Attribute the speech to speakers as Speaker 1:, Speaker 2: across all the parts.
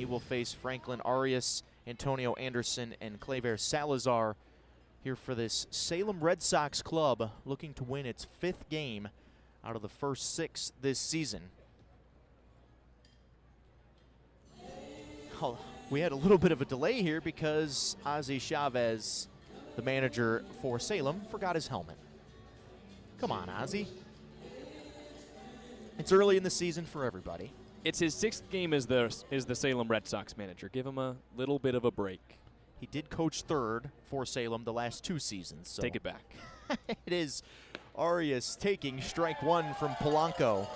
Speaker 1: he will face Franklin Arias, Antonio Anderson, and Claver Salazar here for this Salem Red Sox club looking to win its 5th game out of the first 6 this season. Oh, we had a little bit of a delay here because Ozzie Chavez, the manager for Salem, forgot his helmet. Come on, Ozzie. It's early in the season for everybody.
Speaker 2: It's his 6th game as the Salem Red Sox manager. Give him a little bit of a break.
Speaker 1: He did coach third for Salem the last 2 seasons. So
Speaker 2: take it back.
Speaker 1: It is Arias taking strike 1 from Polanco.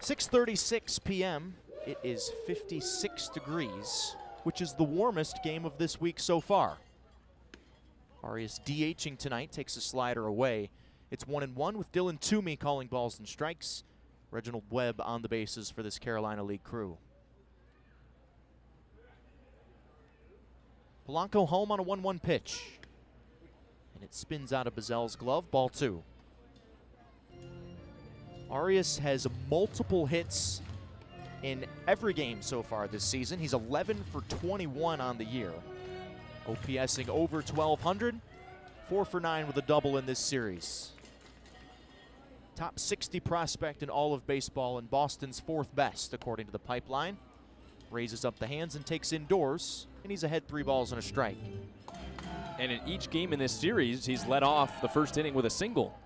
Speaker 1: 6:36 p.m. It is 56 degrees, which is the warmest game of this week so far. Arias DHing tonight, takes a slider away. It's 1-1 with Dylan Toomey calling balls and strikes. Reginald Webb on the bases for this Carolina League crew. Polanco home on a 1-1 pitch. And it spins out of Bazel's glove, ball 2. Arias has multiple hits in every game so far this season. He's 11 for 21 on the year. OPSing over 1,200, 4 for 9 with a double in this series. Top 60 prospect in all of baseball and Boston's 4th best, according to the pipeline. Raises up the hands and takes indoors, and he's ahead 3 balls and a strike.
Speaker 2: And in each game in this series, he's led off the first inning with a single.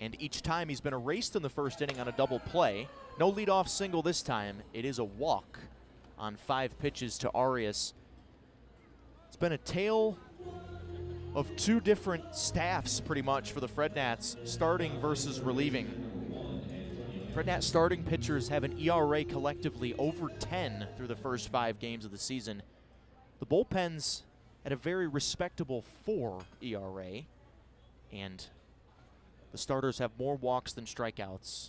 Speaker 1: And each time he's been erased in the first inning on a double play. No leadoff single this time. It is a walk on 5 pitches to Arias. It's been a tale of 2 different staffs pretty much for the Fred Nats, starting versus relieving. Fred Nats starting pitchers have an ERA collectively over 10 through the first 5 games of the season. The bullpens at a very respectable 4 ERA, and the starters have more walks than strikeouts.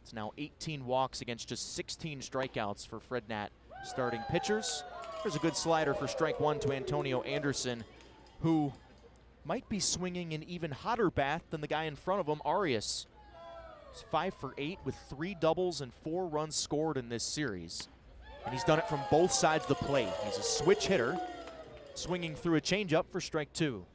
Speaker 1: It's now 18 walks against just 16 strikeouts for Fred Nat starting pitchers. There's a good slider for strike 1 to Antonio Anderson, who might be swinging an even hotter bat than the guy in front of him, Arias. He's 5 for 8 with 3 doubles and 4 runs scored in this series. And he's done it from both sides of the plate. He's a switch hitter, swinging through a changeup for strike 2.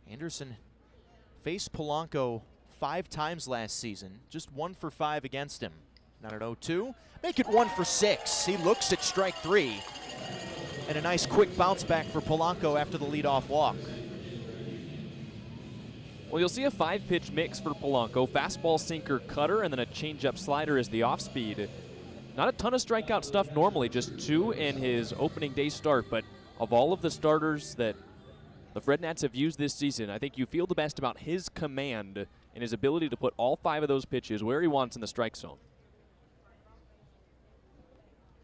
Speaker 1: Anderson faced Polanco 5 times last season, just 1 for 5 against him. Not at 0-2. Make it 1 for 6. He looks at strike 3. And a nice quick bounce back for Polanco after the leadoff walk.
Speaker 2: Well, you'll see a 5-pitch mix for Polanco. Fastball, sinker, cutter, and then a changeup slider is the off-speed. Not a ton of strikeout stuff normally, just 2 in his opening day start. But of all of the starters that the Fred Nats have used this season, I think you feel the best about his command and his ability to put all 5 of those pitches where he wants in the strike zone.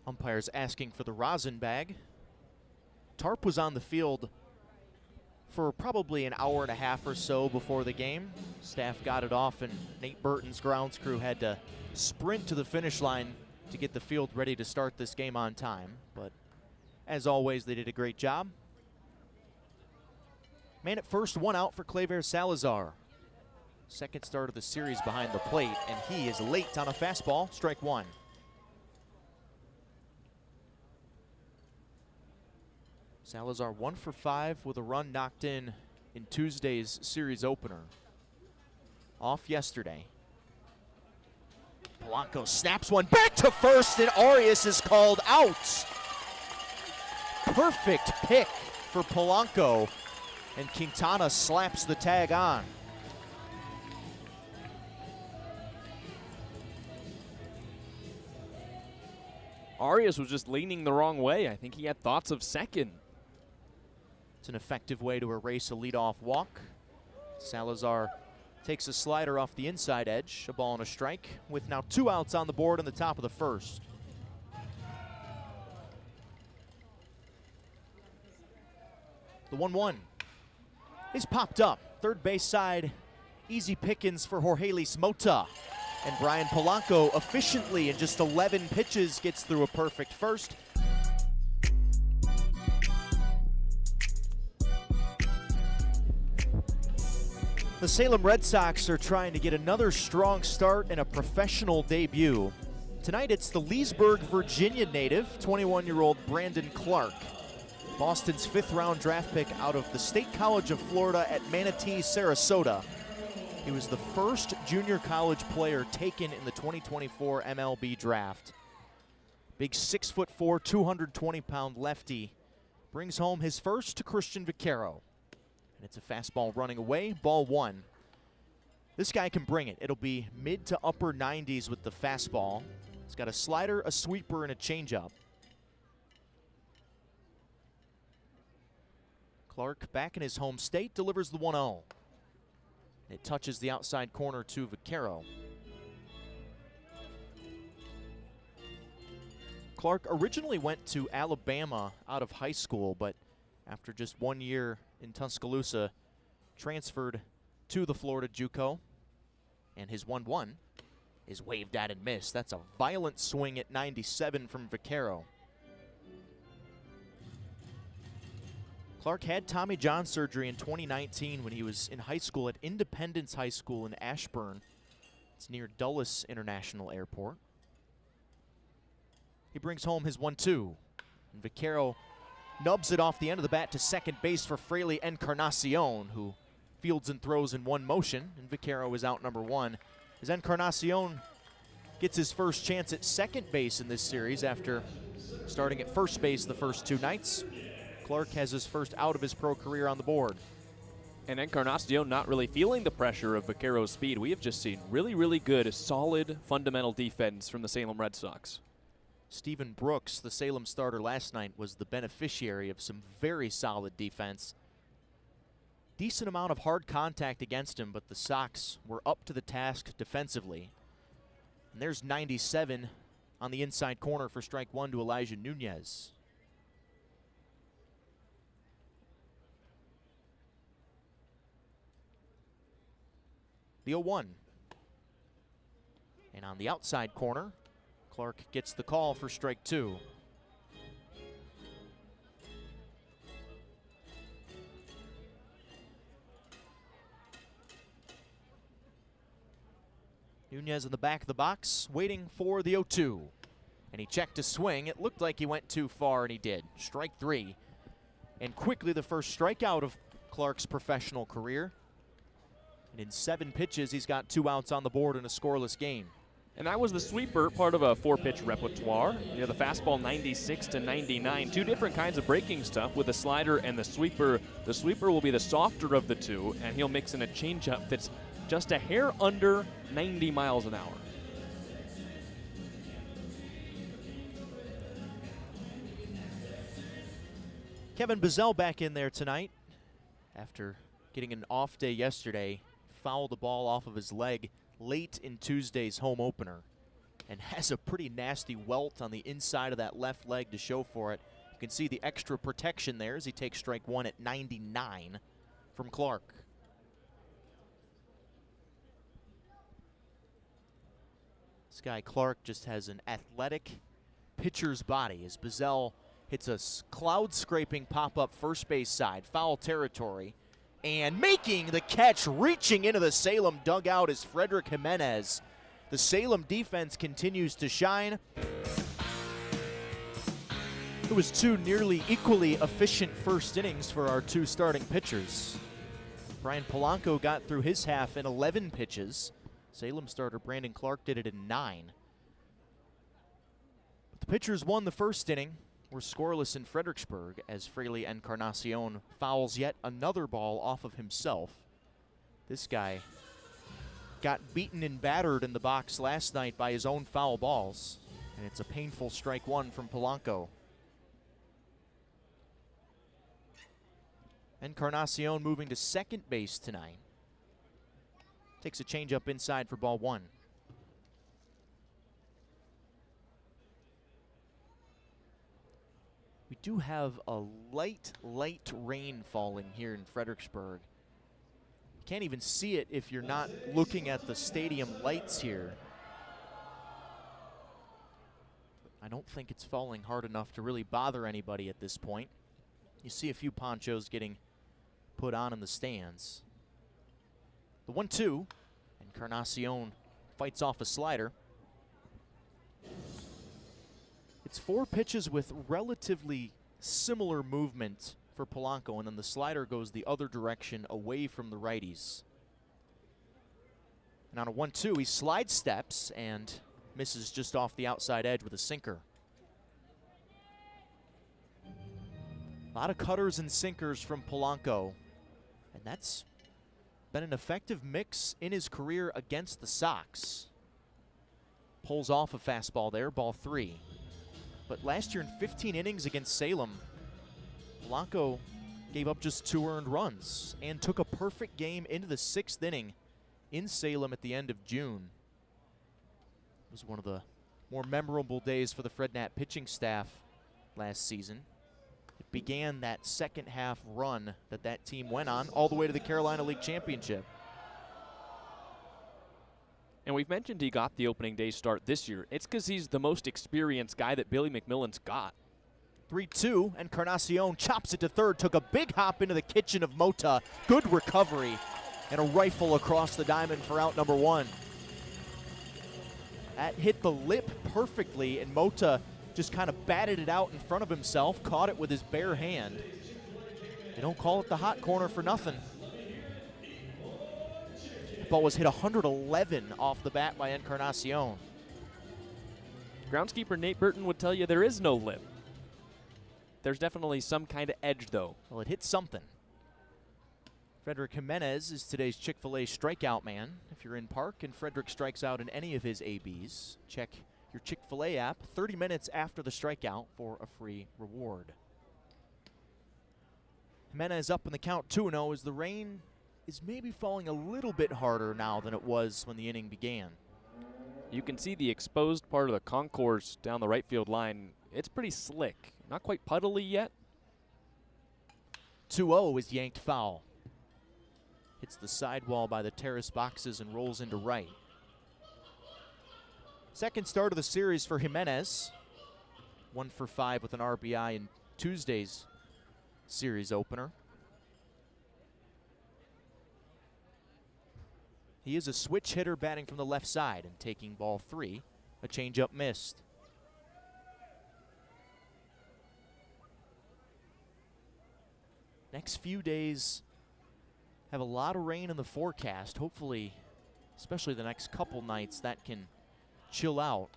Speaker 1: Umpires asking for the rosin bag. Tarp was on the field for probably an hour and a half or so before the game. Staff got it off, and Nate Burton's grounds crew had to sprint to the finish line to get the field ready to start this game on time. But as always, they did a great job. Man at first, 1 out for Claver Salazar. Second start of the series behind the plate, and he is late on a fastball, strike 1. Salazar 1 for 5 with a run knocked in Tuesday's series opener. Off yesterday. Polanco snaps one back to first, and Arias is called out. Perfect pick for Polanco, and Quintana slaps the tag on.
Speaker 2: Arias was just leaning the wrong way. I think he had thoughts of second.
Speaker 1: It's an effective way to erase a leadoff walk. Salazar takes a slider off the inside edge, a ball and a strike, with now 2 outs on the board in the top of the first. The 1-1 is popped up. Third base side, easy pickings for Jorgelis Mota. And Brian Polanco efficiently in just 11 pitches gets through a perfect first. The Salem Red Sox are trying to get another strong start and a professional debut. Tonight it's the Leesburg, Virginia native, 21-year-old Brandon Clarke. Boston's 5th-round draft pick out of the State College of Florida at Manatee, Sarasota. He was the first junior college player taken in the 2024 MLB draft. Big 6'4", 220-pound lefty brings home his first to Christian Vaquero. And it's a fastball running away, ball 1. This guy can bring it. It'll be mid to upper 90s with the fastball. He's got a slider, a sweeper, and a changeup. Clarke, back in his home state, delivers the 1-0. It touches the outside corner to Vaquero. Clarke originally went to Alabama out of high school, but after just 1 year in Tuscaloosa, transferred to the Florida JUCO. And his 1-1 is waved at and missed. That's a violent swing at 97 from Vaquero. Clarke had Tommy John surgery in 2019 when he was in high school at Independence High School in Ashburn. It's near Dulles International Airport. He brings home his 1-2. And Vaquero nubs it off the end of the bat to second base for Fraley Encarnacion, who fields and throws in one motion, and Vaquero is out number 1. As Encarnacion gets his first chance at second base in this series after starting at first base the first 2 nights. Clarke has his first out of his pro career on the board.
Speaker 2: And Encarnacion not really feeling the pressure of Vaquero's speed. We have just seen really, really good, solid, fundamental defense from the Salem Red Sox.
Speaker 1: Stephen Brooks, the Salem starter last night, was the beneficiary of some very solid defense. Decent amount of hard contact against him, but the Sox were up to the task defensively. And there's 97 on the inside corner for strike 1 to Elijah Nunez. The 0-1. And on the outside corner, Clarke gets the call for strike 2. Nunez in the back of the box, waiting for the 0-2. And he checked a swing. It looked like he went too far, and he did. Strike 3. And quickly the first strikeout of Clarke's professional career. And in 7 pitches, he's got 2 outs on the board in a scoreless game.
Speaker 2: And that was the sweeper, part of a 4-pitch repertoire. You know, the fastball 96 to 99. 2 different kinds of breaking stuff with the slider and the sweeper. The sweeper will be the softer of the 2, and he'll mix in a changeup that's just a hair under 90 miles an hour.
Speaker 1: Kevin Bazell back in there tonight after getting an off day yesterday. Fouled the ball off of his leg late in Tuesday's home opener and has a pretty nasty welt on the inside of that left leg to show for it. You can see the extra protection there as he takes strike 1 at 99 from Clarke. This guy Clarke just has an athletic pitcher's body as Bazell hits a cloud scraping pop-up first base side, foul territory. And making the catch, reaching into the Salem dugout is Frederick Jimenez. The Salem defense continues to shine. It was 2 nearly equally efficient first innings for our 2 starting pitchers. Brian Polanco got through his half in 11 pitches. Salem starter Brandon Clarke did it in 9. But the pitchers won the first inning. Were scoreless in Fredericksburg as Fraley Encarnacion fouls yet another ball off of himself. This guy got beaten and battered in the box last night by his own foul balls, and it's a painful strike 1 from Polanco. Encarnacion moving to second base tonight. Takes a changeup inside for ball 1. We do have a light rain falling here in Fredericksburg. You can't even see it if you're not looking at the stadium lights here. I don't think it's falling hard enough to really bother anybody at this point. You see a few ponchos getting put on in the stands. The 1-2, Encarnacion fights off a slider. It's 4 pitches with relatively similar movement for Polanco, and then the slider goes the other direction away from the righties. And on a 1-2, he slide steps and misses just off the outside edge with a sinker. A lot of cutters and sinkers from Polanco, and that's been an effective mix in his career against the Sox. Pulls off a fastball there, ball 3. But last year in 15 innings against Salem, Polanco gave up just 2 earned runs and took a perfect game into the 6th inning in Salem at the end of June. It was one of the more memorable days for the Fred Nat pitching staff last season. It began that second half run that team went on all the way to the Carolina League Championship.
Speaker 2: And we've mentioned he got the opening day start this year. It's because he's the most experienced guy that Billy McMillan's got.
Speaker 1: 3-2, and Encarnacion chops it to third, took a big hop into the kitchen of Mota. Good recovery, and a rifle across the diamond for out number 1. That hit the lip perfectly, and Mota just kind of batted it out in front of himself, caught it with his bare hand. They don't call it the hot corner for nothing. The ball was hit 111 off the bat by Encarnacion.
Speaker 2: Groundskeeper Nate Burton would tell you there is no lip. There's definitely some kind of edge, though.
Speaker 1: Well, it hit something. Frederick Jimenez is today's Chick-fil-A strikeout man. If you're in park and Frederick strikes out in any of his ABs, check your Chick-fil-A app 30 minutes after the strikeout for a free reward. Jimenez up in the count 2-0 as the rain is maybe falling a little bit harder now than it was when the inning began.
Speaker 2: You can see the exposed part of the concourse down the right field line. It's pretty slick. Not quite puddly yet.
Speaker 1: 2-0 is yanked foul. Hits the sidewall by the terrace boxes and rolls into right. Second start of the series for Jimenez. 1 for 5 with an RBI in Tuesday's series opener. He is a switch hitter batting from the left side and taking ball 3. A changeup missed. Next few days have a lot of rain in the forecast. Hopefully, especially the next couple nights, that can chill out.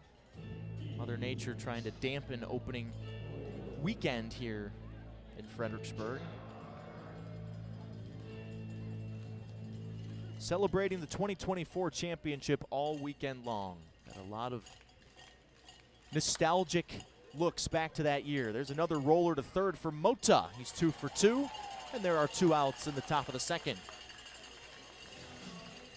Speaker 1: Mother Nature trying to dampen opening weekend here in Fredericksburg. Celebrating the 2024 championship all weekend long. Got a lot of nostalgic looks back to that year. There's another roller to third for Mota. He's 2 for 2, and there are 2 outs in the top of the second.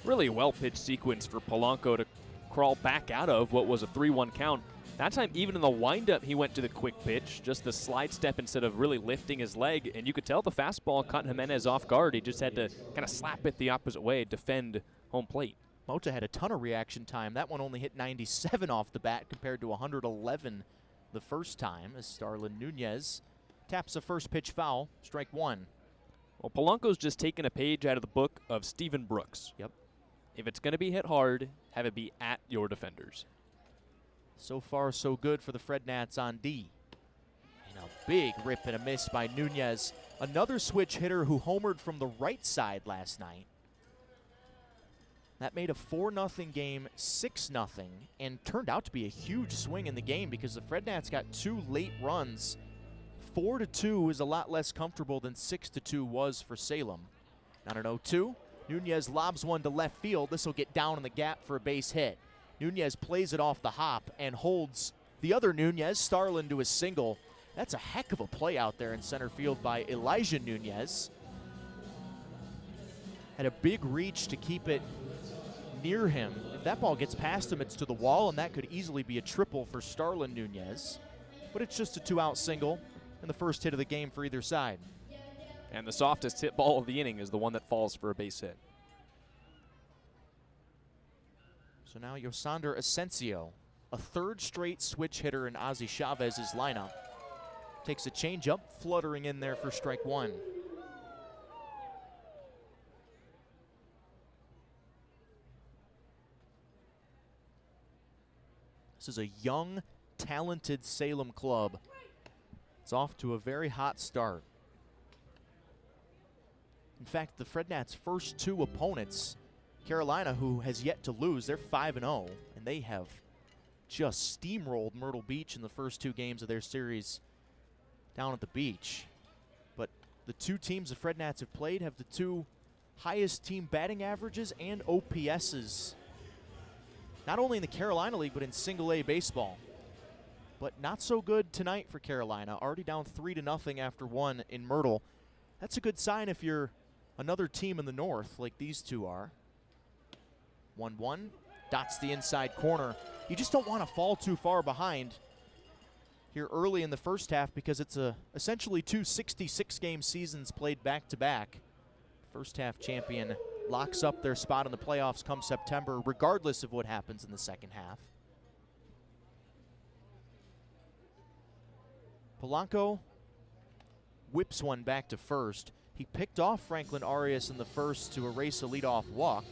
Speaker 2: Really well-pitched sequence for Polanco to crawl back out of what was a 3-1 count. That time, even in the windup, he went to the quick pitch, just the slide step instead of really lifting his leg. And you could tell the fastball caught Jimenez off guard. He just had to kind of slap it the opposite way, defend home plate.
Speaker 1: Mota had a ton of reaction time. That one only hit 97 off the bat compared to 111 the first time, as Starlin Nunez taps a first pitch foul, strike 1.
Speaker 2: Well, Polanco's just taken a page out of the book of Stephen Brooks.
Speaker 1: Yep.
Speaker 2: If it's going to be hit hard, have it be at your defenders.
Speaker 1: So far, so good for the Fred Nats on D. And a big rip and a miss by Nunez. Another switch hitter who homered from the right side last night. That made a 4-0 game 6-0 and turned out to be a huge swing in the game because the Fred Nats got 2 late runs. 4-2 is a lot less comfortable than 6-2 was for Salem. On an 0-2, Nunez lobs one to left field. This will get down in the gap for a base hit. Nunez plays it off the hop and holds the other Nunez, Starlin, to a single. That's a heck of a play out there in center field by Elijah Nunez. Had a big reach to keep it near him. If that ball gets past him, it's to the wall, and that could easily be a triple for Starlin Nunez. But it's just a 2-out single and the first hit of the game for either side.
Speaker 2: And the softest hit ball of the inning is the one that falls for a base hit.
Speaker 1: So now Yosander Asensio, a 3rd straight switch hitter in Ozzie Chavez's lineup, takes a changeup, fluttering in there for strike 1. This is a young, talented Salem club. It's off to a very hot start. In fact, the Fred Nats' first two opponents, Carolina, who has yet to lose, they're 5-0, and they have just steamrolled Myrtle Beach in the first two games of their series down at the beach. But the two teams the Fred Nats have played have the two highest team batting averages and OPSs, not only in the Carolina League, but in single-A baseball. But not so good tonight for Carolina, already down 3-0 after one in Myrtle. That's a good sign if you're another team in the north like these two are. 1-1, dots the inside corner. You just don't want to fall too far behind here early in the first half because it's essentially two 66-game seasons played back-to-back. First half champion locks up their spot in the playoffs come September, regardless of what happens in the second half. Polanco whips one back to first. He picked off Franklin Arias in the first to erase a leadoff walk.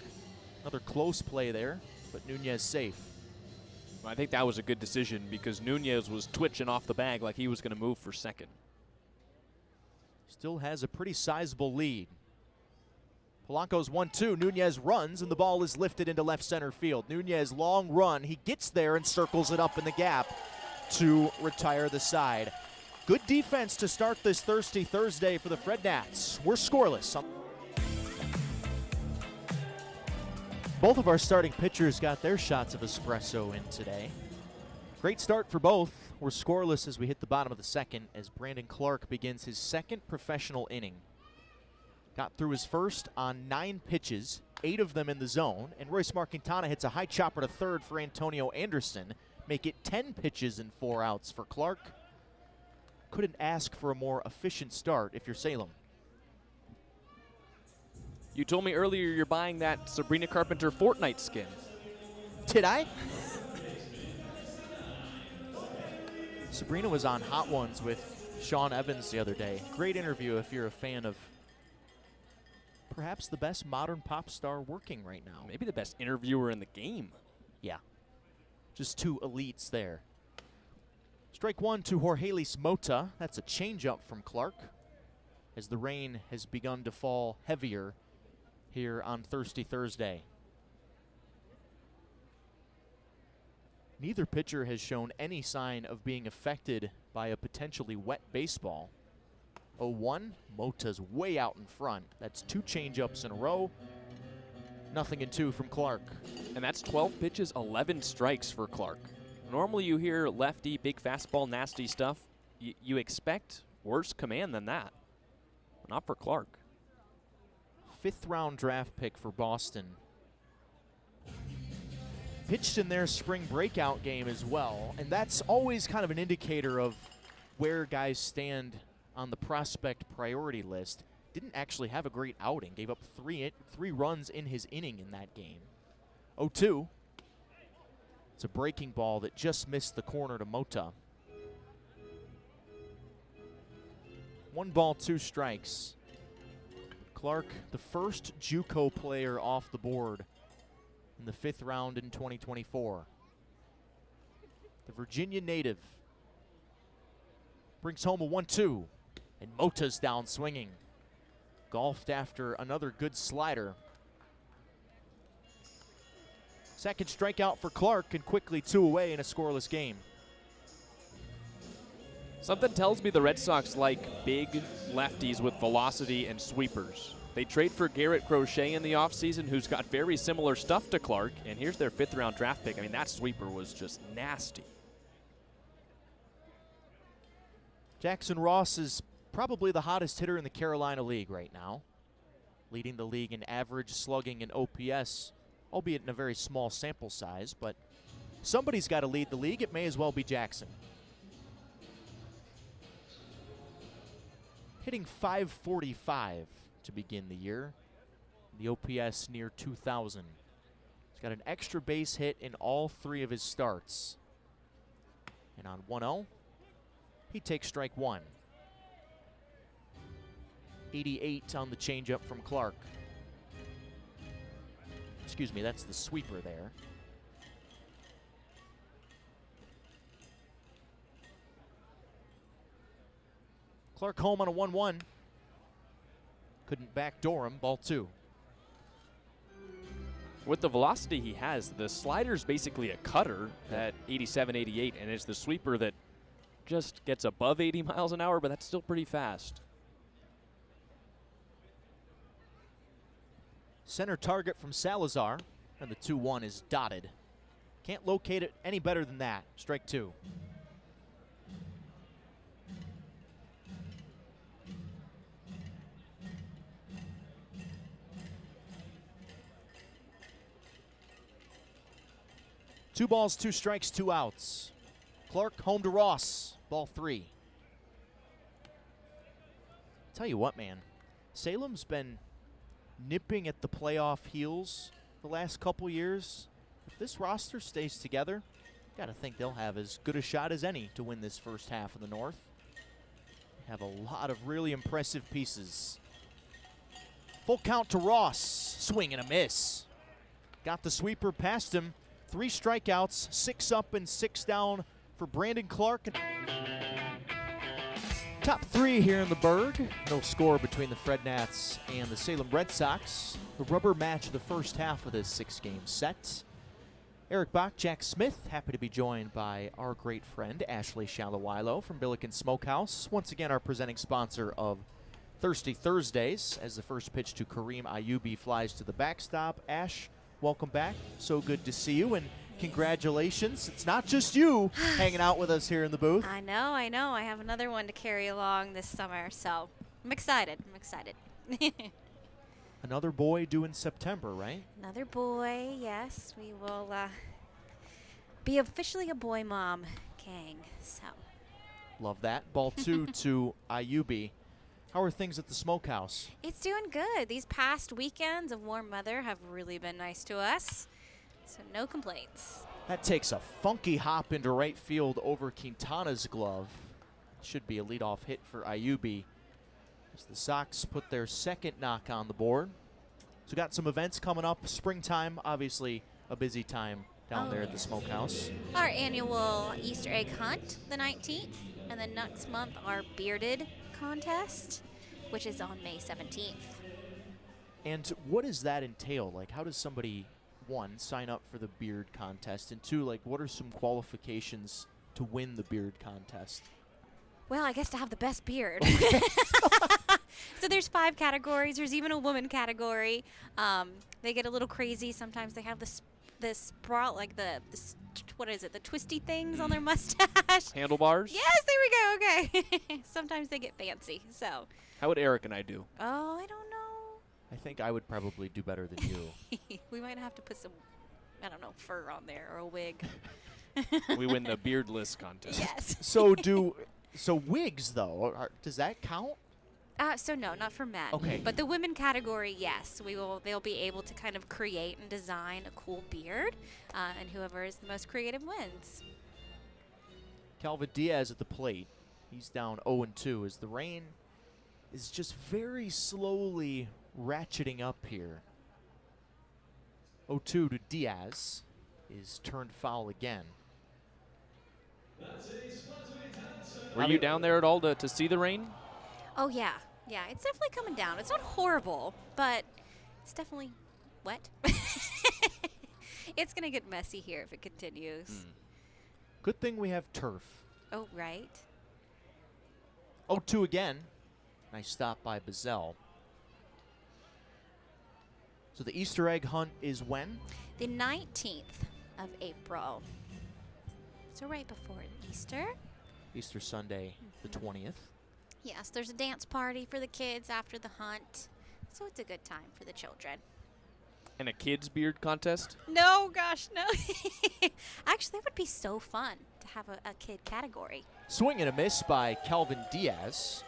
Speaker 1: Another close play there, but Nunez safe.
Speaker 2: I think that was a good decision because Nunez was twitching off the bag like he was going to move for second.
Speaker 1: Still has a pretty sizable lead. Polanco's 1-2. Nunez runs, and the ball is lifted into left center field. Nunez, long run. He gets there and circles it up in the gap to retire the side. Good defense to start this Thirsty Thursday for the Fred Nats. We're scoreless. Both of our starting pitchers got their shots of espresso in today. Great start for both. We're scoreless as we hit the bottom of the second as Brandon Clarke begins his second professional inning. Got through his first on 9 pitches, 8 of them in the zone, and Royce Marquintana hits a high chopper to third for Antonio Anderson. Make it 10 pitches and 4 outs for Clarke. Couldn't ask for a more efficient start if you're Salem.
Speaker 2: You told me earlier you're buying that Sabrina Carpenter Fortnite skin.
Speaker 1: Did I? Sabrina was on Hot Ones with Sean Evans the other day. Great interview if you're a fan of perhaps the best modern pop star working right now.
Speaker 2: Maybe the best interviewer in the game.
Speaker 1: Yeah. Just two elites there. Strike one to Jorgelis Mota. That's a changeup from Clarke as the rain has begun to fall heavier here on Thirsty Thursday. Neither pitcher has shown any sign of being affected by a potentially wet baseball. 0-1, Mota's way out in front. That's 2 changeups in a row. 0-2 from Clarke.
Speaker 2: And that's 12 pitches, 11 strikes for Clarke. Normally you hear lefty, big fastball, nasty stuff. You expect worse command than that. Not for Clarke.
Speaker 1: 5th round draft pick for Boston. Pitched in their spring breakout game as well, and that's always kind of an indicator of where guys stand on the prospect priority list. Didn't actually have a great outing. Gave up 3 runs in his inning in that game. 0-2. It's a breaking ball that just missed the corner to Mota. 1 ball, 2 strikes. Clarke, the first JUCO player off the board in the 5th round in 2024. The Virginia native brings home a 1-2, and Mota's down swinging. Golfed after another good slider. Second strikeout for Clarke, and quickly 2 away in a scoreless game.
Speaker 2: Something tells me the Red Sox like big lefties with velocity and sweepers. They trade for Garrett Crochet in the offseason, who's got very similar stuff to Clarke, and here's their 5th round draft pick. I mean, that sweeper was just nasty.
Speaker 1: Jackson Ross is probably the hottest hitter in the Carolina League right now, leading the league in average slugging and OPS, albeit in a very small sample size, but somebody's got to lead the league. It may as well be Jackson. Hitting .545 to begin the year. The OPS near 2,000. He's got an extra base hit in all 3 of his starts. And on 1-0, he takes strike 1. 88 on the changeup from Clarke. Excuse me, that's the sweeper there. Clarke home on a 1-1. Couldn't backdoor him. Ball 2.
Speaker 2: With the velocity he has, the slider's basically a cutter at 87, 88, and it's the sweeper that just gets above 80 miles an hour, but that's still pretty fast.
Speaker 1: Center target from Salazar, and the 2-1 is dotted. Can't locate it any better than that. Strike 2. Two balls, 2 strikes, 2 outs. Clarke home to Ross. Ball 3. Tell you what, man. Salem's been nipping at the playoff heels the last couple years. If this roster stays together, gotta think they'll have as good a shot as any to win this first half of the North. They have a lot of really impressive pieces. Full count to Ross. Swing and a miss. Got the sweeper past him. 3 strikeouts, 6 up and 6 down for Brandon Clarke. Top 3 here in the Berg. No score between the Fred Nats and the Salem Red Sox. The rubber match of the first half of this 6-game set. Eric Bach, Jack Smith, happy to be joined by our great friend Ashley Shalawilo from Billiken Smokehouse. Once again, our presenting sponsor of Thirsty Thursdays, as the first pitch to Kareem Ayubi flies to the backstop. Ash, welcome back. So good to see you, and congratulations. It's not just you hanging out with us here in the booth.
Speaker 3: I know. I have another one to carry along this summer, so I'm excited.
Speaker 1: Another boy due in September, right?
Speaker 3: Another boy, yes. We will be officially a boy mom gang, so.
Speaker 1: Love that. Ball 2 to Ayubi. How are things at the Smokehouse?
Speaker 3: It's doing good. These past weekends of warm weather have really been nice to us, so no complaints.
Speaker 1: That takes a funky hop into right field over Quintana's glove. Should be a leadoff hit for Ayubi as the Sox put their second knock on the board. So got some events coming up. Springtime, obviously a busy time down there at the Smokehouse.
Speaker 3: Our annual Easter egg hunt, the 19th, and then next month our bearded contest, which is on May 17th.
Speaker 1: And what does that entail? Like, how does somebody, 1, sign up for the beard contest, and 2, like, what are some qualifications to win the beard contest?
Speaker 3: Well, I guess to have the best beard. So there's 5 categories. There's even a woman category. They get a little crazy. Sometimes they have the sprout, like what is it, the twisty things on their mustache.
Speaker 2: Handlebars?
Speaker 3: Yes, there we go. Okay. Sometimes they get fancy. So.
Speaker 2: How would Eric and I do?
Speaker 3: Oh, I don't know.
Speaker 1: I think I would probably do better than you.
Speaker 3: We might have to put some, I don't know, fur on there or a wig.
Speaker 2: We win the beardless contest.
Speaker 3: Yes.
Speaker 1: So wigs, though, does that count?
Speaker 3: So no, not for men.
Speaker 1: Okay.
Speaker 3: But the women category, yes, they'll be able to kind of create and design a cool beard, and whoever is the most creative wins.
Speaker 1: Calvin Diaz at the plate. He's down 0-2 as the rain is just very slowly ratcheting up here. 0-2 to Diaz is turned foul again.
Speaker 2: Were you down there at all to see the rain?
Speaker 3: Oh, yeah. Yeah, it's definitely coming down. It's not horrible, but it's definitely wet. It's going to get messy here if it continues.
Speaker 1: Good thing we have turf.
Speaker 3: Oh, right.
Speaker 1: 0-2 again. Nice stop by Bazell. So the Easter egg hunt is when?
Speaker 3: The 19th of April. So right before Easter.
Speaker 1: Easter Sunday, the 20th.
Speaker 3: Yes, there's a dance party for the kids after the hunt. So it's a good time for the children.
Speaker 2: And a kids beard contest?
Speaker 3: No, gosh, no. Actually, that would be so fun to have a kid category.
Speaker 1: Swing and a miss by Calvin Diaz.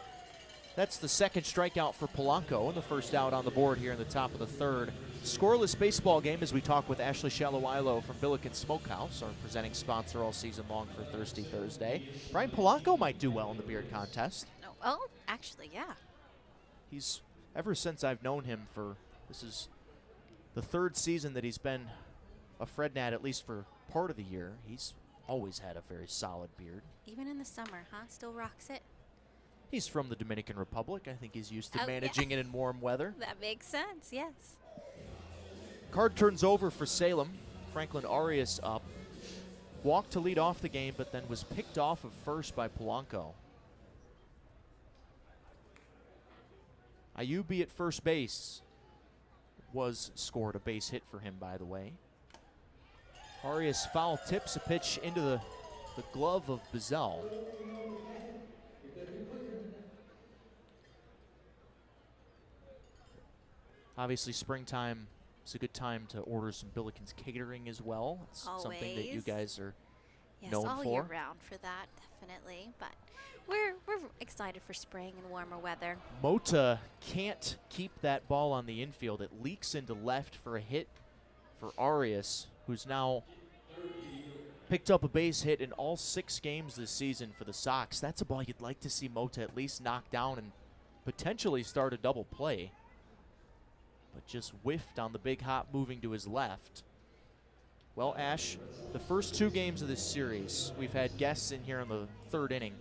Speaker 1: That's the second strikeout for Polanco and the first out on the board here in the top of the third. Scoreless baseball game as we talk with Ashley Shalawilo from Billiken Smokehouse, our presenting sponsor all season long for Thirsty Thursday. Brian Polanco might do well in the beard contest.
Speaker 3: Oh, actually, yeah.
Speaker 1: He's, ever since I've known him this is the 3rd season that he's been a Fred Nat, at least for part of the year. He's always had a very solid beard.
Speaker 3: Even in the summer, huh? Still rocks it?
Speaker 1: He's from the Dominican Republic. I think he's used to
Speaker 3: Oh,
Speaker 1: managing it in warm weather.
Speaker 3: That makes sense, yes.
Speaker 1: Card turns over for Salem. Franklin Arias up. Walked to lead off the game, but then was picked off of first by Polanco. Ayubi at first base was scored a base hit for him, by the way. Arias foul tips a pitch into the glove of Bizel. Obviously, springtime is a good time to order some Billikens catering as well. It's something that you guys are known
Speaker 3: all
Speaker 1: for.
Speaker 3: year round for that, definitely. But we're excited for spring and warmer weather.
Speaker 1: Mota can't keep that ball on the infield. It leaks into left for a hit for Arias, who's now picked up a base hit in all 6 games this season for the Sox. That's a ball you'd like to see Mota at least knock down and potentially start a double play. But just whiffed on the big hop moving to his left. Well, Ash, the first 2 games of this series, we've had guests in here in the 3rd inning.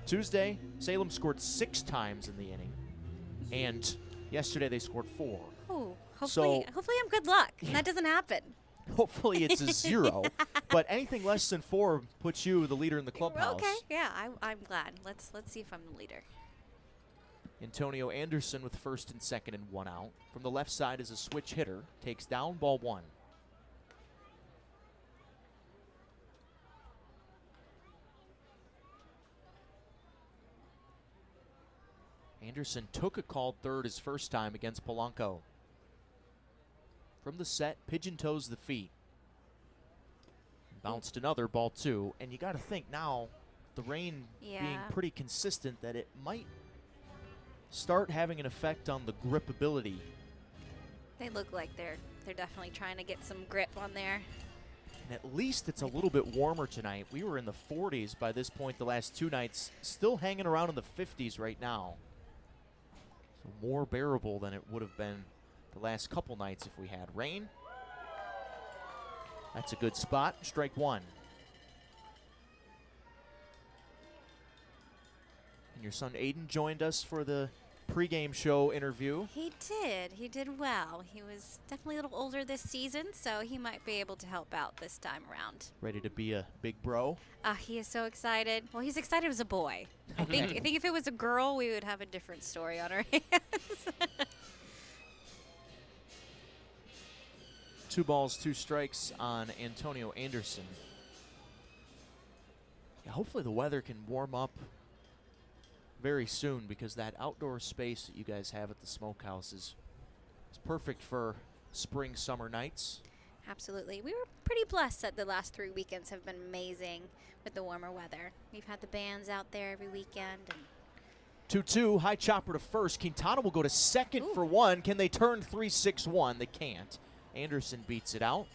Speaker 1: Tuesday, Salem scored 6 times in the inning. And yesterday they scored 4.
Speaker 3: Oh, hopefully I'm good luck.
Speaker 1: Yeah.
Speaker 3: That doesn't happen.
Speaker 1: Hopefully it's a 0. But anything less than 4 puts you the leader in the clubhouse.
Speaker 3: Okay, yeah, I'm glad. Let's see if I'm the leader.
Speaker 1: Antonio Anderson with first and second and 1 out. From the left side is a switch hitter. Takes down ball 1. Anderson took a called third his first time against Polanco. From the set, pigeon toes the feet. Bounced another, ball 2. And you got to think now, the rain being pretty consistent, that it might start having an effect on the gripability.
Speaker 3: They look like they're definitely trying to get some grip on there.
Speaker 1: And at least it's a little bit warmer tonight. We were in the 40s by this point the last 2 nights, still hanging around in the 50s right now. So more bearable than it would have been the last couple nights if we had rain. That's a good spot. Strike 1. And your son Aiden joined us for the pregame show interview.
Speaker 3: He did. He did well. He was definitely a little older this season, so he might be able to help out this time around.
Speaker 1: Ready to be a big bro?
Speaker 3: He is so excited. Well, he's excited as a boy. I think if it was a girl, we would have a different story on our hands.
Speaker 1: 2 balls, 2 strikes on Antonio Anderson. Yeah, hopefully the weather can warm up very soon, because that outdoor space that you guys have at the smokehouse is perfect for spring, summer nights.
Speaker 3: Absolutely. We were pretty blessed that the last 3 weekends have been amazing with the warmer weather. We've had the bands out there every weekend. And
Speaker 1: 2-2, high chopper to first. Quintana will go to second for 1. Can they turn 3-6-1? They can't. Anderson beats it out.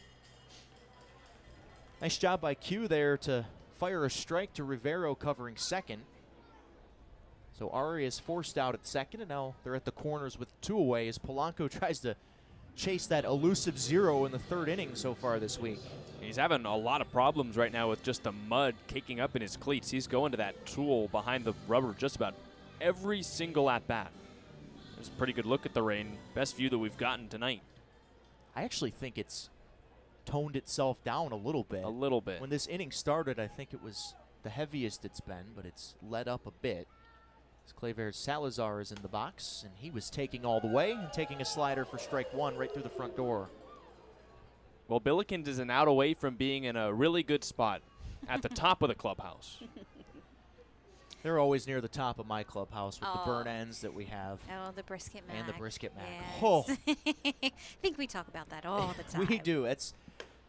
Speaker 1: Nice job by Q there to fire a strike to Rivero covering second. So Arias forced out at second, and now they're at the corners with 2 away as Polanco tries to chase that elusive 0 in the 3rd inning so far this week.
Speaker 2: He's having a lot of problems right now with just the mud kicking up in his cleats. He's going to that tool behind the rubber just about every single at-bat. There's a pretty good look at the rain. Best view that we've gotten tonight.
Speaker 1: I actually think it's toned itself down a little bit.
Speaker 2: A little bit.
Speaker 1: When this inning started, I think it was the heaviest it's been, but it's let up a bit. Claver Salazar is in the box, and he was taking all the way and taking a slider for strike 1 right through the front door.
Speaker 2: Well, Billikens is an out away from being in a really good spot at the top of the clubhouse.
Speaker 1: They're always near the top of my clubhouse with the burn ends that we have.
Speaker 3: Oh, the brisket mac.
Speaker 1: And the brisket mac.
Speaker 3: Yes.
Speaker 1: Oh.
Speaker 3: I think we talk about that all the time.
Speaker 1: We do. It's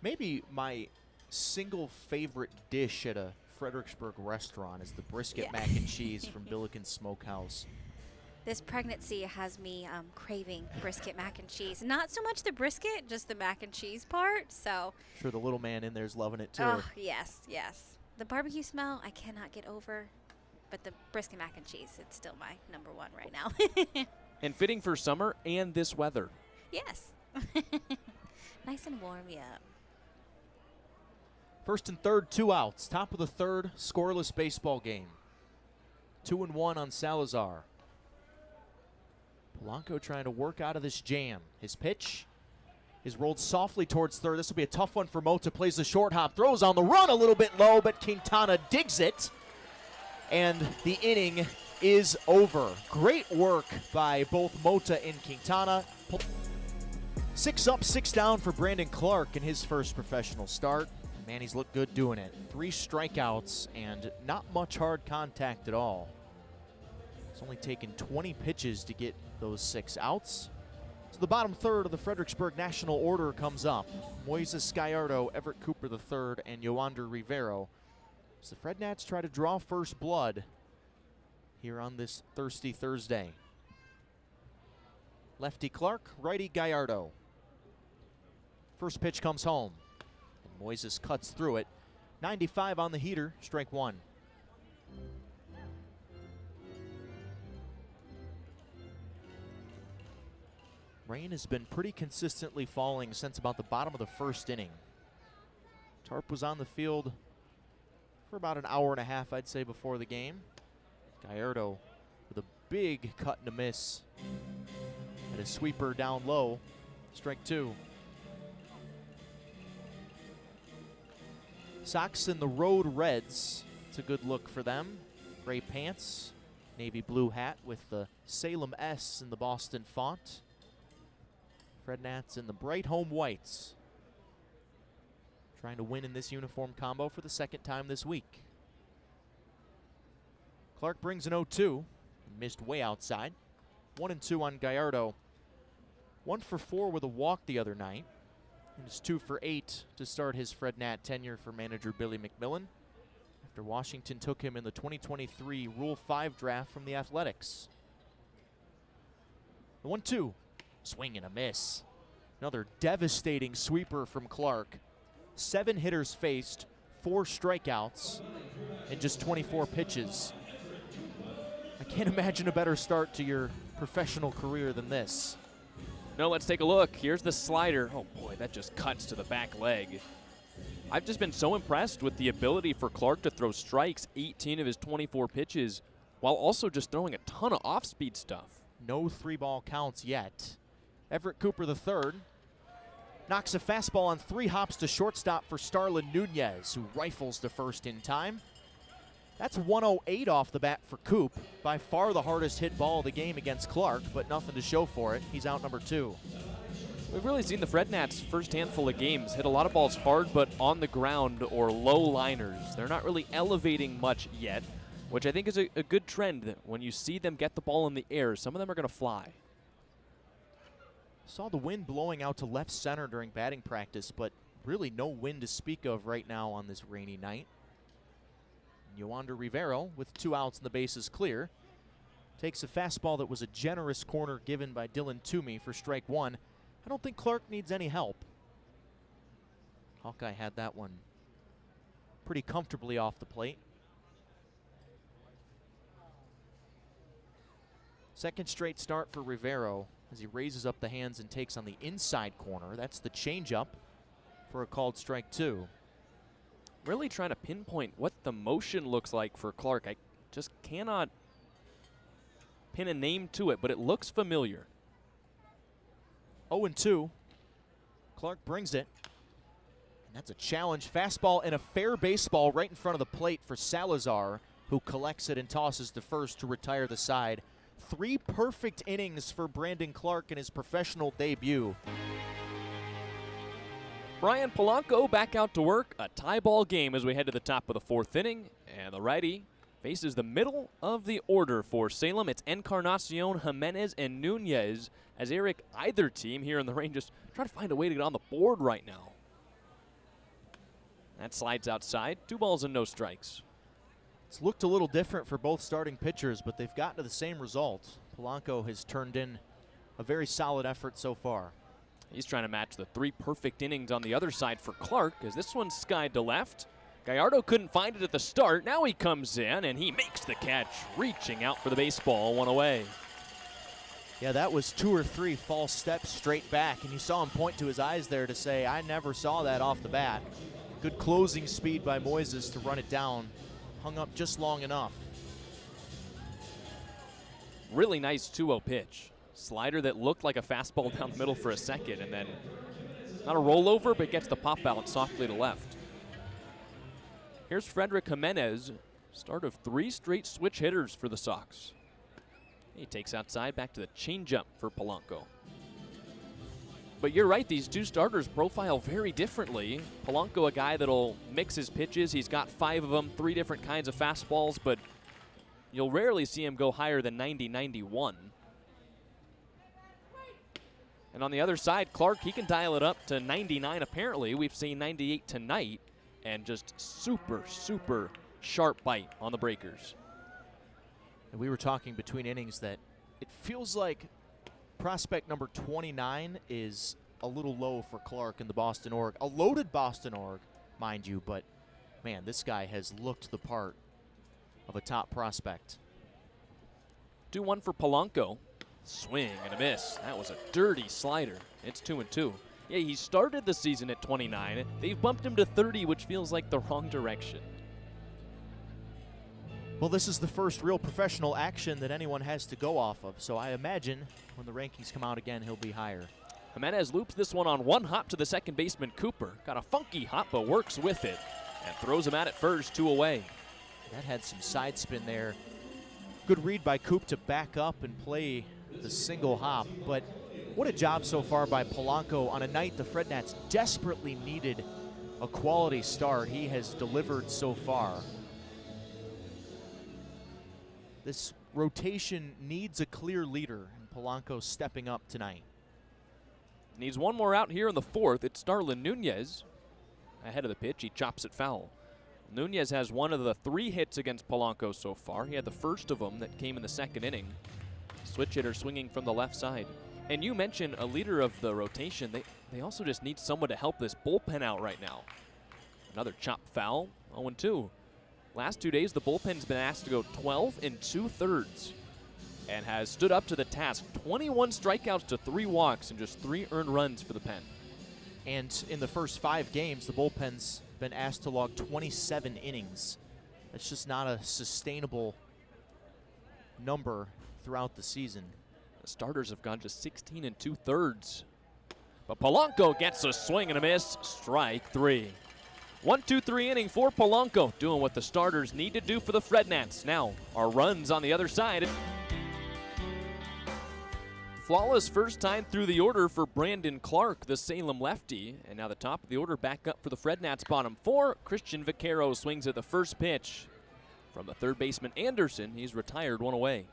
Speaker 1: maybe my single favorite dish at a Fredericksburg restaurant is the brisket mac and cheese from Billikens Smokehouse.
Speaker 3: This pregnancy has me craving brisket mac and cheese. Not so much the brisket, just the mac and cheese part. So
Speaker 1: Sure, the little man in there is loving it too.
Speaker 3: Oh, yes, yes. The barbecue smell I cannot get over, but the brisket mac and cheese, it's still my number 1 right now.
Speaker 2: And fitting for summer and this weather.
Speaker 3: Yes. Nice and warm, yeah.
Speaker 1: First and third, 2 outs. Top of the 3rd, scoreless baseball game. 2-1 on Salazar. Polanco trying to work out of this jam. His pitch is rolled softly towards third. This will be a tough one for Mota. Plays the short hop, throws on the run a little bit low, but Quintana digs it. And the inning is over. Great work by both Mota and Quintana. 6 up, 6 down for Brandon Clarke in his first professional start. Man, he's looked good doing it. 3 strikeouts and not much hard contact at all. It's only taken 20 pitches to get those 6 outs. So the bottom third of the Fredericksburg National Order comes up. Moises Gallardo, Everett Cooper III, and Yoander Rivero. So the Fred Nats try to draw first blood here on this thirsty Thursday. Lefty Clarke, righty Gallardo. First pitch comes home. And Moises cuts through it. 95 on the heater, strike 1. Rain has been pretty consistently falling since about the bottom of the first inning. Tarp was on the field for about an hour and a half, I'd say, before the game. Gallardo with a big cut and a miss. And a sweeper down low. Strike 2. Sox in the Road Reds. It's a good look for them. Gray pants, navy blue hat with the Salem S in the Boston font. Fred Nats in the bright home whites. Trying to win in this uniform combo for the second time this week. Clarke brings an 0-2. Missed way outside. 1-2 on Gallardo. 1 for 4 with a walk the other night. And it's 2 for 8 to start his Fred Nat tenure for manager Billy McMillan, after Washington took him in the 2023 Rule 5 draft from the Athletics. The 1-2. Swing and a miss. Another devastating sweeper from Clarke. 7 hitters faced, 4 strikeouts, and just 24 pitches. I can't imagine a better start to your professional career than this.
Speaker 2: No, let's take a look. Here's the slider. Oh boy, that just cuts to the back leg. I've just been so impressed with the ability for Clarke to throw strikes 18 of his 24 pitches, while also just throwing a ton of off-speed stuff.
Speaker 1: No 3-ball counts yet. Everett Cooper III knocks a fastball on 3 hops to shortstop for Starlin Nunez, who rifles to first in time. That's 108 off the bat for Coop. By far the hardest hit ball of the game against Clarke, but nothing to show for it. He's out number 2.
Speaker 2: We've really seen the Fred Nats first handful of games hit a lot of balls hard but on the ground or low liners. They're not really elevating much yet, which I think is a good trend. That when you see them get the ball in the air, some of them are going to fly.
Speaker 1: Saw the wind blowing out to left center during batting practice, but really no wind to speak of right now on this rainy night. Yoander Rivero, with 2 outs and the bases clear, takes a fastball that was a generous corner given by Dylan Toomey for strike 1. I don't think Clarke needs any help. Hawkeye had that one pretty comfortably off the plate. Second straight start for Rivero as he raises up the hands and takes on the inside corner. That's the changeup for a called strike 2.
Speaker 2: Really trying to pinpoint what the motion looks like for Clarke. I just cannot pin a name to it, but it looks familiar.
Speaker 1: 0-2. Clarke brings it. And that's a challenge. Fastball and a fair baseball right in front of the plate for Salazar, who collects it and tosses to first to retire the side. 3 perfect innings for Brandon Clarke in his professional debut.
Speaker 2: Brian Polanco back out to work. A tie ball game as we head to the top of the 4th inning. And the righty faces the middle of the order for Salem. It's Encarnacion, Jimenez, and Nunez as Eric, either team here in the rain, just trying to find a way to get on the board right now. That slides outside. 2 balls and no strikes.
Speaker 1: It's looked a little different for both starting pitchers, but they've gotten to the same result. Polanco has turned in a very solid effort so far.
Speaker 2: He's trying to match the 3 perfect innings on the other side for Clarke, as this one's skied to left. Gallardo couldn't find it at the start. Now he comes in and he makes the catch, reaching out for the baseball, 1 away.
Speaker 1: Yeah, that was 2 or 3 false steps straight back, and you saw him point to his eyes there to say, I never saw that off the bat. Good closing speed by Moises to run it down. Hung up just long enough.
Speaker 2: Really nice 2-0 pitch. Slider that looked like a fastball down the middle for a second, and then not a rollover, but gets the pop out softly to left. Here's Frederick Jimenez, start of 3 straight switch hitters for the Sox. He takes outside, back to the changeup for Polanco. But you're right, these two starters profile very differently. Polanco, a guy that'll mix his pitches. He's got 5 of them, 3 different kinds of fastballs, but you'll rarely see him go higher than 90-91. And on the other side, Clarke, he can dial it up to 99 apparently. We've seen 98 tonight, and just super, super sharp bite on the breakers.
Speaker 1: And we were talking between innings that it feels like prospect number 29 is a little low for Clarke in the Boston org. A loaded Boston org, mind you, but man, this guy has looked the part of a top prospect.
Speaker 2: 2-1 for Polanco. Swing and a miss. That was a dirty slider. It's 2-2. Yeah, he started the season at 29. They've bumped him to 30, which feels like the wrong direction.
Speaker 1: Well, this is the first real professional action that anyone has to go off of, so I imagine when the rankings come out again, he'll be higher.
Speaker 2: Jimenez loops this one on 1 hop to the second baseman, Cooper. Got a funky hop, but works with it and throws him out at first, 2 away.
Speaker 1: That had some side spin there. Good read by Coop to back up and play the single hop, but what a job so far by Polanco on a night the Frednats desperately needed a quality start. He has delivered so far. This rotation needs a clear leader, and Polanco's stepping up tonight.
Speaker 2: Needs one more out here in the 4th. It's Starlin Nunez. Ahead of the pitch, he chops it foul. Nunez has one of the 3 hits against Polanco so far. He had the first of them that came in the 2nd inning. Switch hitter swinging from the left side. And you mentioned a leader of the rotation. They also just need someone to help this bullpen out right now. Another chop foul, 0-2. Last 2 days, the bullpen's been asked to go 12 2/3 and has stood up to the task. 21 strikeouts to 3 walks and just 3 earned runs for the pen.
Speaker 1: And in the first 5 games, the bullpen's been asked to log 27 innings. That's just not a sustainable number throughout the season.
Speaker 2: The starters have gone just 16 2/3. But Polanco gets a swing and a miss. Strike 3. 1-2-3 inning for Polanco, doing what the starters need to do for the Frednats. Now, our runs on the other side. Flawless first time through the order for Brandon Clarke, the Salem lefty. And now the top of the order back up for the Frednats bottom 4. Christian Vaquero swings at the first pitch. From the third baseman Anderson, he's retired 1 away.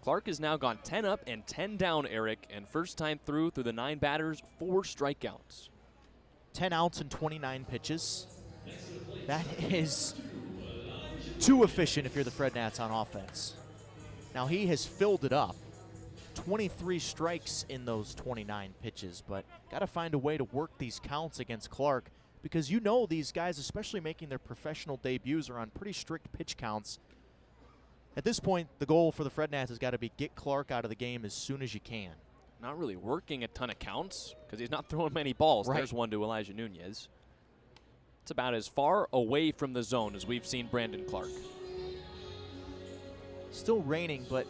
Speaker 2: Clarke has now gone 10 up and 10 down, Eric, and first time through the 9 batters, 4 strikeouts.
Speaker 1: 10 outs and 29 pitches. That is too efficient if you're the Frednats on offense. Now he has filled it up. 23 strikes in those 29 pitches, but got to find a way to work these counts against Clarke, because you know these guys, especially making their professional debuts, are on pretty strict pitch counts. At this point, the goal for the Frednats has got to be get Clarke out of the game as soon as you can.
Speaker 2: Not really working a ton of counts because he's not throwing many balls.
Speaker 1: Right.
Speaker 2: There's one to Elijah Nunez. It's about as far away from the zone as we've seen Brandon Clarke.
Speaker 1: Still raining, but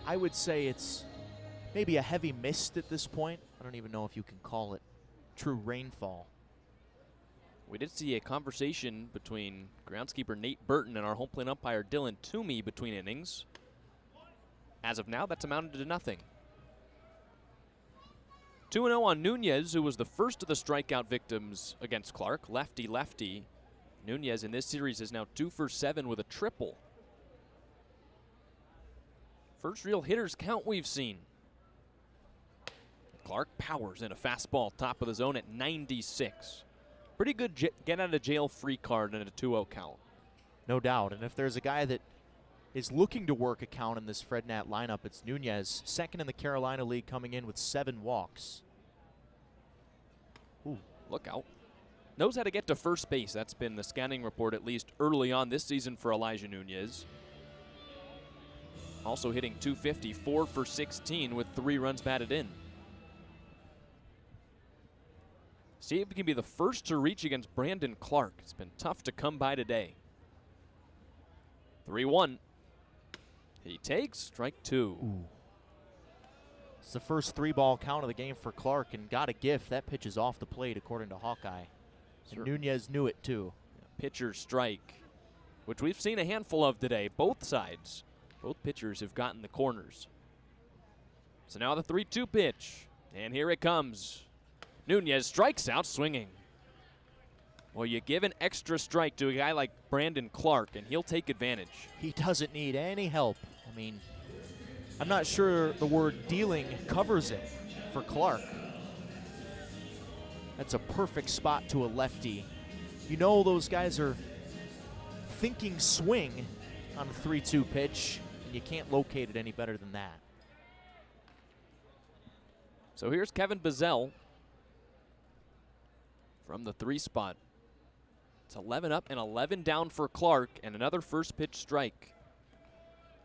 Speaker 1: I would say it's maybe a heavy mist at this point. I don't even know if you can call it true rainfall.
Speaker 2: We did see a conversation between groundskeeper Nate Burton and our home plate umpire Dylan Toomey between innings. As of now, that's amounted to nothing. 2-0 on Nunez, who was the first of the strikeout victims against Clarke. Lefty. Nunez in this series is now 2 for 7 with a triple. First real hitters count we've seen. Clarke powers in a fastball top of the zone at 96. Pretty good get out of jail free card in a 2-0 count.
Speaker 1: No doubt. And if there's a guy that is looking to work a count in this Frednat lineup, it's Nunez, second in the Carolina League, coming in with 7 walks.
Speaker 2: Ooh, look out. Knows how to get to first base. That's been the scouting report, at least early on this season, for Elijah Nunez. Also hitting .250, 4 for 16 with 3 runs batted in. See if he can be the first to reach against Brandon Clarke. It's been tough to come by today. 3-1. He takes strike 2.
Speaker 1: Ooh. It's the first 3-ball count of the game for Clarke, and got a gift. That pitch is off the plate, according to Hawkeye. And Nunez knew it, too.
Speaker 2: Pitcher strike, which we've seen a handful of today. Both sides, both pitchers have gotten the corners. So now the 3-2 pitch, and here it comes. Nunez strikes out swinging. Well, you give an extra strike to a guy like Brandon Clarke, and he'll take advantage.
Speaker 1: He doesn't need any help. I mean, I'm not sure the word dealing covers it for Clarke. That's a perfect spot to a lefty. You know those guys are thinking swing on a 3-2 pitch, and you can't locate it any better than that.
Speaker 2: So here's Kevin Bazell from the 3 spot. It's 11 up and 11 down for Clarke, and another first pitch strike.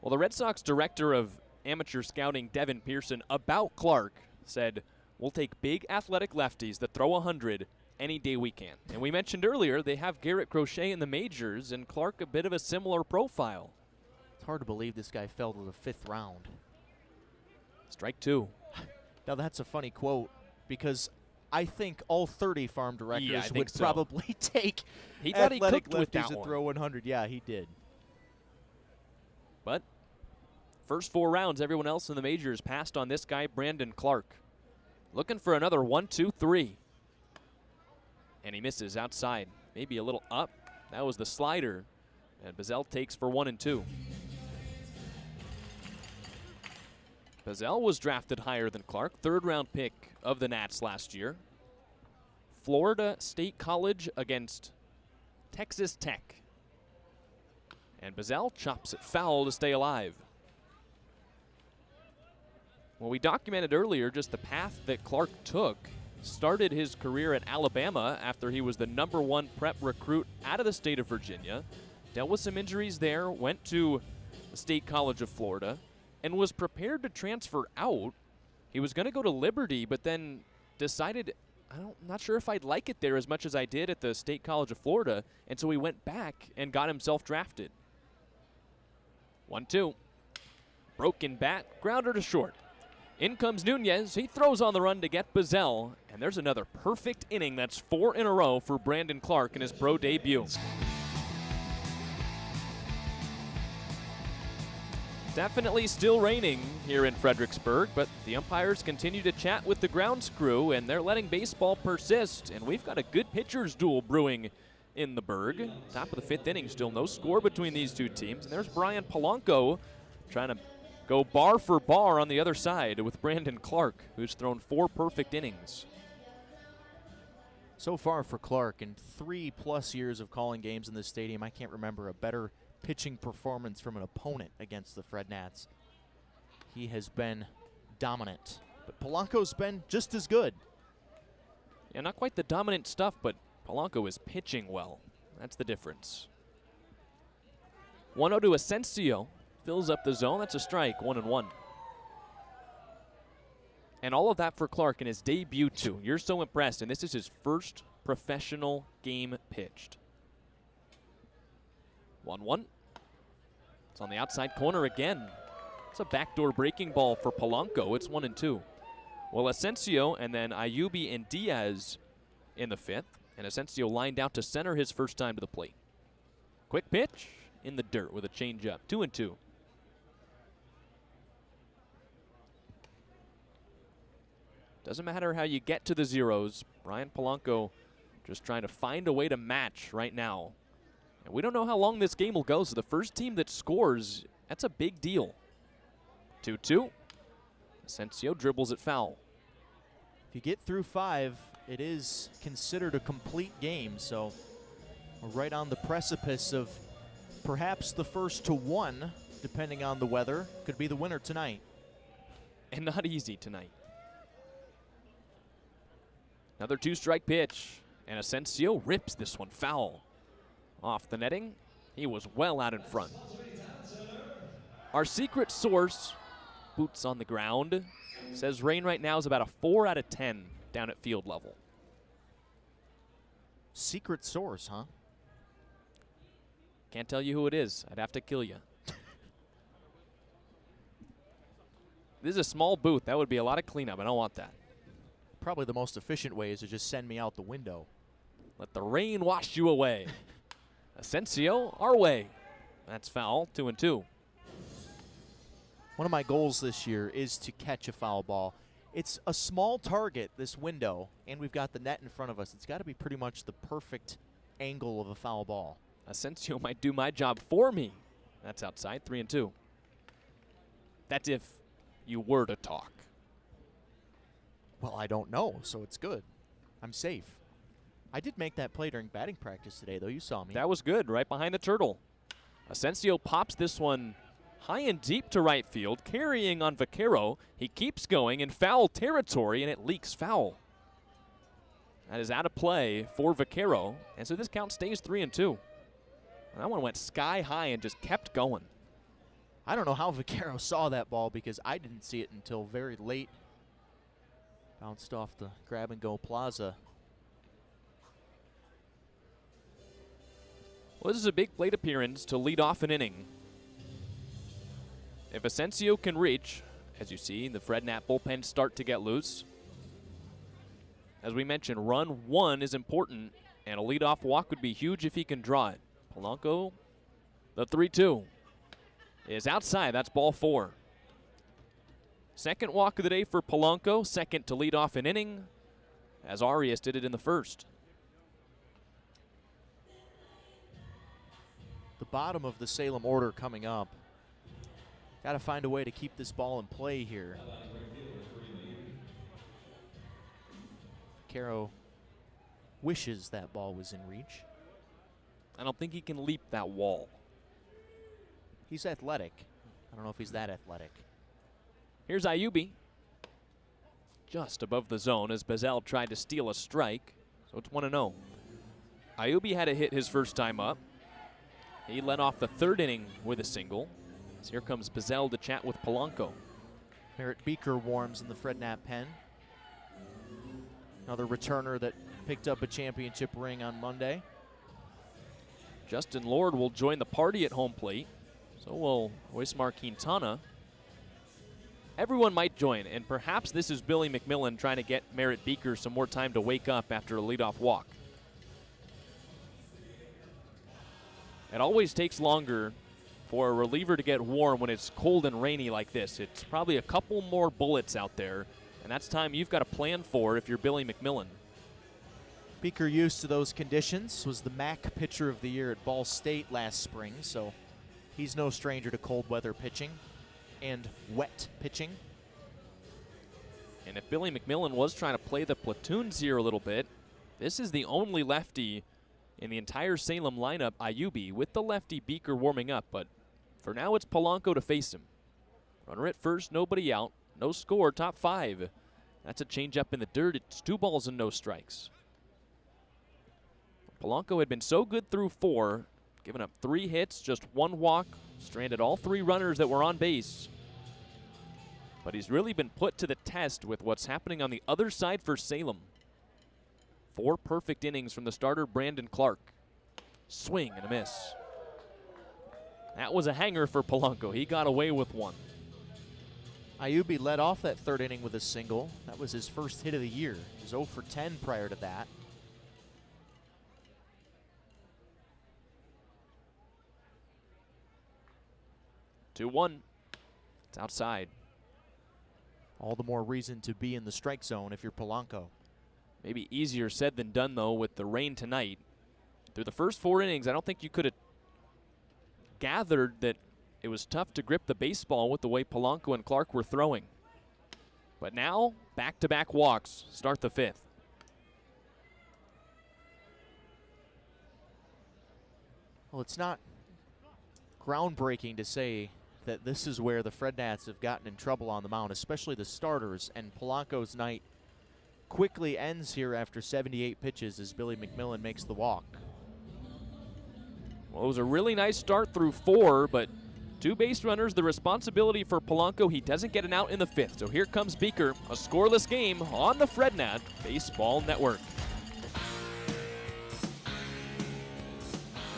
Speaker 2: Well, the Red Sox director of amateur scouting, Devin Pearson, about Clarke said, "We'll take big athletic lefties that throw 100 any day we can." And we mentioned earlier they have Garrett Crochet in the majors, and Clarke a bit of a similar profile.
Speaker 1: It's hard to believe this guy fell to the 5th round.
Speaker 2: Strike 2.
Speaker 1: Now that's a funny quote, because I think all 30 farm directors would
Speaker 2: so.
Speaker 1: Probably take
Speaker 2: He thought he
Speaker 1: athletic
Speaker 2: cooked with
Speaker 1: lefties
Speaker 2: that
Speaker 1: that
Speaker 2: one.
Speaker 1: throw 100. Yeah, he did.
Speaker 2: But first 4 rounds, everyone else in the majors passed on this guy, Brandon Clarke. Looking for another 1-2-3. And he misses outside. Maybe a little up. That was the slider. And Bazell takes for 1 and 2. Bazell was drafted higher than Clarke, 3rd round pick of the Nats last year. Florida State College against Texas Tech. And Bazell chops it foul to stay alive. Well, we documented earlier just the path that Clarke took. Started his career at Alabama after he was the #1 prep recruit out of the state of Virginia. Dealt with some injuries there, went to the State College of Florida, and was prepared to transfer out. He was going to go to Liberty, but then decided, I'm not sure if I'd like it there as much as I did at the State College of Florida, and so he went back and got himself drafted. 1-2. Broken bat, grounder to short. In comes Nunez. He throws on the run to get Bazell, and there's another perfect inning. That's 4 in a row for Brandon Clarke in his pro debut. Definitely still raining here in Fredericksburg, but the umpires continue to chat with the grounds crew, and they're letting baseball persist. And we've got a good pitcher's duel brewing in the Berg. Top of the 5th inning, still no score between these two teams. And there's Brian Polanco trying to go bar for bar on the other side with Brandon Clarke, who's thrown 4 perfect innings.
Speaker 1: So far for Clarke, in 3+ years of calling games in this stadium, I can't remember a better pitching performance from an opponent against the Fred Nats. He has been dominant, but Polanco's been just as good.
Speaker 2: Yeah, not quite the dominant stuff, but Polanco is pitching well. That's the difference. 1-0 to Asensio. Fills up the zone. That's a strike, 1-1. And all of that for Clarke in his debut, too. You're so impressed, and this is his first professional game pitched. 1-1. It's on the outside corner again. It's a backdoor breaking ball for Polanco. It's 1-2. Well, Asensio and then Ayubi and Diaz in the 5th. And Asensio lined out to center his first time to the plate. Quick pitch in the dirt with a changeup. 2-2. Doesn't matter how you get to the zeros. Brian Polanco just trying to find a way to match right now. And we don't know how long this game will go, so the first team that scores, that's a big deal. 2-2. Asensio dribbles it foul.
Speaker 1: If you get through 5, it is considered a complete game, so we're right on the precipice of perhaps the first to 1, depending on the weather, could be the winner tonight.
Speaker 2: And not easy tonight. Another 2-strike pitch, and Asensio rips this one foul. Off the netting, he was well out in front. Our secret source, boots on the ground, says rain right now is about a 4 out of 10 down at field level.
Speaker 1: Secret source, huh?
Speaker 2: Can't tell you who it is. I'd have to kill you. This is a small booth. That would be a lot of cleanup. I don't want that.
Speaker 1: Probably the most efficient way is to just send me out the window.
Speaker 2: Let the rain wash you away. Asensio, our way. That's foul, 2-2.
Speaker 1: One of my goals this year is to catch a foul ball. It's a small target, this window, and we've got the net in front of us. It's got to be pretty much the perfect angle of a foul ball.
Speaker 2: Asensio might do my job for me. That's outside, 3-2. That's if you were to talk.
Speaker 1: Well, I don't know, so it's good. I'm safe. I did make that play during batting practice today, though. You saw me.
Speaker 2: That was good, right behind the turtle. Asensio pops this one high and deep to right field, carrying on Vaquero. He keeps going in foul territory, and it leaks foul. That is out of play for Vaquero, and so this count stays 3-2. That one went sky high and just kept going.
Speaker 1: I don't know how Vaquero saw that ball because I didn't see it until very late. Bounced off the grab-and-go plaza.
Speaker 2: Well, this is a big plate appearance to lead off an inning. If Asensio can reach, as you see, the Fred Nat bullpen start to get loose. As we mentioned, run one is important, and a leadoff walk would be huge if he can draw it. Polanco, the 3-2, is outside. That's ball 4. Second walk of the day for Polanco, second to lead off an inning, as Arias did it in the first.
Speaker 1: The bottom of the Salem order coming up. Got to find a way to keep this ball in play here. Caro wishes that ball was in reach.
Speaker 2: I don't think he can leap that wall.
Speaker 1: He's athletic. I don't know if he's that athletic.
Speaker 2: Here's Ayubi. Just above the zone as Bazell tried to steal a strike. So it's 1-0. Ayubi had a hit his first time up. He led off the third inning with a single. So here comes Bazell to chat with Polanco.
Speaker 1: Merritt Beaker warms in the Fred Nat pen. Another returner that picked up a championship ring on Monday.
Speaker 2: Justin Lord will join the party at home plate. So will Oismar Quintana. Everyone might join, and perhaps this is Billy McMillan trying to get Merritt Beaker some more time to wake up after a leadoff walk. It always takes longer for a reliever to get warm when it's cold and rainy like this. It's probably a couple more bullets out there, and that's time you've got to plan for if you're Billy McMillan.
Speaker 1: Beaker, used to those conditions, was the MAC pitcher of the year at Ball State last spring, so he's no stranger to cold weather pitching and wet pitching.
Speaker 2: And if Billy McMillan was trying to play the platoons here a little bit, this is the only lefty in the entire Salem lineup, Ayubi, with the lefty Beaker warming up. But for now, it's Polanco to face him. Runner at first, nobody out. No score, top 5. That's a changeup in the dirt. It's 2 balls and no strikes. Polanco had been so good through 4, giving up 3 hits, just 1 walk, stranded all 3 runners that were on base. But he's really been put to the test with what's happening on the other side for Salem. 4 perfect innings from the starter, Brandon Clarke. Swing and a miss. That was a hanger for Polanco. He got away with 1.
Speaker 1: Ayubi led off that third inning with a single. That was his first hit of the year. He was 0 for 10 prior to that.
Speaker 2: Two-1. It's outside.
Speaker 1: All the more reason to be in the strike zone if you're Polanco.
Speaker 2: Maybe easier said than done, though, with the rain tonight. Through the first 4 innings, I don't think you could have gathered that it was tough to grip the baseball with the way Polanco and Clarke were throwing. But now, back-to-back walks start the 5th.
Speaker 1: Well, it's not groundbreaking to say that this is where the Fred Nats have gotten in trouble on the mound, especially the starters, and Polanco's night quickly ends here after 78 pitches as Billy McMillan makes the walk.
Speaker 2: Well, it was a really nice start through 4, but 2 base runners, the responsibility for Polanco. He doesn't get an out in the 5th. So here comes Beaker, a scoreless game on the Fred Nat Baseball Network.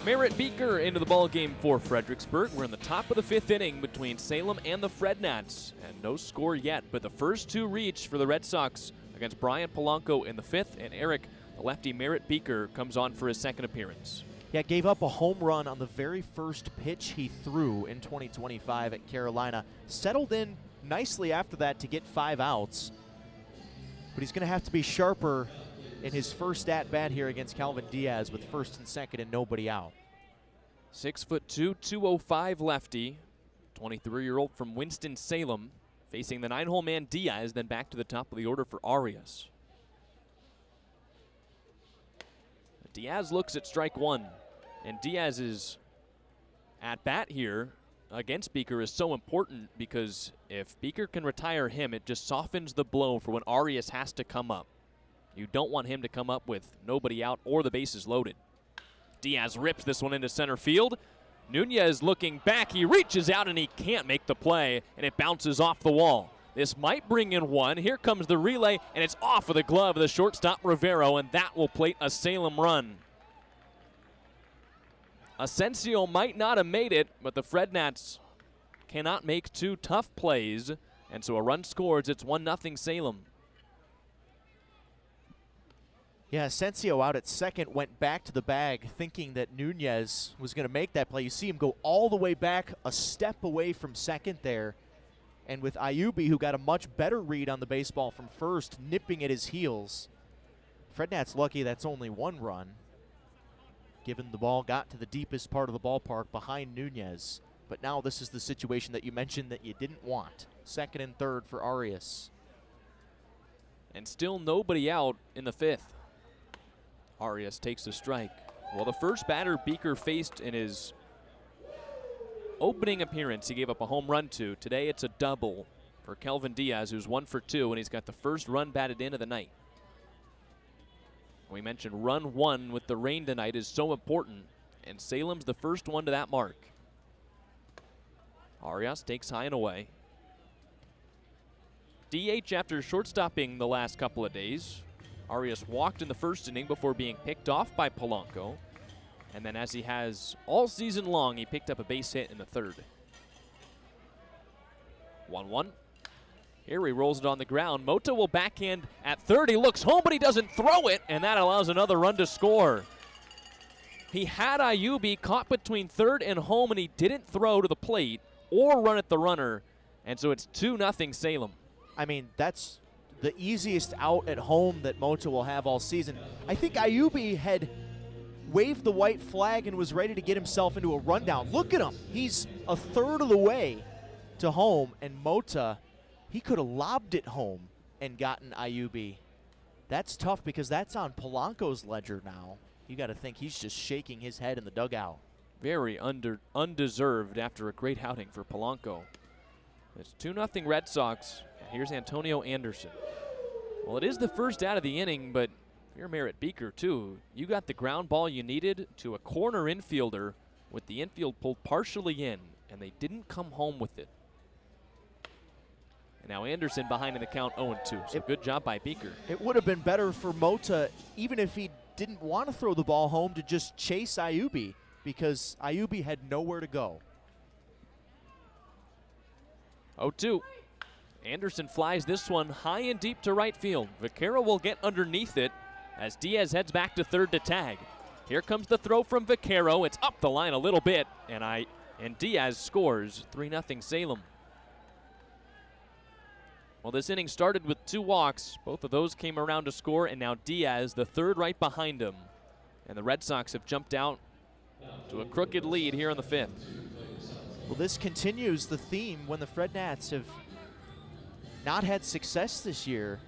Speaker 2: Merritt Beaker into the ball game for Fredericksburg. We're in the top of the 5th inning between Salem and the Frednats, and no score yet, but the first 2 reach for the Red Sox against Brian Polanco in the 5th, and Eric, the lefty Merritt Beaker, comes on for his 2nd appearance.
Speaker 1: Yeah, gave up a home run on the very first pitch he threw in 2025 at Carolina. Settled in nicely after that to get 5 outs, but he's going to have to be sharper in his first at-bat here against Calvin Diaz with 1st and 2nd and nobody out.
Speaker 2: 6'2", 205 lefty, 23-year-old from Winston-Salem, facing the 9-hole man Diaz, then back to the top of the order for Arias. Diaz looks at strike 1, and Diaz's at-bat here against Beaker is so important because if Beaker can retire him, it just softens the blow for when Arias has to come up. You don't want him to come up with nobody out or the bases loaded. Diaz rips this one into center field. Nunez looking back. He reaches out and he can't make the play, and it bounces off the wall. This might bring in 1. Here comes the relay, and it's off of the glove of the shortstop Rivero, and that will plate a Salem run. Asensio might not have made it, but the Frednats cannot make 2 tough plays, and so a run scores. It's 1-0 Salem.
Speaker 1: Yeah, Asensio out at 2nd went back to the bag thinking that Nunez was going to make that play. You see him go all the way back, a step away from 2nd there. And with Ayubi, who got a much better read on the baseball from 1st, nipping at his heels. Frednat's lucky that's only 1 run, given the ball got to the deepest part of the ballpark behind Nunez. But now this is the situation that you mentioned that you didn't want. 2nd and 3rd for Arias.
Speaker 2: And still nobody out in the 5th. Arias takes the strike. Well, the first batter Beaker faced in his opening appearance, he gave up a home run to. Today it's a double for Kelvin Diaz, who's 1 for 2, and he's got the first run batted in of the night. We mentioned run 1 with the rain tonight is so important, and Salem's the first one to that mark. Arias takes high and away. DH after shortstopping the last couple of days. Arias walked in the 1st inning before being picked off by Polanco. And then as he has all season long, he picked up a base hit in the 3rd. 1-1. Here he rolls it on the ground. Mota will backhand at 3rd. He looks home, but he doesn't throw it, and that allows another run to score. He had Ayubi caught between 3rd and home, and he didn't throw to the plate or run at the runner, and so it's 2-0 Salem.
Speaker 1: I mean, that's the easiest out at home that Mota will have all season. I think Ayubi had waved the white flag and was ready to get himself into a rundown. Look at him. He's a 1/3 of the way to home, and Mota, he could have lobbed it home and gotten Ayubi. That's tough because that's on Polanco's ledger now. You got to think he's just shaking his head in the dugout.
Speaker 2: Very undeserved after a great outing for Polanco. It's 2-0 Red Sox. Here's Antonio Anderson. Well, it is the first out of the inning, but you're Merritt Beaker, too. You got the ground ball you needed to a corner infielder with the infield pulled partially in, and they didn't come home with it. And now Anderson behind in the count 0-2, so good job by Beaker.
Speaker 1: It would have been better for Mota, even if he didn't want to throw the ball home, to just chase Ayubi, because Ayubi had nowhere to go.
Speaker 2: 0-2. Anderson flies this one high and deep to right field. Vaquero will get underneath it as Diaz heads back to 3rd to tag. Here comes the throw from Vaquero. It's up the line a little bit, and Diaz scores. 3-0 Salem. Well, this inning started with 2 walks. Both of those came around to score, and now Diaz, the 3rd right behind him. And the Red Sox have jumped out to a crooked lead here in the 5th.
Speaker 1: Well, this continues the theme when the Frednats have not had success this year.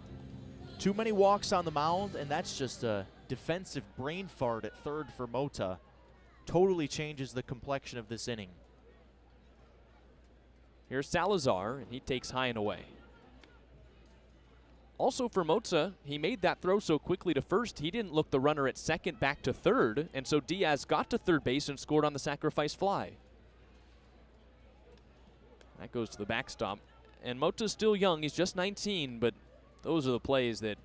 Speaker 1: Too many walks on the mound, and that's just a defensive brain fart at 3rd for Mota. Totally changes the complexion of this inning.
Speaker 2: Here's Salazar, and he takes high and away. Also for Mota, he made that throw so quickly to 1st, he didn't look the runner at 2nd back to 3rd, and so Diaz got to 3rd base and scored on the sacrifice fly. That goes to the backstop. And Mota's still young, he's just 19, but those are the plays that,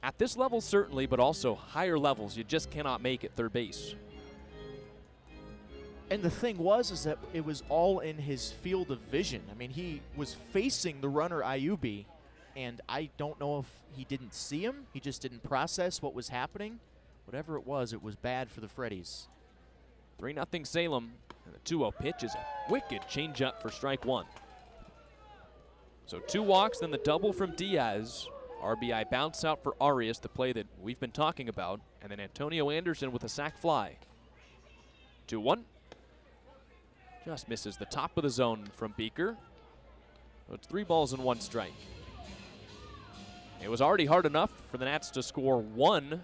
Speaker 2: at this level certainly, but also higher levels, you just cannot make at 3rd base.
Speaker 1: And the thing is that it was all in his field of vision. I mean, he was facing the runner Ayubi, and I don't know if he didn't see him. He just didn't process what was happening. Whatever it was bad for the Freddies.
Speaker 2: 3-0 Salem, and the 2-0 pitch is a wicked changeup for strike one. So 2 walks, then the double from Diaz. RBI bounce out for Arias, the play that we've been talking about, and then Antonio Anderson with a sac fly. 2-1. Just misses the top of the zone from Beeker. So it's 3 balls and 1 strike. It was already hard enough for the Nats to score 1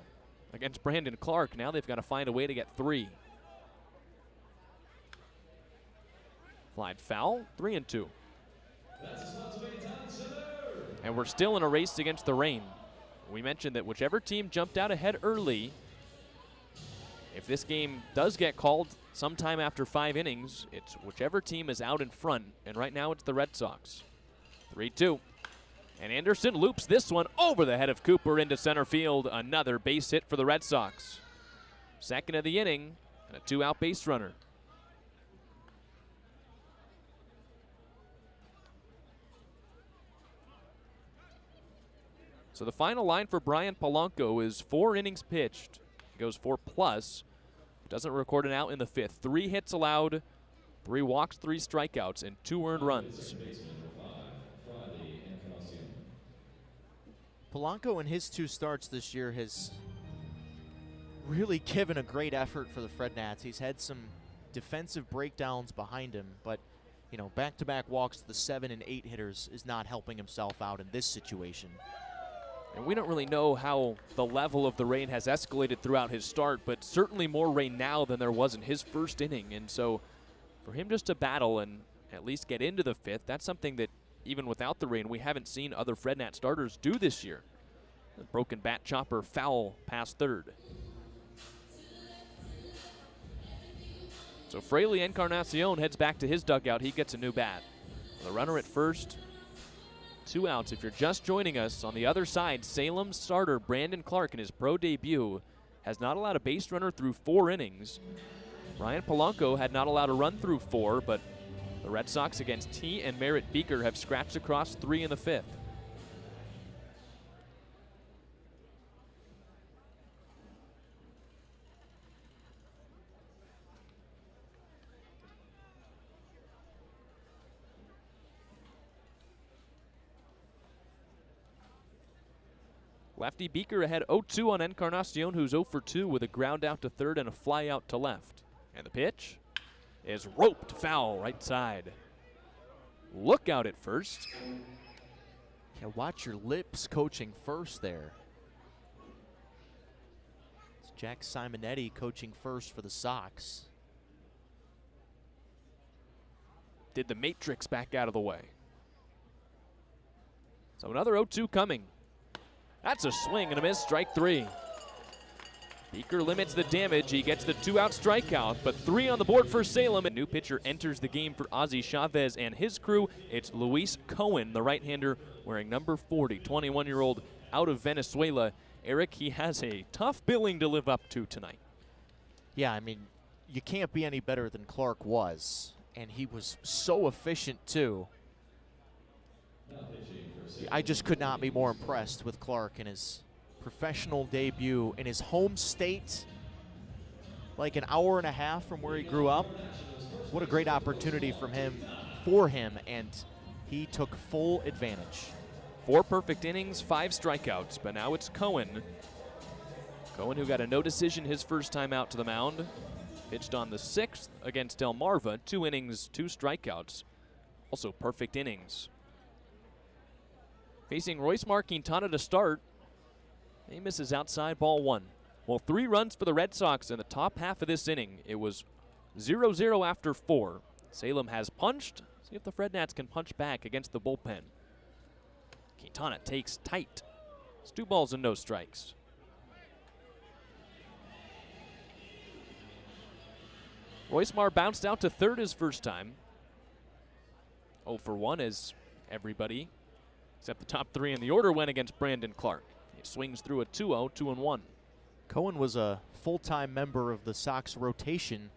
Speaker 2: against Brandon Clarke. Now they've got to find a way to get 3. Flied foul, 3-2. And we're still in a race against the rain. We mentioned that whichever team jumped out ahead early, if this game does get called sometime after 5 innings, it's whichever team is out in front, and right now it's the Red Sox. 3-2. And Anderson loops this one over the head of Cooper into center field. Another base hit for the Red Sox. Second of the inning, and a 2-out base runner. So the final line for Brian Polanco is 4 innings pitched. He goes 4+. Doesn't record an out in the 5th. 3 hits allowed, 3 walks, 3 strikeouts, and 2 earned runs.
Speaker 1: Polanco in his 2 starts this year has really given a great effort for the Fred Nats. He's had some defensive breakdowns behind him, but you know, back-to-back walks to the 7 and 8 hitters is not helping himself out in this situation.
Speaker 2: And we don't really know how the level of the rain has escalated throughout his start, but certainly more rain now than there was in his first inning. And so for him just to battle and at least get into the 5th, that's something that even without the rain, we haven't seen other Fred Nat starters do this year. The broken bat chopper foul past third. So Fraley Encarnacion heads back to his dugout. He gets a new bat. The runner at first. 2 outs. If you're just joining us, on the other side, Salem starter Brandon Clarke in his pro debut has not allowed a base runner through 4 innings. Brian Polanco had not allowed a run through 4, but the Red Sox against he and Merritt Beeker have scratched across 3 in the 5th. Lefty Beeker ahead 0-2 on Encarnacion, who's 0 for 2 with a ground out to third and a fly out to left. And the pitch is roped foul right side. Look out at first.
Speaker 1: Yeah, watch your lips coaching first there. It's Jack Simonetti coaching first for the Sox.
Speaker 2: Did the Matrix back out of the way. So another 0-2 coming. That's a swing and a miss, strike 3. Beeker limits the damage. He gets the 2-out strikeout, but 3 on the board for Salem. A new pitcher enters the game for Ozzie Chavez and his crew. It's Luis Cohen, the right-hander, wearing number 40, 21-year-old out of Venezuela. Eric, he has a tough billing to live up to tonight.
Speaker 1: Yeah, I mean, you can't be any better than Clarke was, and he was so efficient, too. I just could not be more impressed with Clarke in his professional debut in his home state, like an hour and a half from where he grew up. What a great opportunity for him, and he took full advantage.
Speaker 2: 4 perfect innings, 5 strikeouts, but now it's Cohen. Cohen, who got a no decision his first time out to the mound, pitched on the 6th against Delmarva, 2 innings, 2 strikeouts, also perfect innings. Facing Royce Quintana to start. He misses outside, ball 1. Well, 3 runs for the Red Sox in the top half of this inning. It was 0-0 after 4. Salem has punched. See if the Fred Nats can punch back against the bullpen. Quintana takes tight. It's 2 balls and no strikes. Royce bounced out to third his first time. 0 for 1 as everybody except the top 3 in the order went against Brandon Clarke. He swings through a 2-0, 2-1.
Speaker 1: Cohen was a full-time member of the Sox rotation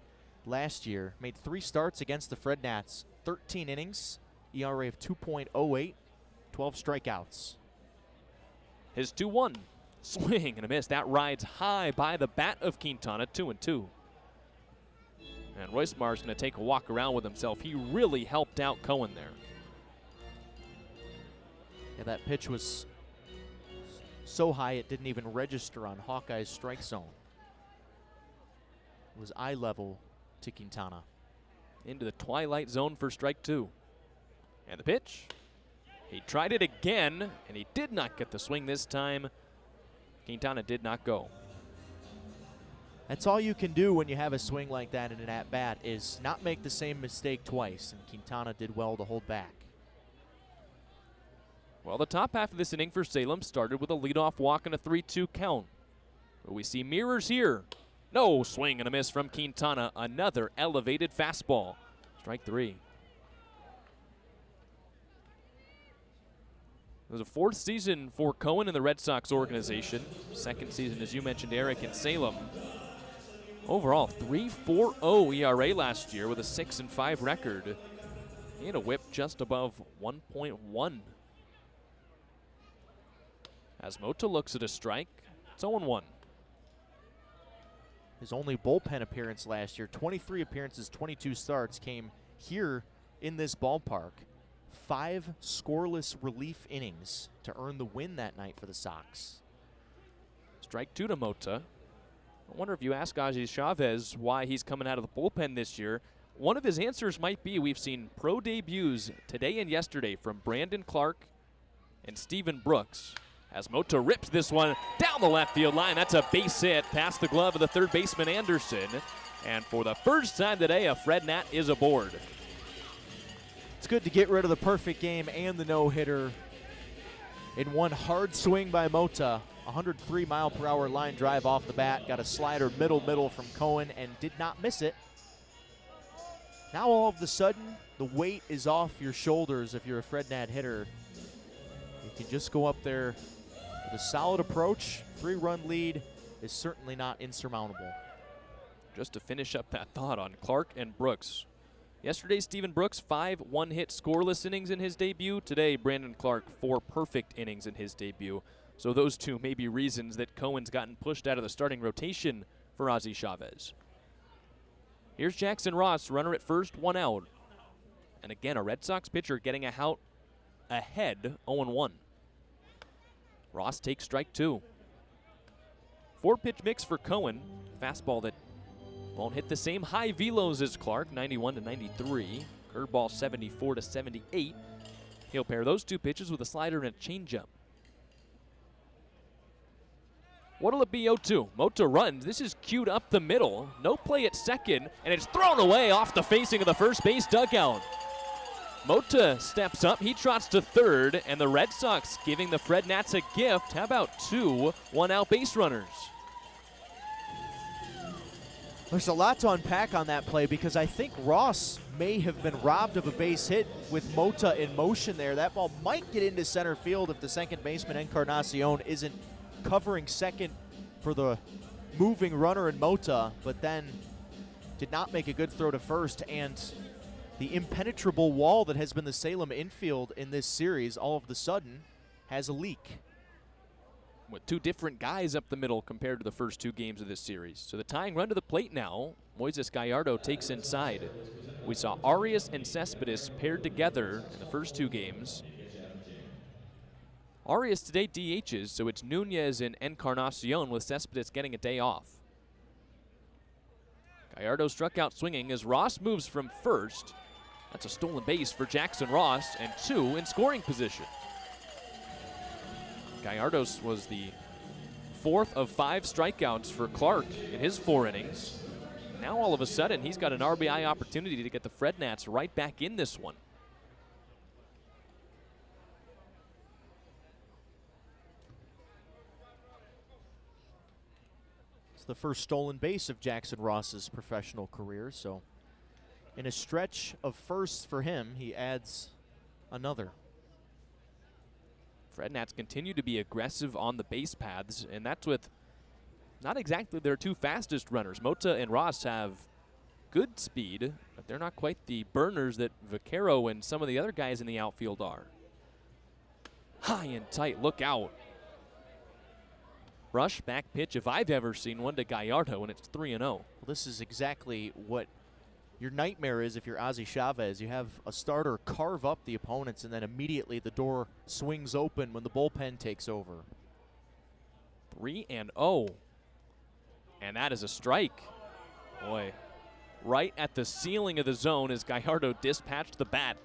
Speaker 1: last year. Made 3 starts against the Fred Nats. 13 innings, ERA of 2.08, 12 strikeouts.
Speaker 2: His 2-1. Swing and a miss. That rides high by the bat of Quintana, 2-2. And Royce Mar's going to take a walk around with himself. He really helped out Cohen there.
Speaker 1: Yeah, that pitch was so high it didn't even register on Hawkeye's strike zone. It was eye level to Quintana.
Speaker 2: Into the twilight zone for strike 2. And the pitch. He tried it again, and he did not get the swing this time. Quintana did not go.
Speaker 1: That's all you can do when you have a swing like that in an at-bat, is not make the same mistake twice, and Quintana did well to hold back.
Speaker 2: Well, the top half of this inning for Salem started with a leadoff walk and a 3-2 count. But we see mirrors here. No, swing and a miss from Quintana. Another elevated fastball. Strike 3. It was a 4th season for Cohen in the Red Sox organization. 2nd season, as you mentioned, Eric, in Salem. Overall, 3.40 ERA last year with a 6-5 record. He had a whip just above 1.1. As Mota looks at a strike, it's 0-1.
Speaker 1: His only bullpen appearance last year, 23 appearances, 22 starts, came here in this ballpark. 5 scoreless relief innings to earn the win that night for the Sox.
Speaker 2: Strike 2 to Mota. I wonder if you ask Ozzie Chavez why he's coming out of the bullpen this year. One of his answers might be we've seen pro debuts today and yesterday from Brandon Clarke and Steven Brooks. As Mota rips this one down the left field line. That's a base hit past the glove of the third baseman Anderson. And for the first time today, a Fred Nat is aboard.
Speaker 1: It's good to get rid of the perfect game and the no-hitter in one hard swing by Mota. 103-mile-per-hour line drive off the bat. Got a slider middle from Cohen and did not miss it. Now all of a sudden, the weight is off your shoulders if you're a Fred Nat hitter. You can just go up there with a solid approach. 3-run lead is certainly not insurmountable.
Speaker 2: Just to finish up that thought on Clarke and Brooks. Yesterday, Steven Brooks, 5 one-hit scoreless innings in his debut. Today, Brandon Clarke, 4 perfect innings in his debut. So those two may be reasons that Cohen's gotten pushed out of the starting rotation for Ozzie Chavez. Here's Jackson Ross, runner at first, 1 out. And again, a Red Sox pitcher getting a out ahead, 0-1. Ross takes strike 2. 4-pitch mix for Cohen. Fastball that won't hit the same high velos as Clarke, 91 to 93. Curveball 74 to 78. He'll pair those 2 pitches with a slider and a changeup. What'll it be, 0-2? Mota runs. This is queued up the middle. No play at second, and it's thrown away off the facing of the first base dugout. Mota steps up. He trots to third, and the Red Sox giving the Fred Nats a gift. How about 2 one-out base runners?
Speaker 1: There's a lot to unpack on that play because I think Ross may have been robbed of a base hit with Mota in motion there. That ball might get into center field if the second baseman Encarnacion isn't covering second for the moving runner in Mota, but then did not make a good throw to first. And the impenetrable wall that has been the Salem infield in this series all of a sudden has a leak.
Speaker 2: With 2 different guys up the middle compared to the first 2 games of this series. So the tying run to the plate now, Moises Gallardo takes inside. We saw Arias and Cespedes paired together in the first 2 games. Arias today DHs, so it's Nunez and Encarnacion with Cespedes getting a day off. Gallardo struck out swinging as Ross moves from first. That's a stolen base for Jackson Ross, and 2 in scoring position. Gallardo was the 4th of 5 strikeouts for Clarke in his 4 innings. Now all of a sudden he's got an RBI opportunity to get the Fred Nats right back in this one.
Speaker 1: It's the first stolen base of Jackson Ross's professional career, so in a stretch of firsts for him, he adds another.
Speaker 2: Fred Nats continue to be aggressive on the base paths, and that's with not exactly their 2 fastest runners. Mota and Ross have good speed, but they're not quite the burners that Vaquero and some of the other guys in the outfield are. High and tight, look out. Rush, back pitch, if I've ever seen one, to Gallardo, and it's 3-0.
Speaker 1: Well, this is exactly what your nightmare is if you're Ozzie Chavez. You have a starter carve up the opponents, and then immediately the door swings open when the bullpen takes over.
Speaker 2: 3-0. And that is a strike. Boy, right at the ceiling of the zone as Gallardo dispatched the bat.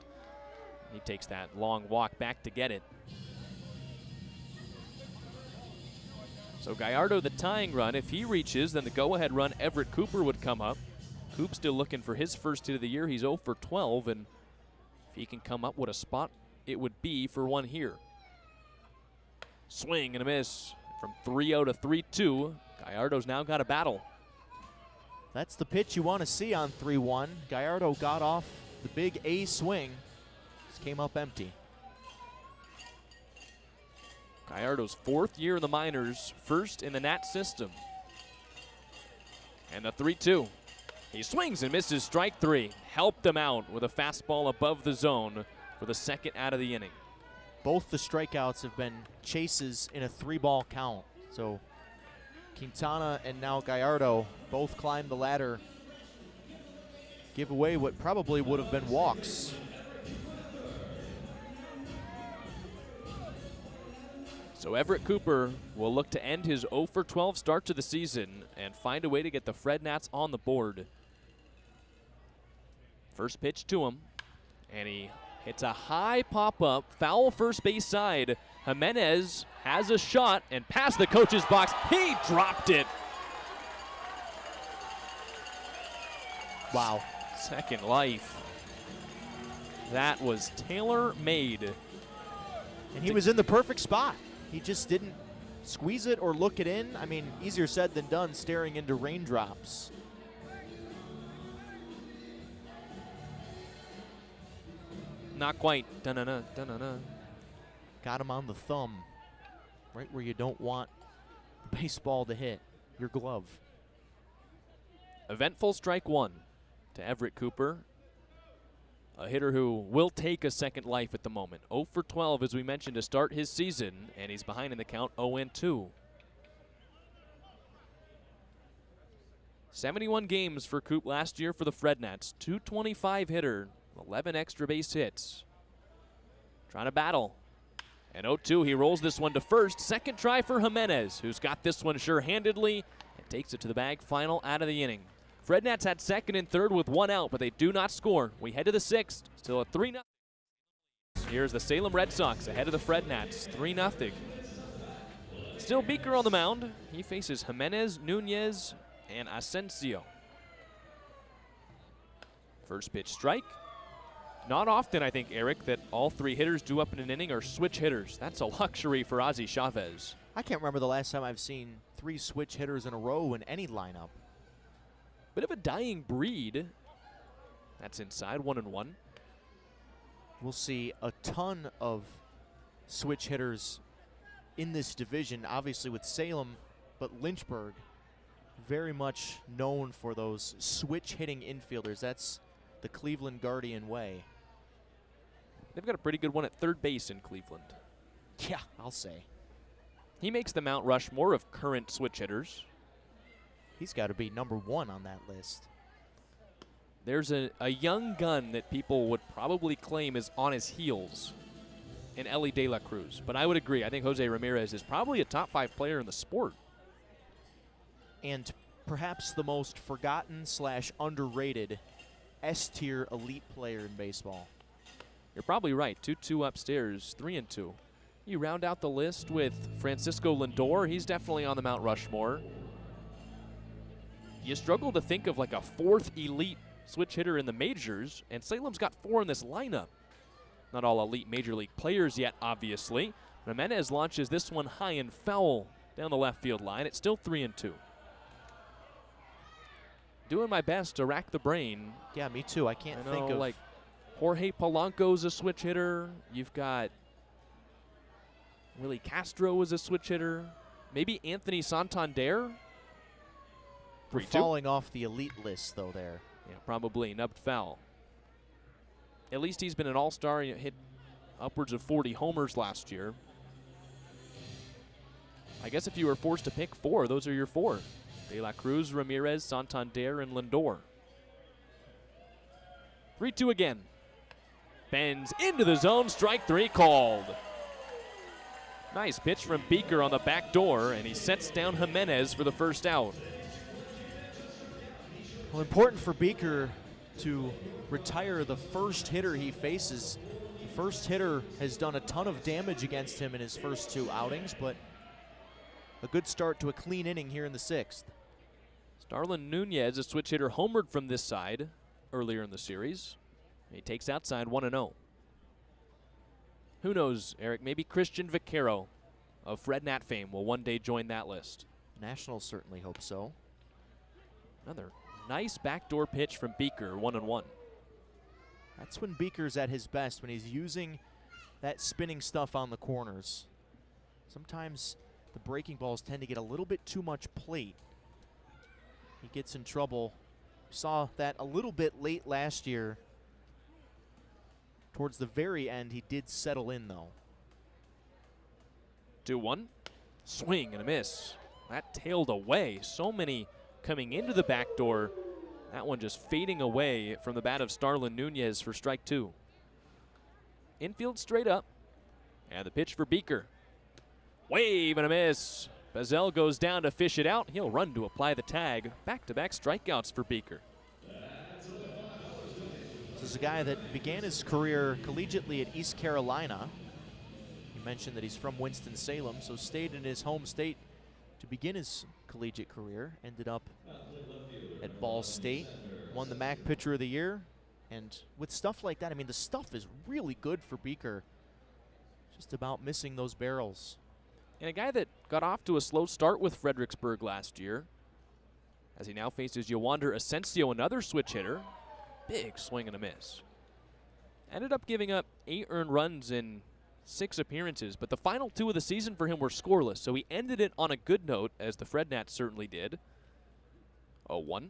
Speaker 2: He takes that long walk back to get it. So Gallardo, the tying run, if he reaches, then the go-ahead run, Everett Cooper, would come up. Coop still looking for his first hit of the year. He's 0 for 12, and if he can come up, what a spot it would be for one here. Swing and a miss from 3-0 to 3-2. Gallardo's now got a battle.
Speaker 1: That's the pitch you want to see on 3-1. Gallardo got off the big A swing. Just came up empty.
Speaker 2: Gallardo's 4th year in the minors, first in the Nat system. And the 3-2. He swings and misses, strike 3. Helped him out with a fastball above the zone for the second out of the inning.
Speaker 1: Both the strikeouts have been chases in a 3-ball count. So Quintana and now Gallardo both climb the ladder. Give away what probably would have been walks.
Speaker 2: So Everett Cooper will look to end his 0 for 12 start to the season and find a way to get the Fred Nats on the board. First pitch to him, and he hits a high pop-up, foul first base side. Jimenez has a shot, and past the coach's box, he dropped it.
Speaker 1: Wow.
Speaker 2: Second life. That was tailor-made.
Speaker 1: And he was in the perfect spot. He just didn't squeeze it or look it in. I mean, easier said than done, staring into raindrops.
Speaker 2: Not quite. Dun-dun-dun, dun-dun-dun.
Speaker 1: Got him on the thumb, right where you don't want the baseball to hit, your glove.
Speaker 2: Eventful strike 1 to Everett Cooper. A hitter who will take a second life at the moment. 0 for 12, as we mentioned, to start his season, and he's behind in the count 0-2. 71 games for Coop last year for the Fred Nats. 225 hitter, 11 extra base hits. Trying to battle. And 0-2, he rolls this one to first. Second try for Jimenez, who's got this one sure-handedly and takes it to the bag. Final out of the inning. Fred Nats had second and third with 1 out, but they do not score. We head to the 6th, still a 3-0. Here's the Salem Red Sox ahead of the Fred Nats, 3-0. Still Beaker on the mound. He faces Jimenez, Nunez, and Asensio. First pitch strike. Not often, I think, Eric, that all 3 hitters due up in an inning are switch hitters. That's a luxury for Ozzie Chavez.
Speaker 1: I can't remember the last time I've seen 3 switch hitters in a row in any lineup.
Speaker 2: Bit of a dying breed. That's inside, 1-1.
Speaker 1: We'll see a ton of switch hitters in this division, obviously with Salem, but Lynchburg very much known for those switch hitting infielders. That's the Cleveland Guardian way.
Speaker 2: They've got a pretty good one at third base in Cleveland.
Speaker 1: Yeah, I'll say.
Speaker 2: He makes the Mount Rushmore of current switch hitters.
Speaker 1: He's got to be number 1 on that list.
Speaker 2: There's a young gun that people would probably claim is on his heels in Ellie De La Cruz. But I would agree. I think Jose Ramirez is probably a top 5 player in the sport.
Speaker 1: And perhaps the most forgotten / underrated S-tier elite player in baseball.
Speaker 2: You're probably right. 2-2 upstairs, 3-2. You round out the list with Francisco Lindor. He's definitely on the Mount Rushmore. You struggle to think of like a 4th elite switch hitter in the majors, and Salem's got 4 in this lineup. Not all elite major league players yet, obviously. Jimenez launches this one high and foul down the left field line. It's still 3-2. Doing my best to rack the brain.
Speaker 1: Yeah, me too. I can't think of
Speaker 2: like Jorge Polanco's a switch hitter. You've got Willie Castro is a switch hitter. Maybe Anthony Santander.
Speaker 1: We're falling off the elite list, though, there.
Speaker 2: Yeah, probably nubbed foul. At least he's been an all-star. He hit upwards of 40 homers last year. I guess if you were forced to pick 4, those are your 4. De La Cruz, Ramirez, Santander, and Lindor. 3-2 again. Bends into the zone, strike 3 called. Nice pitch from Beeker on the back door, and he sets down Jimenez for the first out.
Speaker 1: Well, important for Beeker to retire the first hitter he faces. The first hitter has done a ton of damage against him in his first 2 outings, but a good start to a clean inning here in the 6th.
Speaker 2: Starlin Nunez, a switch hitter, homered from this side earlier in the series. He takes outside 1-0. Who knows, Eric? Maybe Christian Vaquero of Fred Nat fame will one day join that list.
Speaker 1: Nationals certainly hope so.
Speaker 2: Another nice backdoor pitch from Beeker, 1-1.
Speaker 1: That's when Beeker's at his best, when he's using that spinning stuff on the corners. Sometimes the breaking balls tend to get a little bit too much plate. He gets in trouble. Saw that a little bit late last year. Towards the very end, he did settle in, though.
Speaker 2: 2-1. Swing and a miss. That tailed away. So many coming into the back door. That one just fading away from the bat of Starlin Nunez for strike 2. Infield straight up. And the pitch for Beeker. Wave and a miss. Bazell goes down to fish it out. He'll run to apply the tag. Back-to-back strikeouts for Beeker.
Speaker 1: This is a guy that began his career collegiately at East Carolina. He mentioned that he's from Winston-Salem, so stayed in his home state to begin his collegiate career. Ended up at Ball State, won the MAC Pitcher of the Year. And with stuff like that, I mean, the stuff is really good for Beeker. Just about missing those barrels.
Speaker 2: And a guy that got off to a slow start with Fredericksburg last year, as he now faces Yowander Asensio, another switch hitter. Big swing and a miss. Ended up giving up 8 earned runs in 6 appearances, but the final 2 of the season for him were scoreless, so he ended it on a good note, as the Fred Nats certainly did. 0-1.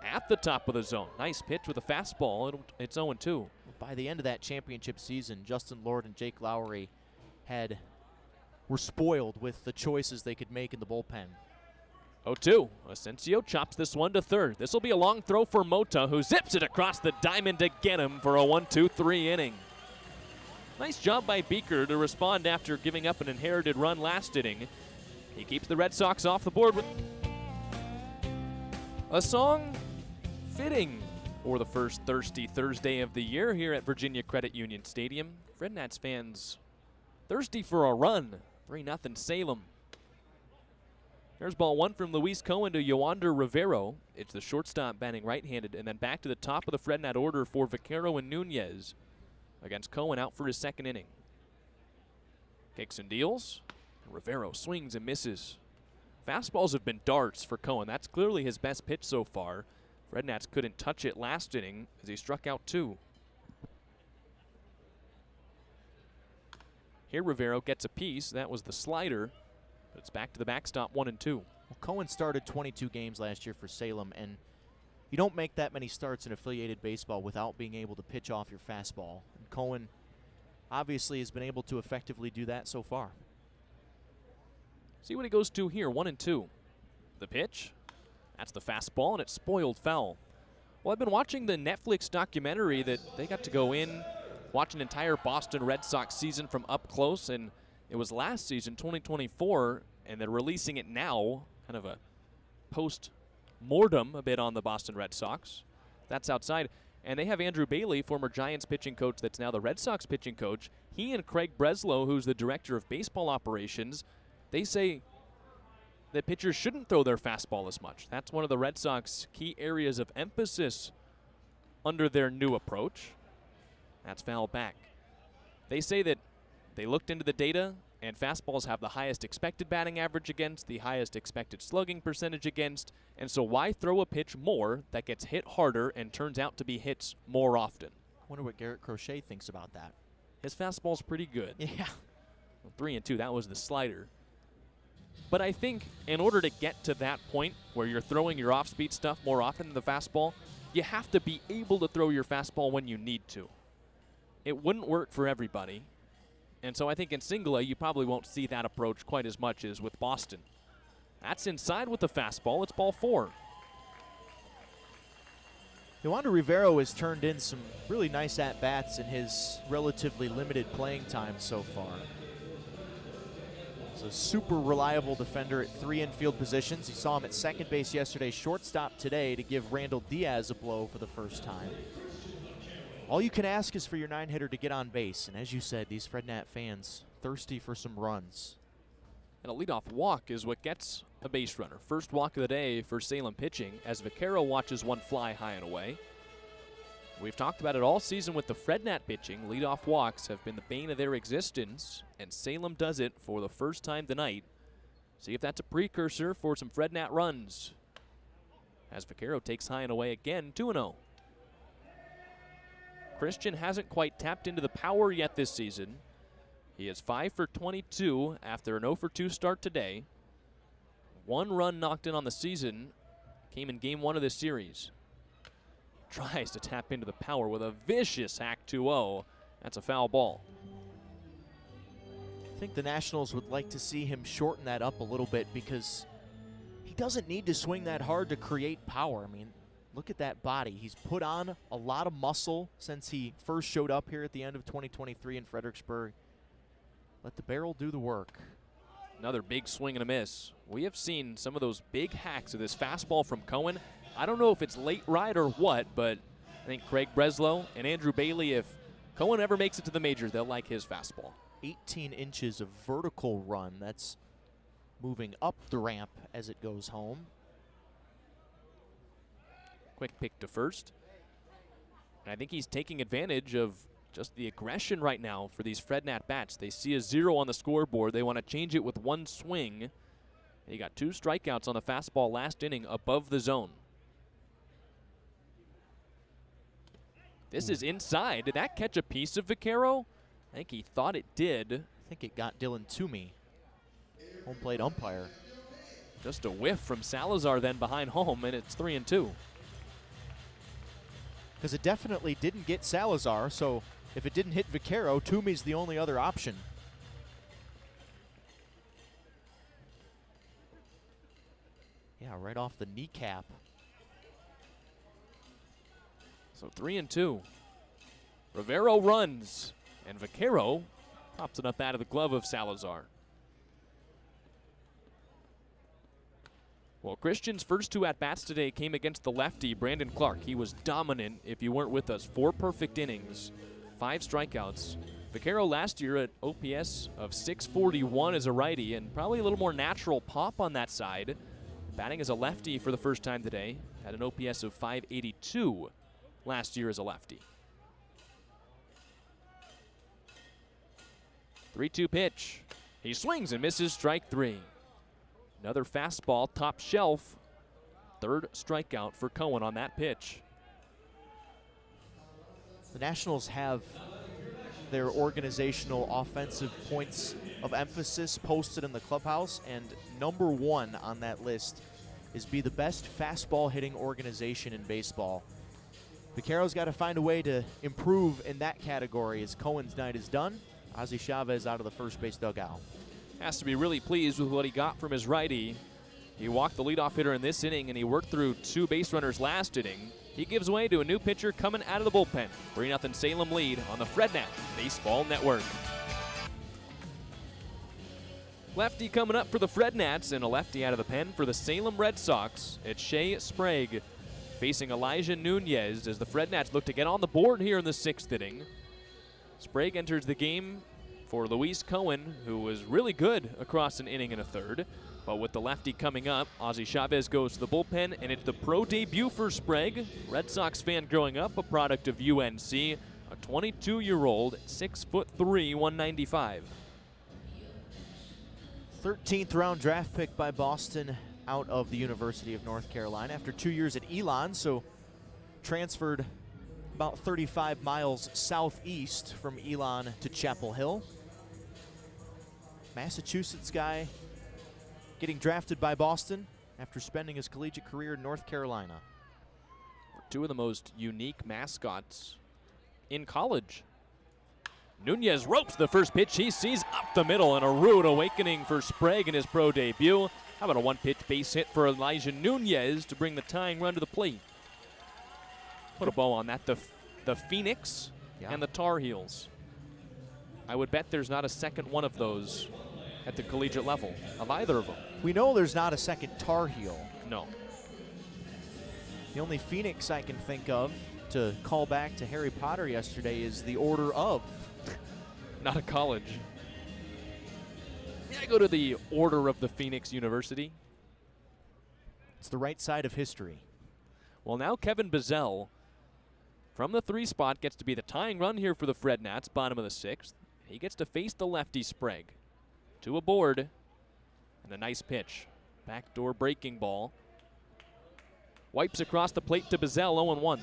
Speaker 2: At the top of the zone. Nice pitch with a fastball. It's 0-2.
Speaker 1: By the end of that championship season, Justin Lord and Jake Lowry were spoiled with the choices they could make in the bullpen.
Speaker 2: 0-2. Asensio chops this one to third. This will be a long throw for Mota, who zips it across the diamond to get him for a 1-2-3 inning. Nice job by Beeker to respond after giving up an inherited run last inning. He keeps the Red Sox off the board with a song fitting for the first Thirsty Thursday of the year here at Virginia Credit Union Stadium. Fred Nats fans thirsty for a run. 3-0 Salem. There's ball 1 from Luis Cohen to Yowander Rivero. It's the shortstop batting right-handed, and then back to the top of the Fred Nat order for Vaquero and Nunez against Cohen out for his second inning. Kicks and deals. Rivero swings and misses. Fastballs have been darts for Cohen. That's clearly his best pitch so far. Fred Nats couldn't touch it last inning as he struck out 2. Here Rivero gets a piece. That was the slider. But it's back to the backstop, 1-2.
Speaker 1: Well, Cohen started 22 games last year for Salem, and you don't make that many starts in affiliated baseball without being able to pitch off your fastball. And Cohen obviously has been able to effectively do that so far.
Speaker 2: See what he goes to here, 1-2. The pitch. That's the fastball, and it's spoiled foul. Well, I've been watching the Netflix documentary that they got to go in, watch an entire Boston Red Sox season from up close, and it was last season, 2024, and they're releasing it now, kind of a post-mortem a bit on the Boston Red Sox. That's outside. And they have Andrew Bailey, former Giants pitching coach that's now the Red Sox pitching coach. He and Craig Breslow, who's the director of baseball operations, they say that pitchers shouldn't throw their fastball as much. That's one of the Red Sox key areas of emphasis under their new approach. That's foul back. They say that they looked into the data, and fastballs have the highest expected batting average against, the highest expected slugging percentage against, and so why throw a pitch more that gets hit harder and turns out to be hits more often?
Speaker 1: I wonder what Garrett Crochet thinks about that.
Speaker 2: His fastball's pretty good.
Speaker 1: Yeah.
Speaker 2: 3-2, that was the slider. But I think in order to get to that point where you're throwing your off-speed stuff more often than the fastball, you have to be able to throw your fastball when you need to. It wouldn't work for everybody. And so I think in single A, you probably won't see that approach quite as much as with Boston. That's inside with the fastball. It's ball 4.
Speaker 1: Ywander Rivero has turned in some really nice at-bats in his relatively limited playing time so far. He's a super reliable defender at 3 infield positions. You saw him at second base yesterday, shortstop today to give Randall Diaz a blow for the first time. All you can ask is for your 9-hitter to get on base, and as you said, these Frednat fans thirsty for some runs.
Speaker 2: And a leadoff walk is what gets a base runner. First walk of the day for Salem pitching as Vaquero watches one fly high and away. We've talked about it all season with the Frednat pitching. Leadoff walks have been the bane of their existence, and Salem does it for the first time tonight. See if that's a precursor for some Frednat runs. As Vaquero takes high and away again, 2-0. Christian hasn't quite tapped into the power yet this season. He is 5 for 22 after an 0 for 2 start today. 1 run knocked in on the season came in game 1 of this series. Tries to tap into the power with a vicious hack 2-0. That's a foul ball.
Speaker 1: I think the Nationals would like to see him shorten that up a little bit because he doesn't need to swing that hard to create power. I mean, look at that body. He's put on a lot of muscle since he first showed up here at the end of 2023 in Fredericksburg. Let the barrel do the work.
Speaker 2: Another big swing and a miss. We have seen some of those big hacks of this fastball from Cohen. I don't know if it's late ride or what, but I think Craig Breslow and Andrew Bailey, if Cohen ever makes it to the majors, they'll like his fastball.
Speaker 1: 18 inches of vertical run. That's moving up the ramp as it goes home.
Speaker 2: Quick pick to first. And I think he's taking advantage of just the aggression right now for these Frednat bats. They see a 0 on the scoreboard. They want to change it with 1 swing. And he got 2 strikeouts on the fastball last inning above the zone. This is inside. Did that catch a piece of Vaquero? I think he thought it did.
Speaker 1: I think it got Dylan Toomey, home plate umpire.
Speaker 2: Just a whiff from Salazar then behind home, and it's 3-2.
Speaker 1: Because it definitely didn't get Salazar, so if it didn't hit Vaquero, Toomey's the only other option. Yeah, right off the kneecap.
Speaker 2: So 3-2. Rivero runs, and Vaquero pops it up out of the glove of Salazar. Well, Christian's first 2 at-bats today came against the lefty, Brandon Clarke. He was dominant if you weren't with us. 4 perfect innings, 5 strikeouts. Vaquero last year at OPS of 641 as a righty, and probably a little more natural pop on that side. Batting as a lefty for the first time today. Had an OPS of 582 last year as a lefty. 3-2 pitch. He swings and misses, strike 3. Another fastball, top shelf. 3rd strikeout for Cohen on that pitch.
Speaker 1: The Nationals have their organizational offensive points of emphasis posted in the clubhouse, and number 1 on that list is be the best fastball hitting organization in baseball. Vaquero's got to find a way to improve in that category as Cohen's night is done. Ozzie Chavez out of the first base dugout.
Speaker 2: Has to be really pleased with what he got from his righty. He walked the leadoff hitter in this inning, and he worked through 2 base runners last inning. He gives way to a new pitcher coming out of the bullpen. 3-0 Salem lead on the Frednat Baseball Network. Lefty coming up for the Frednats, and a lefty out of the pen for the Salem Red Sox. It's Shea Sprague facing Elijah Nunez as the Frednats look to get on the board here in the 6th inning. Sprague enters the game for Luis Cohen, who was really good across an inning and a third. But with the lefty coming up, Ozzie Chavez goes to the bullpen, and it's the pro debut for Sprague. Red Sox fan growing up, a product of UNC, a 22-year-old, 6'3", 195.
Speaker 1: 13th round draft pick by Boston out of the University of North Carolina after 2 years at Elon, so transferred about 35 miles southeast from Elon to Chapel Hill. Massachusetts guy, getting drafted by Boston after spending his collegiate career in North Carolina.
Speaker 2: Two of the most unique mascots in college. Nunez ropes the first pitch. He sees up the middle, and a rude awakening for Sprague in his pro debut. How about a one-pitch base hit for Elijah Nunez to bring the tying run to the plate? Put a bow on that. The Phoenix and the Tar Heels. I would bet there's not a second one of those at the collegiate level of either of them.
Speaker 1: We know there's not a second Tar Heel.
Speaker 2: No.
Speaker 1: The only Phoenix I can think of to call back to Harry Potter yesterday is the Order of.
Speaker 2: Not a college. May I go to the Order of the Phoenix University?
Speaker 1: It's the right side of history.
Speaker 2: Well, now Kevin Bizzell from the 3 spot gets to be the tying run here for the Fred Nats, bottom of the 6th. He gets to face the lefty Sprague. 2 aboard, and a nice pitch. Backdoor breaking ball. Wipes across the plate to Bizzell, 0-1.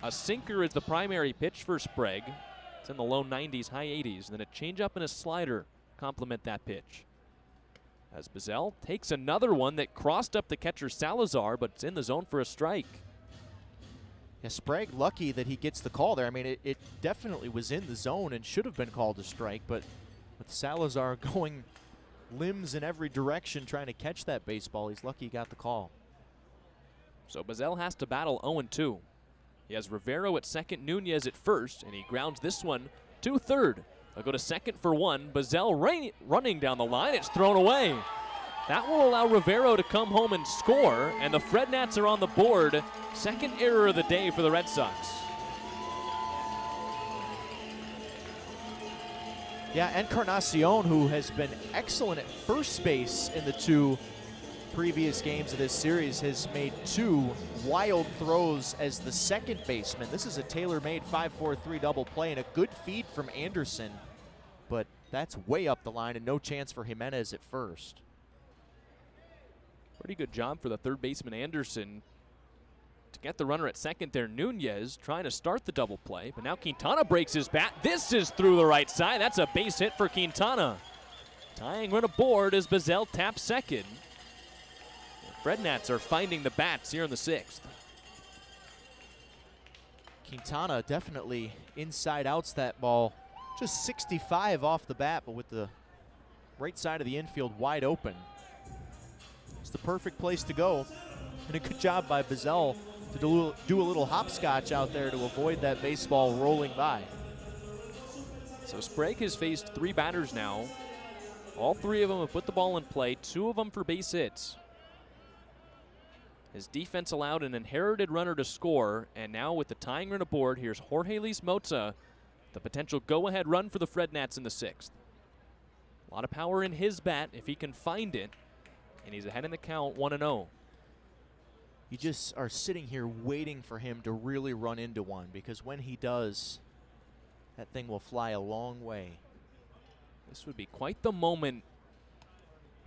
Speaker 2: A sinker is the primary pitch for Sprague. It's in the low 90s, high 80s. And then a changeup and a slider complement that pitch. As Bizzell takes another one that crossed up the catcher Salazar, but it's in the zone for a strike.
Speaker 1: Yeah, Sprague lucky that he gets the call there. I mean, it definitely was in the zone and should have been called a strike, but with Salazar going limbs in every direction trying to catch that baseball, he's lucky he got the call.
Speaker 2: So Bizzell has to battle 0-2. He has Rivero at second, Nunez at first, and he grounds this one to third. They'll go to second for 1. Bizzell running down the line. It's thrown away. That will allow Rivero to come home and score, and the Fred Nats are on the board. Second error of the day for the Red Sox.
Speaker 1: Yeah, Encarnacion, who has been excellent at first base in the 2 previous games of this series, has made 2 wild throws as the second baseman. This is a tailor-made 5-4-3 double play and a good feed from Anderson, but that's way up the line and no chance for Jimenez at first.
Speaker 2: Pretty good job for the third baseman Anderson to get the runner at second there. Nunez trying to start the double play, but now Quintana breaks his bat. This is through the right side. That's a base hit for Quintana. Tying run aboard as Bizzell taps second. Fred Nats are finding the bats here in the 6th.
Speaker 1: Quintana definitely inside outs that ball. Just 65 off the bat, but with the right side of the infield wide open. It's the perfect place to go. And a good job by Bizzell to do a little hopscotch out there to avoid that baseball rolling by.
Speaker 2: So Sprague has faced 3 batters now. All 3 of them have put the ball in play, 2 of them for base hits. His defense allowed an inherited runner to score, and now with the tying run aboard, here's Jorge Luis Mota, the potential go-ahead run for the Fred Nats in the 6th. A lot of power in his bat if he can find it, and he's ahead in the count, 1-0.
Speaker 1: You just are sitting here waiting for him to really run into one, because when he does, that thing will fly a long way.
Speaker 2: This would be quite the moment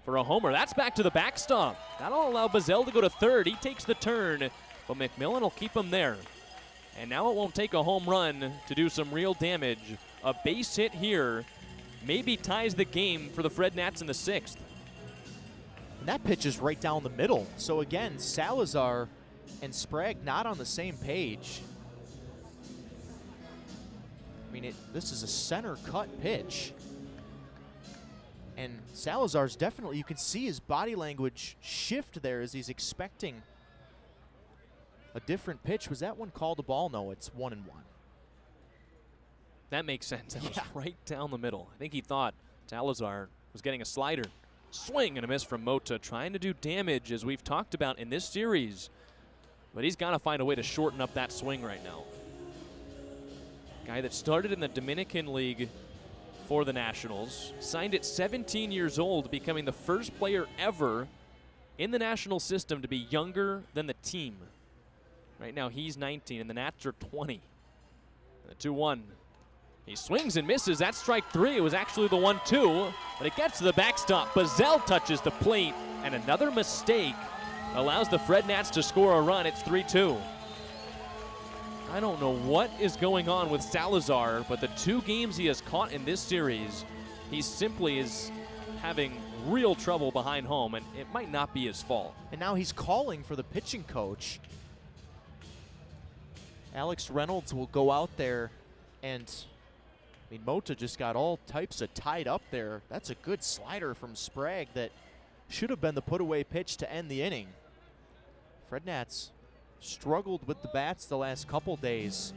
Speaker 2: for a homer. That's back to the backstop. That'll allow Bizzell to go to third. He takes the turn, but McMillan will keep him there. And now it won't take a home run to do some real damage. A base hit here maybe ties the game for the Fred Nats in the 6th.
Speaker 1: And that pitch is right down the middle. So again, Salazar and Sprague not on the same page. I mean, this is a center cut pitch. And Salazar's definitely, you can see his body language shift there as he's expecting a different pitch. Was that one called a ball? No, it's 1-1.
Speaker 2: That makes sense. That was right down the middle. I think he thought Salazar was getting a slider. Swing and a miss from Mota, trying to do damage as we've talked about in this series. But he's got to find a way to shorten up that swing right now. Guy that started in the Dominican League for the Nationals, signed at 17 years old, becoming the first player ever in the national system to be younger than the team. Right now he's 19 and the Nats are 20. The 2-1. He swings and misses. That's strike 3. It was actually the 1-2, but it gets to the backstop. Bizzell touches the plate, and another mistake allows the Fred Nats to score a run. It's 3-2. I don't know what is going on with Salazar, but the 2 games he has caught in this series, he simply is having real trouble behind home, and it might not be his fault.
Speaker 1: And now he's calling for the pitching coach. Alex Reynolds will go out there, and I mean, Mota just got all types of tied up there. That's a good slider from Sprague that should have been the put-away pitch to end the inning. Fred Nats struggled with the bats the last couple days.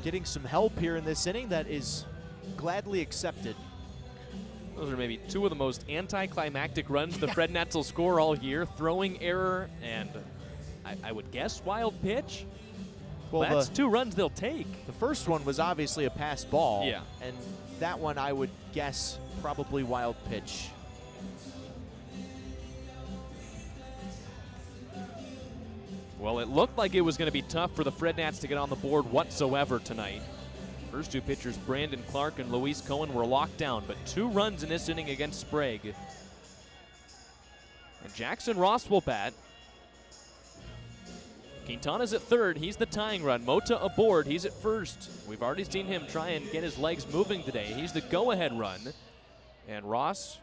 Speaker 1: Getting some help here in this inning that is gladly accepted.
Speaker 2: Those are maybe two of the most anticlimactic runs the Fred Nats will score all year. Throwing error and I would guess wild pitch.
Speaker 1: Well,
Speaker 2: that's two runs they'll take.
Speaker 1: The first one was obviously a pass ball.
Speaker 2: Yeah.
Speaker 1: And that one I would guess probably wild pitch.
Speaker 2: Well, it looked like it was going to be tough for the Fred Nats to get on the board whatsoever tonight. First two pitchers, Brandon Clarke and Luis Cohen, were locked down, but 2 runs in this inning against Sprague. And Jackson Ross will bat. Quintana's at third. He's the tying run. Mota aboard. He's at first. We've already seen him try and get his legs moving today. He's the go-ahead run. And Ross,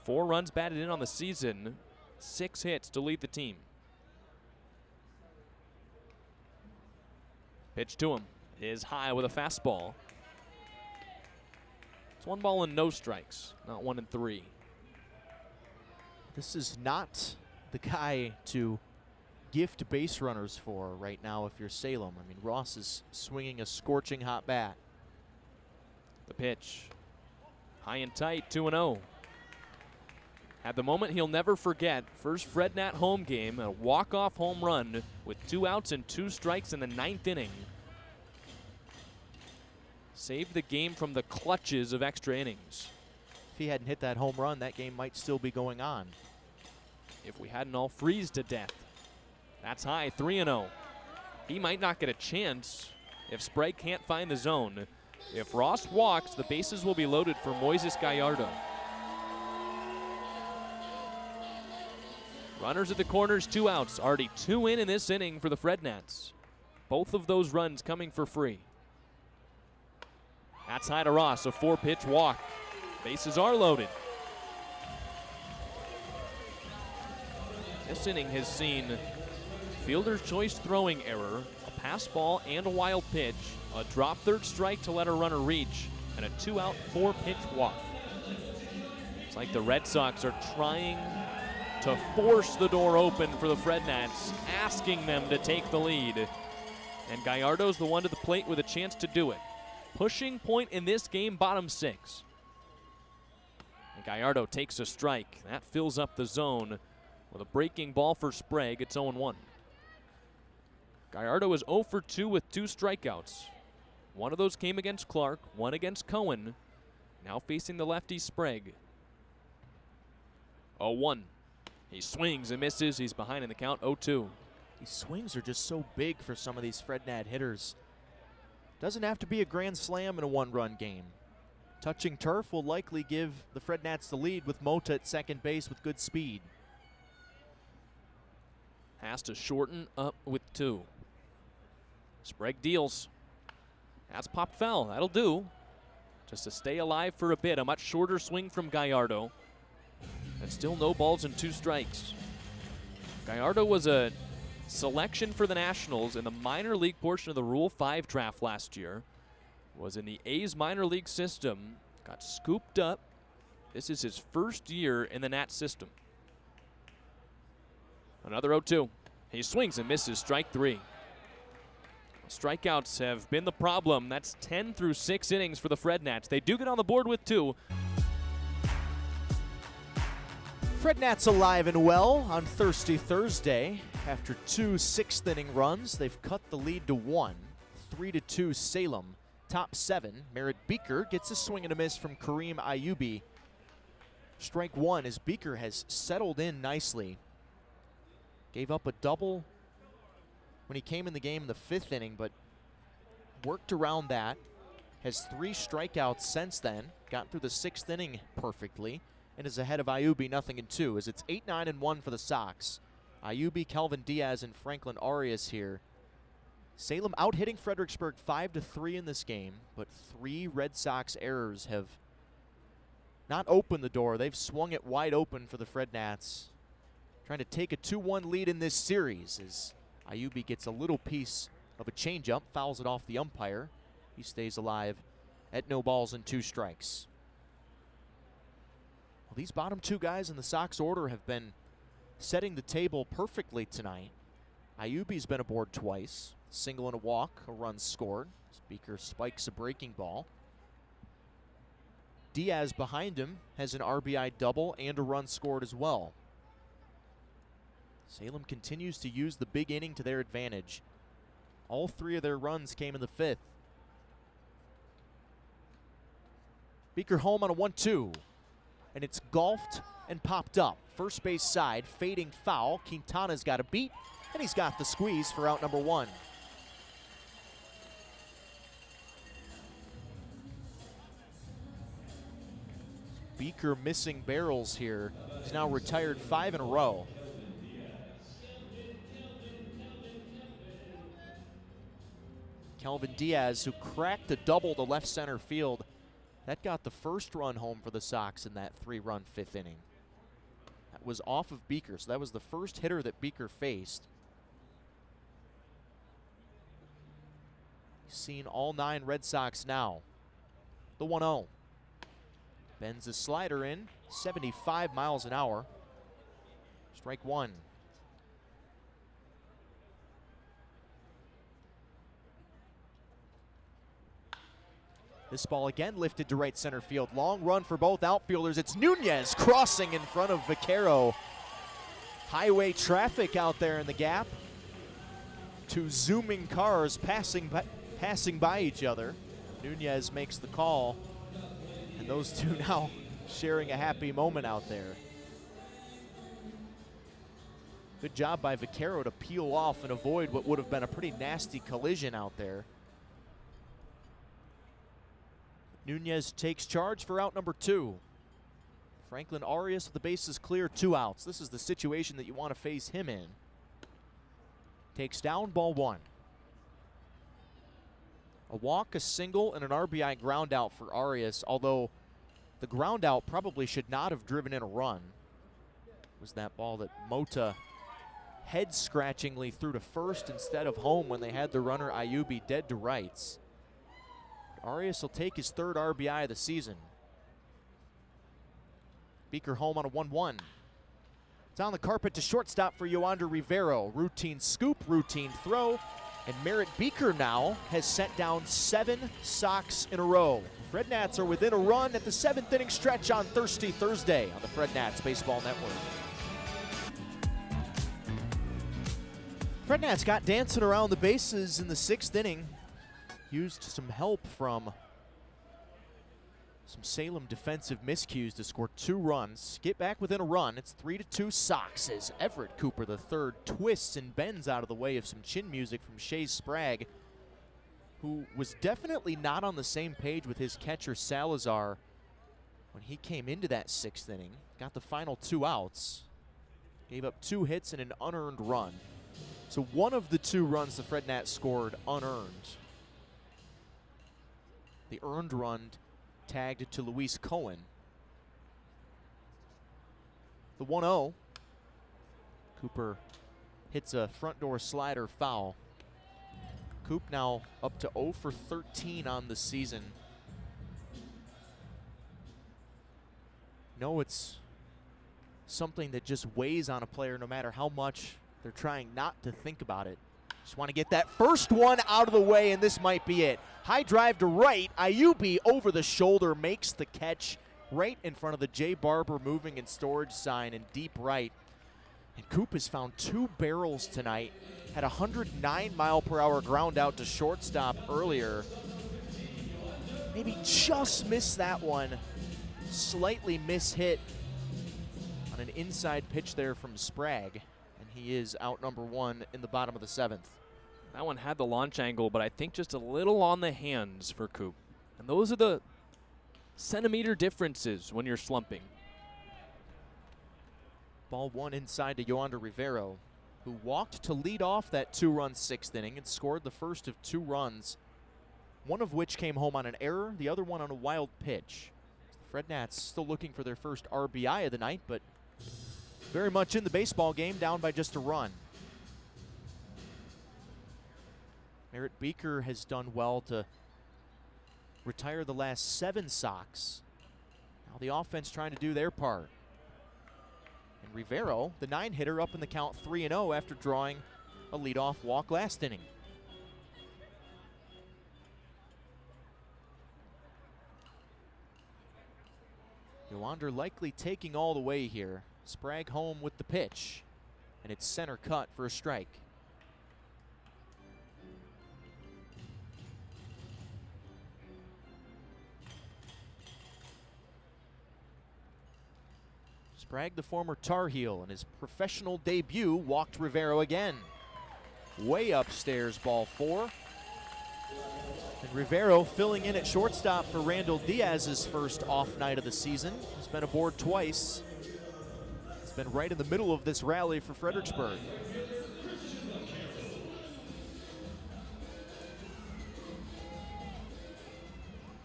Speaker 2: 4 runs batted in on the season, 6 hits to lead the team. Pitch to him is high with a fastball. It's 1 ball and no strikes, not 1 and 3.
Speaker 1: This is not the guy to gift base runners for right now if you're Salem. I mean, Ross is swinging a scorching hot bat.
Speaker 2: The pitch, high and tight, 2-0. At the moment he'll never forget, first Fred Nat home game, a walk-off home run with 2 outs and 2 strikes in the 9th inning. Saved the game from the clutches of extra innings.
Speaker 1: If he hadn't hit that home run, that game might still be going on.
Speaker 2: If we hadn't all freeze to death. That's high, 3-0. He might not get a chance if Sprague can't find the zone. If Ross walks, the bases will be loaded for Moises Gallardo. Runners at the corners, 2 outs. Already 2 in this inning for the Fred Nats. Both of those runs coming for free. That's high to Ross, a 4-pitch walk. Bases are loaded. This inning has seen fielder's choice throwing error, a pass ball and a wild pitch, a drop third strike to let a runner reach, and a 2-out 4-pitch walk. It's like the Red Sox are trying to force the door open for the Fred Nats, asking them to take the lead. And Gallardo's the one to the plate with a chance to do it. Pushing point in this game, bottom 6. And Gallardo takes a strike. That fills up the zone with a breaking ball for Sprague. It's 0-1. Gallardo is 0 for 2 with 2 strikeouts. One of those came against Clarke, one against Cohen. Now facing the lefty Sprague. 0-1. He swings and misses. He's behind in the count, 0-2.
Speaker 1: These swings are just so big for some of these Fred Nat hitters. Doesn't have to be a grand slam in a 1-run game. Touching turf will likely give the Fred Nats the lead with Mota at second base with good speed.
Speaker 2: Has to shorten up with 2. Sprague deals. That's popped foul. That'll do. Just to stay alive for a bit. A much shorter swing from Gallardo. And still no balls and 2 strikes. Gallardo was a selection for the Nationals in the minor league portion of the Rule 5 draft last year. Was in the A's minor league system. Got scooped up. This is his first year in the Nats system. Another 0-2. He swings and misses, strike 3. Strikeouts have been the problem. That's 10 through 6 innings for the Fred Nats. They do get on the board with 2.
Speaker 1: Fred Nats alive and well on Thirsty Thursday. After 2 6th-inning runs, they've cut the lead to 1. 3-2 Salem. Top 7, Merritt Beeker gets a swing and a miss from Kareem Ayubi. Strike 1 as Beeker has settled in nicely. Gave up a double when he came in the game in the 5th inning, but worked around that. Has 3 strikeouts since then. Got through the 6th inning perfectly and is ahead of Ayubi 0-2 as it's 8-9-1 for the Sox. Ayubi, Kelvin Diaz, and Franklin Arias here. Salem out hitting Fredericksburg 5-3 in this game, but 3 Red Sox errors have not open the door. They've swung it wide open for the Fred Nats. Trying to take a 2-1 lead in this series as Ayubi gets a little piece of a changeup, fouls it off the umpire. He stays alive at no balls and 2 strikes. Well, these bottom 2 guys in the Sox order have been setting the table perfectly tonight. Ayubi's been aboard twice. Single and a walk, a run scored. Beeker spikes a breaking ball. Diaz behind him has an RBI double and a run scored as well. Salem continues to use the big inning to their advantage. All 3 of their runs came in the 5th. Beeker home on a 1-2. And it's golfed and popped up. First base side, fading foul. Quintana's got a beat, and he's got the squeeze for out number 1. Beeker missing barrels here. He's now retired 5 in a row. Kelvin Diaz, who cracked a double to left center field, that got the first run home for the Sox in that 3-run 5th inning. That was off of Beeker, so that was the first hitter that Beeker faced. He's seen all 9 Red Sox now. The 1-0. Bends the slider in, 75 miles an hour. Strike 1. This ball again lifted to right center field. Long run for both outfielders. It's Nunez crossing in front of Vaquero. Highway traffic out there in the gap. 2 zooming cars passing by each other. Nunez makes the call. And those 2 now sharing a happy moment out there. Good job by Vaquero to peel off and avoid what would have been a pretty nasty collision out there. Nunez takes charge for out number 2. Franklin Arias with the bases clear, 2 outs. This is the situation that you want to face him in. Takes down, ball 1. A walk, a single, and an RBI ground out for Arias, although the ground out probably should not have driven in a run. It was that ball that Mota head-scratchingly threw to first instead of home when they had the runner Ayubi dead to rights. Arias will take his 3rd RBI of the season. Beeker home on a 1-1. It's on the carpet to shortstop for Yoander Rivero. Routine scoop, routine throw, and Merritt Beeker now has sent down 7 Sox in a row. The Fred Nats are within a run at the 7th inning stretch on Thirsty Thursday on the Fred Nats Baseball Network. Fred Nats got dancing around the bases in the 6th inning. Used some help from some Salem defensive miscues to score 2 runs. Get back within a run. It's 3-2 Sox as Everett Cooper III twists and bends out of the way of some chin music from Shea Sprague, who was definitely not on the same page with his catcher Salazar when he came into that 6th inning. Got the final 2 outs. Gave up 2 hits and an unearned run. So one of the 2 runs the Fred Nats scored unearned. The earned run tagged to Luis Cohen. The 1-0. Cooper hits a front door slider foul. Coop now up to 0 for 13 on the season. No, it's something that just weighs on a player no matter how much they're trying not to think about it. Just want to get that first one out of the way, and this might be it. High drive to right. Ayubi over the shoulder makes the catch right in front of the J. Barber moving and storage sign in deep right. And Coop has found 2 barrels tonight. Had a 109-mile-per-hour ground out to shortstop earlier. Maybe just missed that one. Slightly mishit on an inside pitch there from Sprague. And he is out number 1 in the bottom of the 7th.
Speaker 2: That one had the launch angle, but I think just a little on the hands for Coop. And those are the centimeter differences when you're slumping.
Speaker 1: Ball 1 inside to Yoander Rivero, who walked to lead off that 2-run 6th inning and scored the first of 2 runs, one of which came home on an error, the other one on a wild pitch. Fred Nats still looking for their first RBI of the night, but very much in the baseball game, down by just a run. Merritt Beaker has done well to retire the last 7 Sox. Now the offense trying to do their part. And Rivero, the 9-hitter, up in the count 3-0 after drawing a leadoff walk last inning. Yoander likely taking all the way here. Sprague home with the pitch, and it's center cut for a strike. Sprague, the former Tar Heel, in his professional debut, walked Rivero again. Way upstairs, ball 4. And Rivero filling in at shortstop for Randall Diaz's first off night of the season. He's been aboard twice. He's been right in the middle of this rally for Fredericksburg.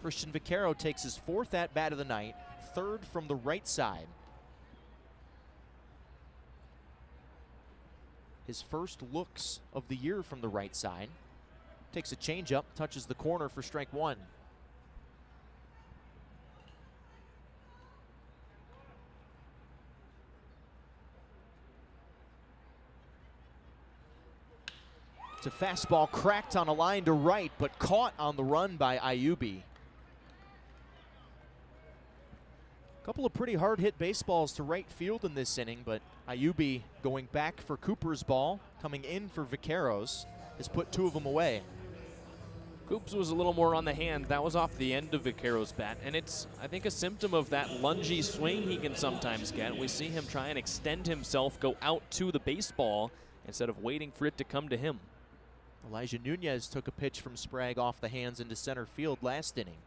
Speaker 1: Christian Vaquero takes his 4th at-bat of the night, 3rd from the right side. His first looks of the year from the right side. Takes a changeup, touches the corner for strike 1. It's a fastball cracked on a line to right, but caught on the run by Ayubi. A couple of pretty hard hit baseballs to right field in this inning, but Ayubi going back for Cooper's ball, coming in for Vaquero's, has put 2 of them away.
Speaker 2: Coops was a little more on the hand. That was off the end of Vaquero's bat, and it's, I think, a symptom of that lungy swing he can sometimes get. We see him try and extend himself, go out to the baseball instead of waiting for it to come to him.
Speaker 1: Elijah Nunez took a pitch from Sprague off the hands into center field last inning.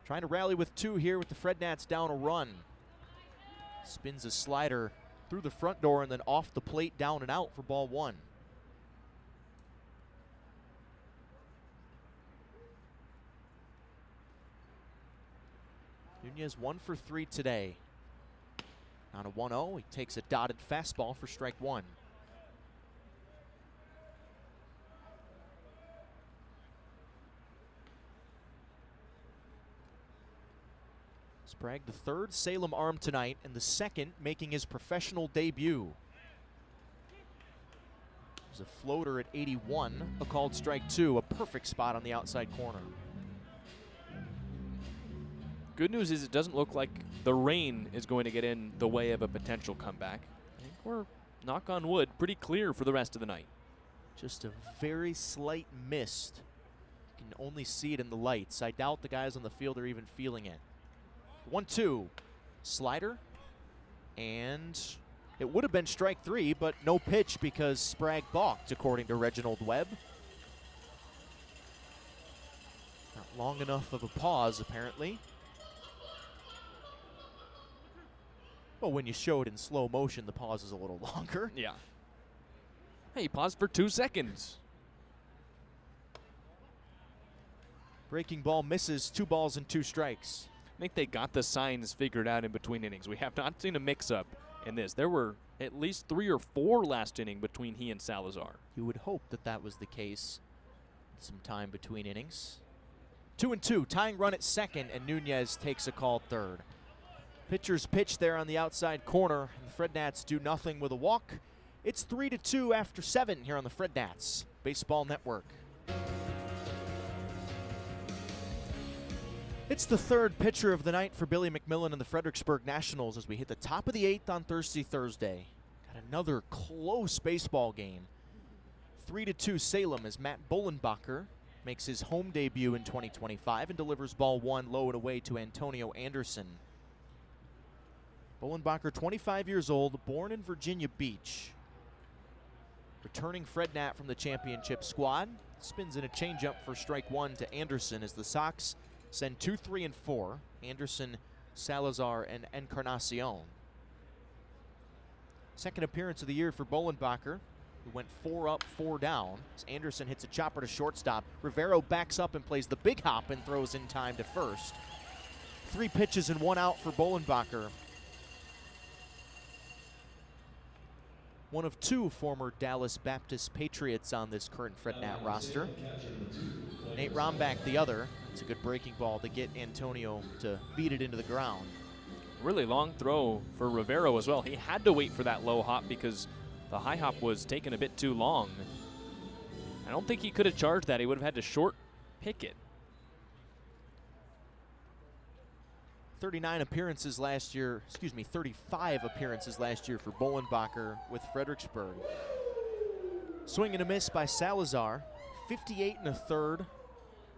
Speaker 1: Trying to rally with 2 here with the Fred Nats down a run. Spins a slider through the front door and then off the plate, down and out for ball 1. Nunez 1 for 3 today. On a 1-0, he takes a dotted fastball for strike 1. Sprague, the 3rd Salem arm tonight, and the 2nd making his professional debut. There's a floater at 81, a called strike 2, a perfect spot on the outside corner.
Speaker 2: Good news is it doesn't look like the rain is going to get in the way of a potential comeback. I think we're, knock on wood, pretty clear for the rest of the night.
Speaker 1: Just a very slight mist. You can only see it in the lights. I doubt the guys on the field are even feeling it. 1-2, slider, and it would have been strike 3, but no pitch because Sprague balked, according to Reginald Webb. Not long enough of a pause, apparently. Well, when you show it in slow motion, the pause is a little longer.
Speaker 2: Yeah. Hey, he paused for 2 seconds.
Speaker 1: Breaking ball misses, 2 balls and 2 strikes.
Speaker 2: I think they got the signs figured out in between innings. We have not seen a mix-up in this. There were at least 3 or 4 last inning between he and Salazar.
Speaker 1: You would hope that that was the case. Some time between innings. 2-2, tying run at 2nd, and Nunez takes a called 3rd. Pitcher's pitch there on the outside corner, and the Fred Nats do nothing with a walk. It's 3-2 after 7 here on the Fred Nats Baseball Network. It's the 3rd pitcher of the night for Billy McMillan and the Fredericksburg Nationals as we hit the top of the 8th on Thursday. Got another close baseball game. 3-2 Salem as Matt Bolenbacher makes his home debut in 2025 and delivers ball 1 low and away to Antonio Anderson. Bolenbacher, 25 years old, born in Virginia Beach. Returning Fred Nat from the championship squad. Spins in a changeup for strike 1 to Anderson as the Sox send 2, 3, and 4. Anderson, Salazar, and Encarnacion. Second appearance of the year for Bolenbacher, who went 4 up, 4 down. As Anderson hits a chopper to shortstop. Rivero backs up and plays the big hop and throws in time to first. 3 pitches and 1 out for Bolenbacher. One of 2 former Dallas Baptist Patriots on this current Frednat roster. Nate Rombach the other. It's a good breaking ball to get Antonio to beat it into the ground.
Speaker 2: Really long throw for Rivero as well. He had to wait for that low hop because the high hop was taking a bit too long. I don't think he could have charged that. He would have had to short pick it.
Speaker 1: 35 appearances last year for Bolenbacher with Fredericksburg. Swing and a miss by Salazar. 58 1/3. How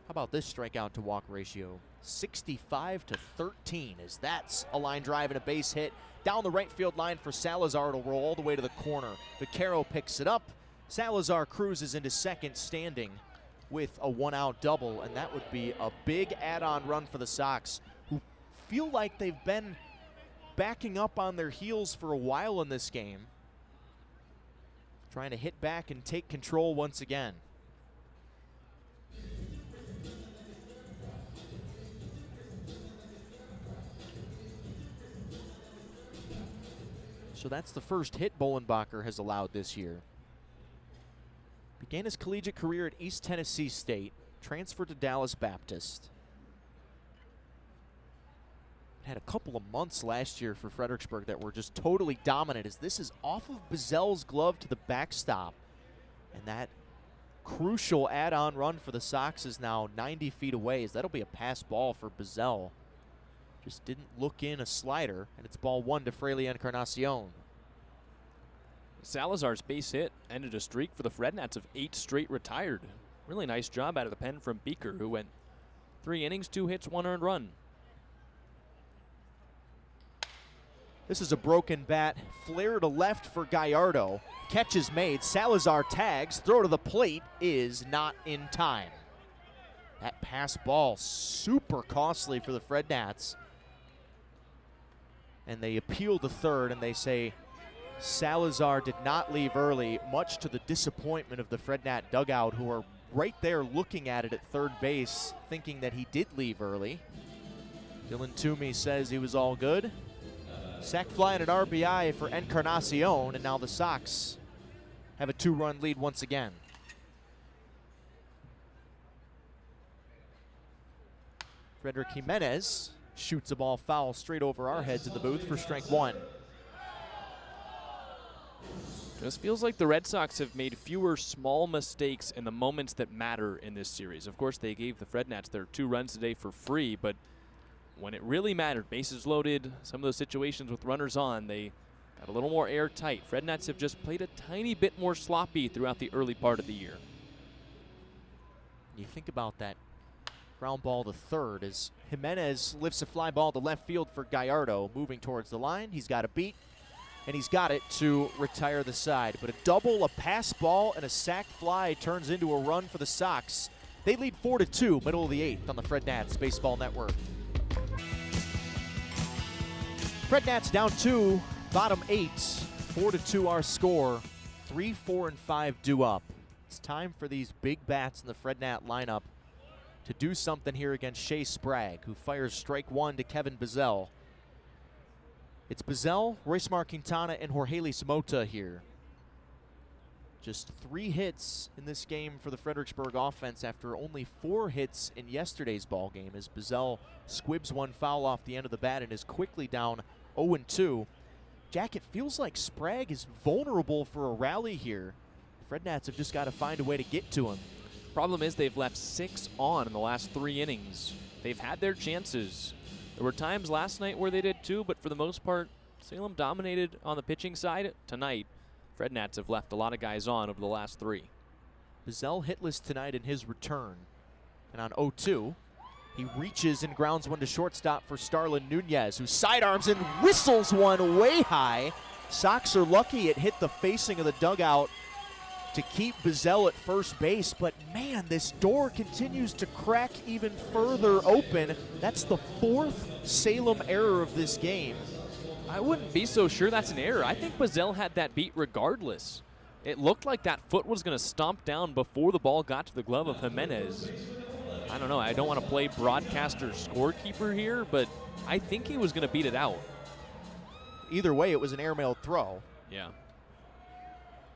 Speaker 1: about this strikeout to walk ratio? 65-13, as that's a line drive and a base hit. Down the right field line for Salazar. It'll roll all the way to the corner. Vaquero picks it up. Salazar cruises into second, standing with a 1-out double, and that would be a big add-on run for the Sox, who feel like they've been backing up on their heels for a while in this game. Trying to hit back and take control once again. So that's the first hit Bolenbacher has allowed this year. Began his collegiate career at East Tennessee State, transferred to Dallas Baptist. Had a couple of months last year for Fredericksburg that were just totally dominant, as this is off of Bazell's glove to the backstop. And that crucial add-on run for the Sox is now 90 feet away, as that'll be a pass ball for Bazell. Just didn't look in a slider, and it's ball 1 to Fraley Encarnacion.
Speaker 2: Salazar's base hit ended a streak for the Frednats of 8 straight retired. Really nice job out of the pen from Beeker, who went 3 innings, 2 hits, 1 earned run.
Speaker 1: This is a broken bat. Flare to left for Gallardo. Catch is made. Salazar tags. Throw to the plate is not in time. That pass ball super costly for the Frednats. And they appeal to third, and they say Salazar did not leave early, much to the disappointment of the Frednat dugout, who are right there looking at it at third base, thinking that he did leave early. Dylan Toomey says he was all good. Sac fly and an RBI for Encarnacion, and now the Sox have a 2-run lead once again. Frederick Jimenez shoots a ball foul straight over our heads in the booth for strike 1.
Speaker 2: Just feels like the Red Sox have made fewer small mistakes in the moments that matter in this series. Of course, they gave the Frednats their 2 runs today for free, but when it really mattered, bases loaded, some of those situations with runners on, they got a little more airtight. Frednats have just played a tiny bit more sloppy throughout the early part of the year.
Speaker 1: You think about that ground ball to third as Jimenez lifts a fly ball to left field for Gallardo, moving towards the line. He's got a beat, and he's got it to retire the side. But a double, a pass ball, and a sac fly turns into a run for the Sox. They lead 4-2, middle of the 8th on the Frednats Baseball Network. Frednats down 2, bottom 8, 4-2 our score. 3, 4, and 5 due up. It's time for these big bats in the Frednat lineup to do something here against Shea Sprague, who fires strike 1 to Kevin Bazell. It's Bazell, Royce Quintana, and Jorge Mota here. Just 3 hits in this game for the Fredericksburg offense after only 4 hits in yesterday's ball game, as Bazell squibs 1 foul off the end of the bat and is quickly down 0-2. Jack, it feels like Sprague is vulnerable for a rally here. Frednats have just got to find a way to get to him.
Speaker 2: Problem is they've left 6 on in the last 3 innings. They've had their chances. There were times last night where they did too, but for the most part, Salem dominated on the pitching side. Tonight, Frednats have left a lot of guys on over the last 3.
Speaker 1: Bazell hitless tonight in his return. And on 0-2, he reaches and grounds 1 to shortstop for Starlin Nunez, who sidearms and whistles 1 way high. Sox are lucky it hit the facing of the dugout to keep Bazell at first base, but man, this door continues to crack even further open. That's the 4th Salem error of this game.
Speaker 2: I wouldn't be so sure that's an error. I think Bazell had that beat regardless. It looked like that foot was going to stomp down before the ball got to the glove of Jimenez. I don't know. I don't want to play broadcaster scorekeeper here, but I think he was going to beat it out.
Speaker 1: Either way, it was an airmail throw.
Speaker 2: Yeah.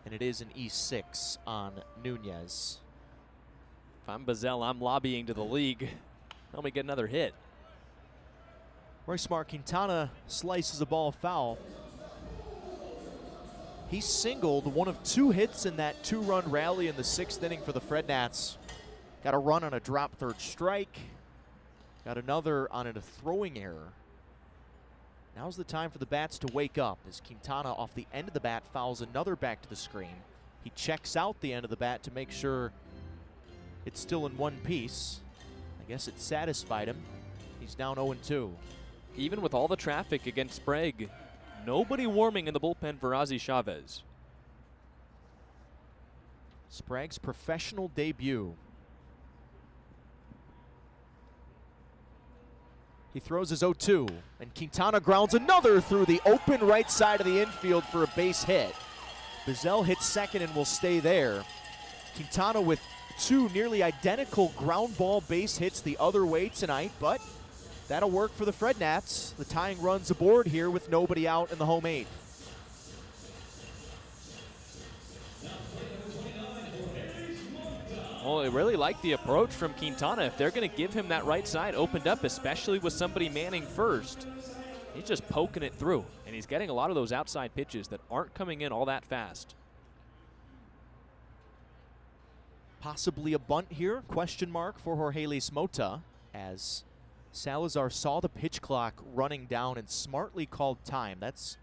Speaker 1: And it is an E6 on Nunez.
Speaker 2: If I'm Bazell, I'm lobbying to the league. Help me get another hit.
Speaker 1: Royce Mark Quintana slices a ball foul. He singled one of 2 hits in that 2-run rally in the 6th inning for the Fred Nats. Got a run on a drop third strike. Got another on a throwing error. Now's the time for the bats to wake up as Quintana off the end of the bat fouls another back to the screen. He checks out the end of the bat to make sure it's still in one piece. I guess it satisfied him. He's down 0-2.
Speaker 2: Even with all the traffic against Sprague, nobody warming in the bullpen for Ozzie Chavez.
Speaker 1: Sprague's professional debut. He throws his 0-2, and Quintana grounds another through the open right side of the infield for a base hit. Bazell hits second and will stay there. Quintana with 2 nearly identical ground ball base hits the other way tonight, but that'll work for the Fred Nats. The tying runs aboard here with nobody out in the home 8th.
Speaker 2: Well, I really like the approach from Quintana. If they're going to give him that right side opened up, especially with somebody manning first, he's just poking it through. And he's getting a lot of those outside pitches that aren't coming in all that fast.
Speaker 1: Possibly a bunt here, question mark for Jorge Mota, as Salazar saw the pitch clock running down and smartly called time. That's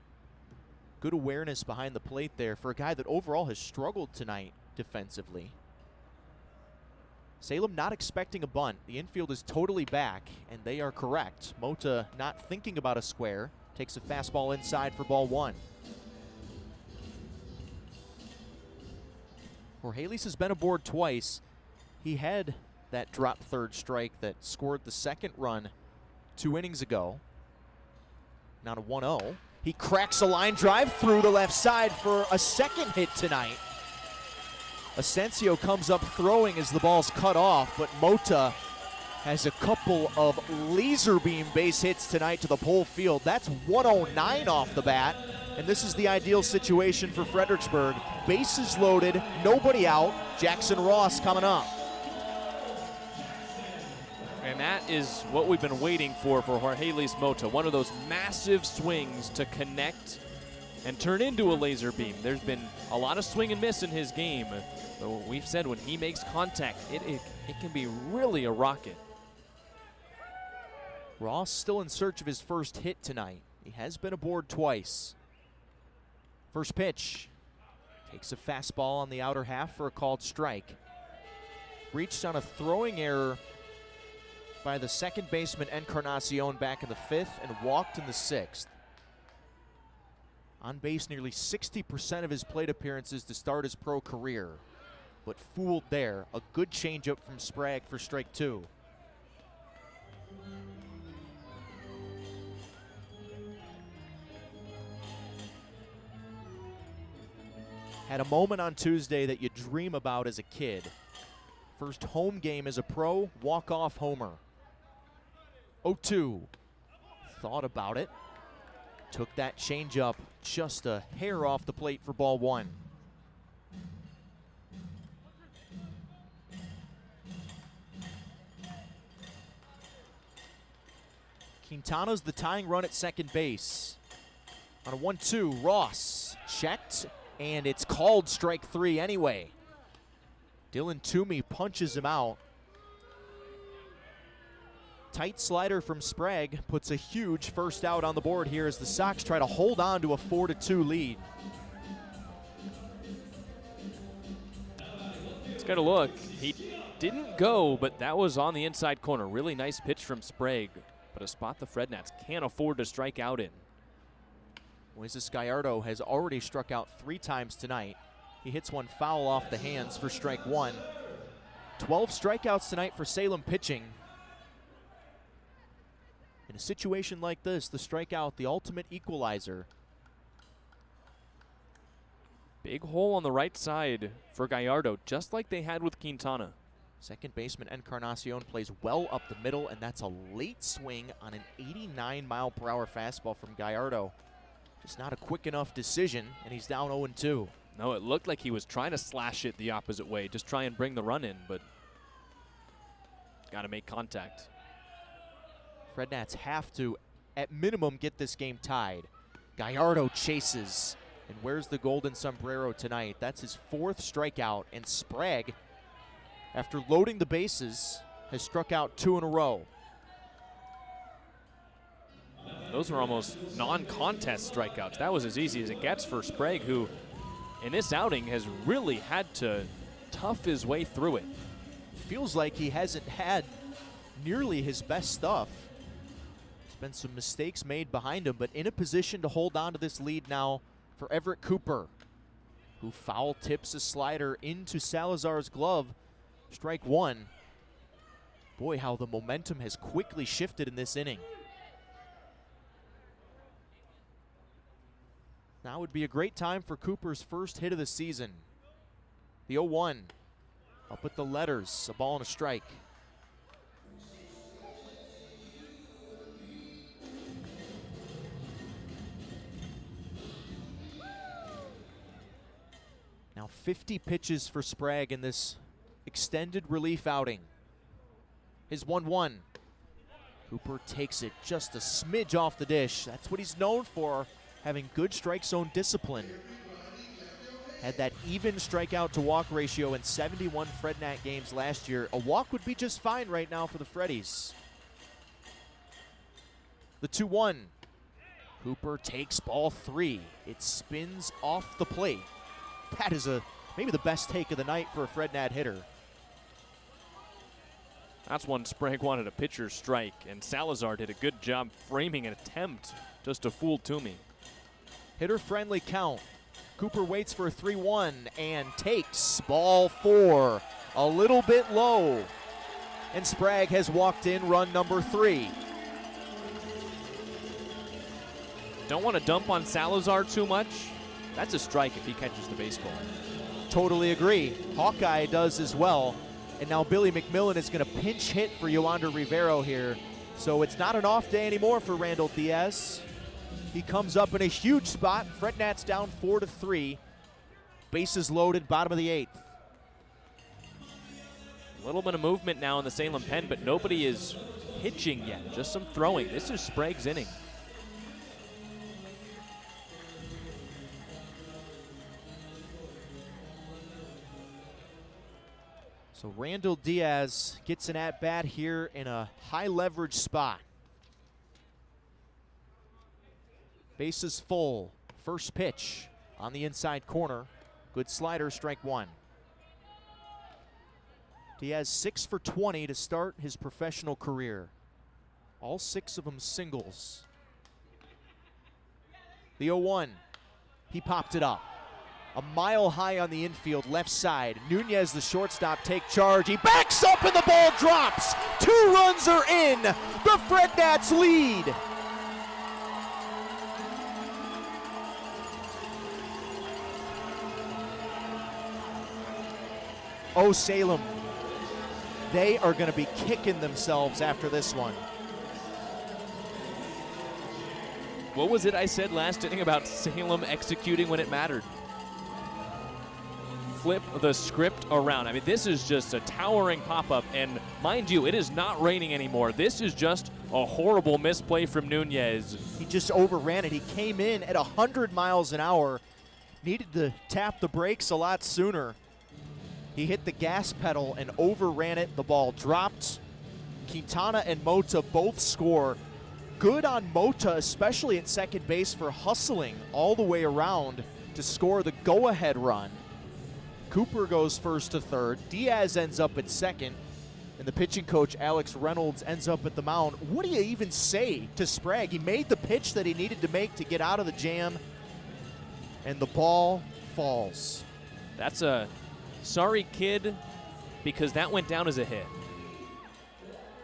Speaker 1: good awareness behind the plate there for a guy that overall has struggled tonight defensively. Salem not expecting a bunt. The infield is totally back, and they are correct. Mota not thinking about a square. Takes a fastball inside for ball 1. Jorge has been aboard twice. He had that drop third strike that scored the 2nd run 2 innings ago. Now to 1-0. He cracks a line drive through the left side for a 2nd hit tonight. Asensio comes up throwing as the ball's cut off, but Mota has a couple of laser beam base hits tonight to the pole field. That's 109 off the bat, and this is the ideal situation for Fredericksburg. Bases loaded, nobody out. Jackson Ross coming up.
Speaker 2: And that is what we've been waiting for Jorge Mota. One of those massive swings to connect and turn into a laser beam. There's been a lot of swing and miss in his game. But we've said when he makes contact, it can be really a rocket.
Speaker 1: Ross still in search of his first hit tonight. He has been aboard twice. First pitch. Takes a fastball on the outer half for a called strike. Reached on a throwing error by the 2nd baseman Encarnacion back in the 5th and walked in the 6th. On base nearly 60% of his plate appearances to start his pro career, but fooled there. A good changeup from Sprague for strike 2. Had a moment on Tuesday that you dream about as a kid. First home game as a pro, walk-off homer. 0-2. Thought about it. Took that changeup just a hair off the plate for ball 1. Quintana's the tying run at 2nd base. On a 1-2, Ross checked, and it's called strike 3 anyway. Dylan Toomey punches him out. Tight slider from Sprague puts a huge first out on the board here as the Sox try to hold on to a 4-2 lead.
Speaker 2: Let's get a look. He didn't go, but that was on the inside corner. Really nice pitch from Sprague, but a spot the Fred Nats can't afford to strike out in.
Speaker 1: Moises Gallardo has already struck out 3 times tonight. He hits one foul off the hands for strike 1. 12 strikeouts tonight for Salem pitching. In a situation like this, the strikeout, the ultimate equalizer.
Speaker 2: Big hole on the right side for Gallardo, just like they had with Quintana.
Speaker 1: Second baseman Encarnacion plays well up the middle, and that's a late swing on an 89-mile-per-hour fastball from Gallardo. Just not a quick enough decision, and he's down 0-2.
Speaker 2: No, it looked like he was trying to slash it the opposite way, just try and bring the run in, but got to make contact.
Speaker 1: Fred Nats have to, at minimum, get this game tied. Gallardo chases, and where's the golden sombrero tonight? That's his 4th strikeout, and Sprague, after loading the bases, has struck out 2 in a row.
Speaker 2: Those are almost non-contest strikeouts. That was as easy as it gets for Sprague, who in this outing has really had to tough his way through it.
Speaker 1: Feels like he hasn't had nearly his best stuff. There's been some mistakes made behind him, but in a position to hold on to this lead now for Everett Cooper, who foul tips a slider into Salazar's glove. Strike 1. Boy, how the momentum has quickly shifted in this inning. Now would be a great time for Cooper's first hit of the season. The 0-1. Up with the letters, a ball and a strike. Now 50 pitches for Sprague in this extended relief outing. His 1-1. Cooper takes it just a smidge off the dish. That's what he's known for, having good strike zone discipline. Had that even strikeout to walk ratio in 71 Fred Nat games last year. A walk would be just fine right now for the Freddies. The 2-1. Cooper takes ball 3. It spins off the plate. That is maybe the best take of the night for a Fred Nat hitter.
Speaker 2: That's one Sprague wanted a pitcher's strike, and Salazar did a good job framing an attempt just to fool Toomey.
Speaker 1: Hitter-friendly count. Cooper waits for a 3-1 and takes ball 4. A little bit low. And Sprague has walked in run number 3.
Speaker 2: Don't want to dump on Salazar too much. That's a strike if he catches the baseball.
Speaker 1: Totally agree. Hawkeye does as well. And now Billy McMillan is going to pinch hit for Yoander Rivero here. So it's not an off day anymore for Randall Diaz. He comes up in a huge spot. Fred Nat's down 4-3. Bases loaded, bottom of the 8th.
Speaker 2: A little bit of movement now in the Salem pen, but nobody is pitching yet. Just some throwing. This is Sprague's inning.
Speaker 1: So Randall Diaz gets an at-bat here in a high-leverage spot. Bases full. First pitch on the inside corner. Good slider, strike 1. Diaz 6 for 20 to start his professional career. All 6 of them singles. The 0-1. He popped it up. A mile high on the infield, left side. Nunez, the shortstop, take charge. He backs up and the ball drops. 2 runs are in. The Fred Nats lead. Oh, Salem. They are going to be kicking themselves after this one.
Speaker 2: What was it I said last inning about Salem executing when it mattered? Flip the script around. I mean, this is just a towering pop-up, and mind you, it is not raining anymore. This is just a horrible misplay from Nunez.
Speaker 1: He just overran it. He came in at 100 miles an hour, needed to tap the brakes a lot sooner. He hit the gas pedal and overran it. The ball dropped. Quintana and Mota both score. Good on Mota, especially at second base, for hustling all the way around to score the go-ahead run. Cooper goes first to third. Diaz ends up at second. And the pitching coach, Alex Reynolds, ends up at the mound. What do you even say to Sprague? He made the pitch that he needed to make to get out of the jam, and the ball falls.
Speaker 2: That's a sorry kid, because that went down as a hit.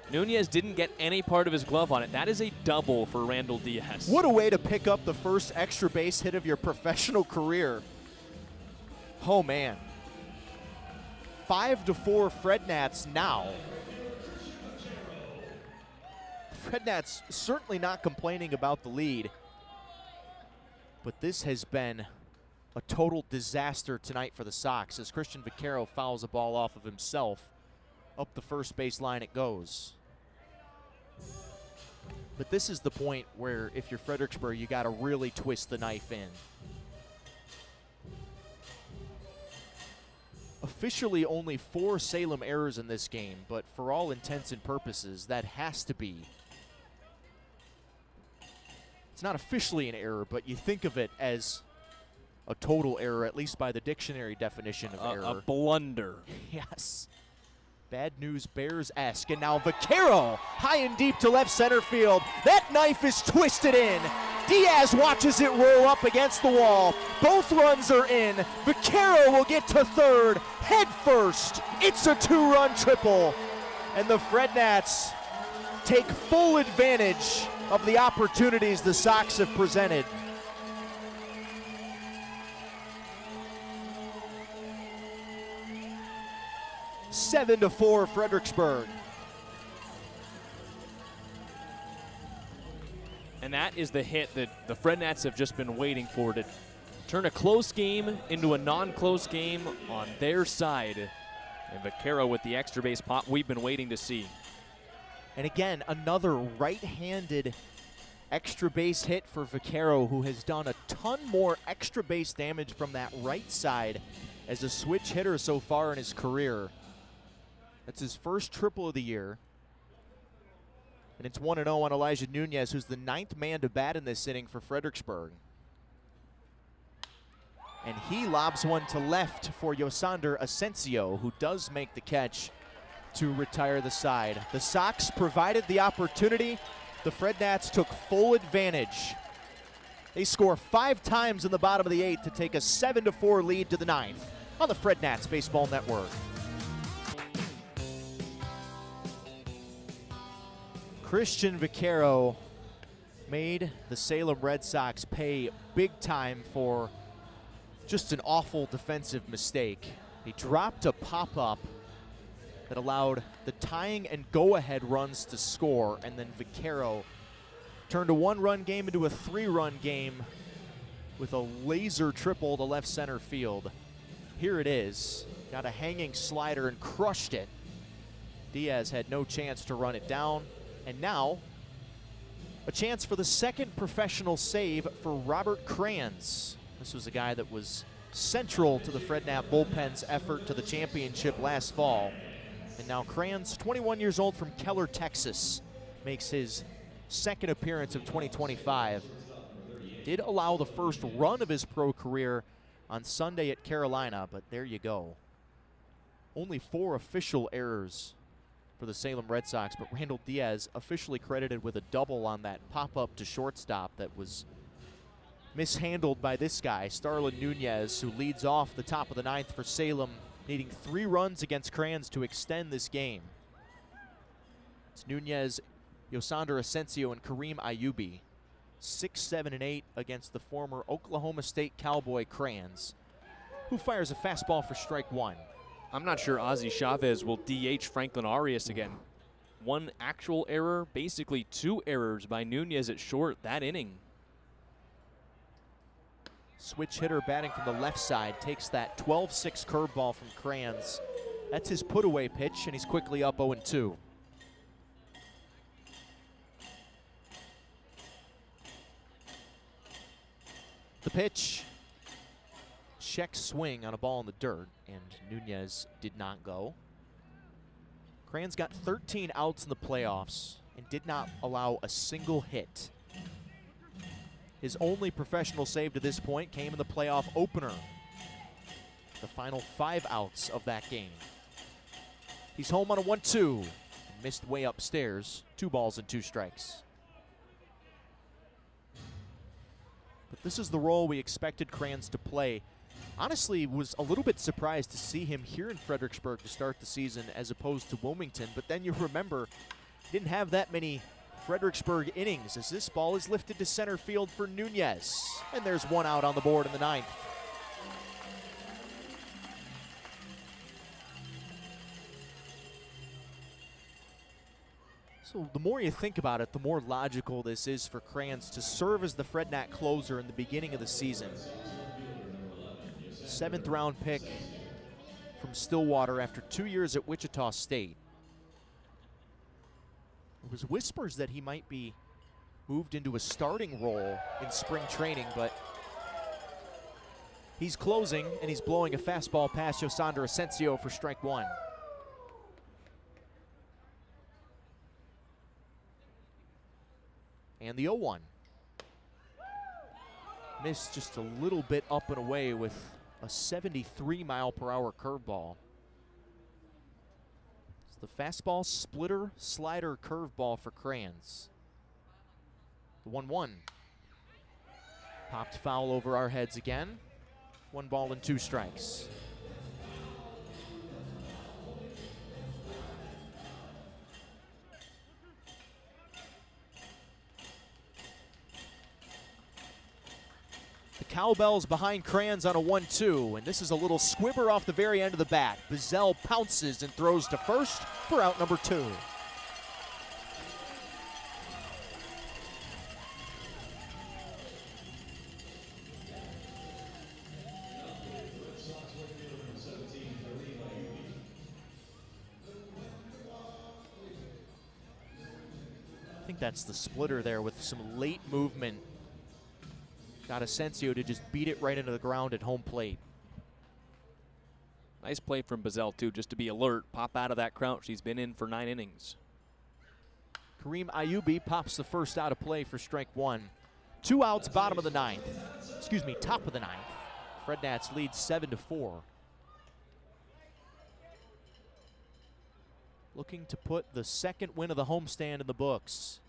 Speaker 2: Nunez didn't get any part of his glove on it. That is a double for Randall Diaz.
Speaker 1: What a way to pick up the first extra base hit of your professional career. Oh, man. 5-4 Frednats now. Frednats certainly not complaining about the lead, but this has been a total disaster tonight for the Sox as Christian Vaquero fouls a ball off of himself. Up the first base line it goes. But this is the point where if you're Fredericksburg, you got to really twist the knife in. Officially only 4 Salem errors in this game, but for all intents and purposes, that has to be. It's not officially an error, but you think of it as a total error, at least by the dictionary definition of error.
Speaker 2: A blunder.
Speaker 1: Yes. Bad news Bears-esque. And now Vaquero high and deep to left center field. That knife is twisted in. Diaz watches it roll up against the wall. Both runs are in. Vaquero will get to third, head first. It's a 2-run triple. And the Frednats take full advantage of the opportunities the Sox have presented. Seven to 4 Fredericksburg.
Speaker 2: And that is the hit that the Frednats have just been waiting for, to turn a close game into a non-close game on their side. And Vaquero with the extra base pop we've been waiting to see.
Speaker 1: And again, another right-handed extra base hit for Vaquero, who has done a ton more extra base damage from that right side as a switch hitter so far in his career. That's his first triple of the year. And it's 1-0 on Elijah Nunez, who's the 9th man to bat in this inning for Fredericksburg. And he lobs one to left for Yosander Asensio, who does make the catch to retire the side. The Sox provided the opportunity. The Frednats took full advantage. They score 5 times in the bottom of the 8th to take a 7-4 lead to the 9th on the Frednats Baseball Network. Christian Vaquero made the Salem Red Sox pay big time for just an awful defensive mistake. He dropped a pop-up that allowed the tying and go-ahead runs to score, and then Vaquero turned a 1-run game into a 3-run game with a laser triple to left center field. Here it is. Got a hanging slider and crushed it. Diaz had no chance to run it down. And now, a chance for the second professional save for Robert Kranz. This was a guy that was central to the Frednat bullpen's effort to the championship last fall. And now Kranz, 21 years old from Keller, Texas, makes his second appearance of 2025. Did allow the first run of his pro career on Sunday at Carolina, but there you go. Only 4 official errors for the Salem Red Sox, but Randall Diaz officially credited with a double on that pop-up to shortstop that was mishandled by this guy, Starlin Nunez, who leads off the top of the 9th for Salem, needing 3 runs against Kranz to extend this game. It's Nunez, Yosander Asensio, and Kareem Ayubi. 6, 7, and 8 against the former Oklahoma State Cowboy Kranz, who fires a fastball for strike 1.
Speaker 2: I'm not sure Ozzie Chavez will DH Franklin Arias again. 1 actual error, basically 2 errors by Nunez at short that inning.
Speaker 1: Switch hitter batting from the left side takes that 12-6 curveball from Kranz. That's his put-away pitch, and he's quickly up 0-2. The pitch. Check swing on a ball in the dirt, and Nunez did not go. Kranz got 13 outs in the playoffs and did not allow a single hit. His only professional save to this point came in the playoff opener, the final 5 outs of that game. He's home on a 1-2, missed way upstairs, 2 balls and 2 strikes. But this is the role we expected Kranz to play. Honestly, was a little bit surprised to see him here in Fredericksburg to start the season as opposed to Wilmington, but then you remember he didn't have that many Fredericksburg innings as this ball is lifted to center field for Nunez. And there's 1 out on the board in the 9th. So the more you think about it, the more logical this is for Crayons to serve as the Fred Nat closer in the beginning of the season. 7th round pick from Stillwater after 2 years at Wichita State. There was whispers that he might be moved into a starting role in spring training, but he's closing and he's blowing a fastball past Yosandra Asensio for strike 1. And the 0-1. Missed just a little bit up and away with a 73-mile-per-hour curveball. It's the fastball, splitter, slider, curveball for Crayons. The 1-1. Popped foul over our heads again. 1 ball and 2 strikes. Cowbells behind Crayons on a 1-2, and this is a little squibber off the very end of the bat. Bizel pounces and throws to first for out number 2. I think that's the splitter there with some late movement. Got Asensio to just beat it right into the ground at home plate.
Speaker 2: Nice play from Bizel, too, just to be alert. Pop out of that crouch. He's been in for 9 innings.
Speaker 1: Kareem Ayubi pops the first out of play for strike 1. 2 outs, bottom of the 9th. Excuse me, top of the 9th. Fred Nats lead 7-4. Looking to put the 2nd win of the homestand in the books.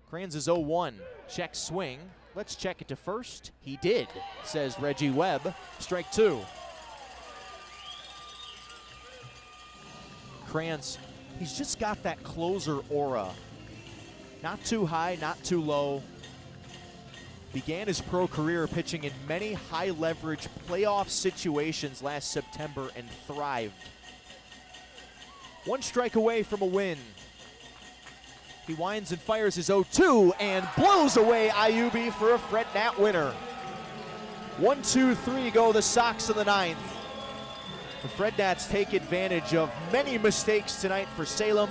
Speaker 1: Crayons is 0-1. Check swing. Let's check it to first. He did, says Reggie Webb. Strike 2. Crayons, he's just got that closer aura. Not too high, not too low. Began his pro career pitching in many high-leverage playoff situations last September and thrived. 1 strike away from a win. He winds and fires his 0-2 and blows away Ayubi for a Fred Nat winner. 1-2-3 go the Sox in the 9th. The Fred Nats take advantage of many mistakes tonight for Salem.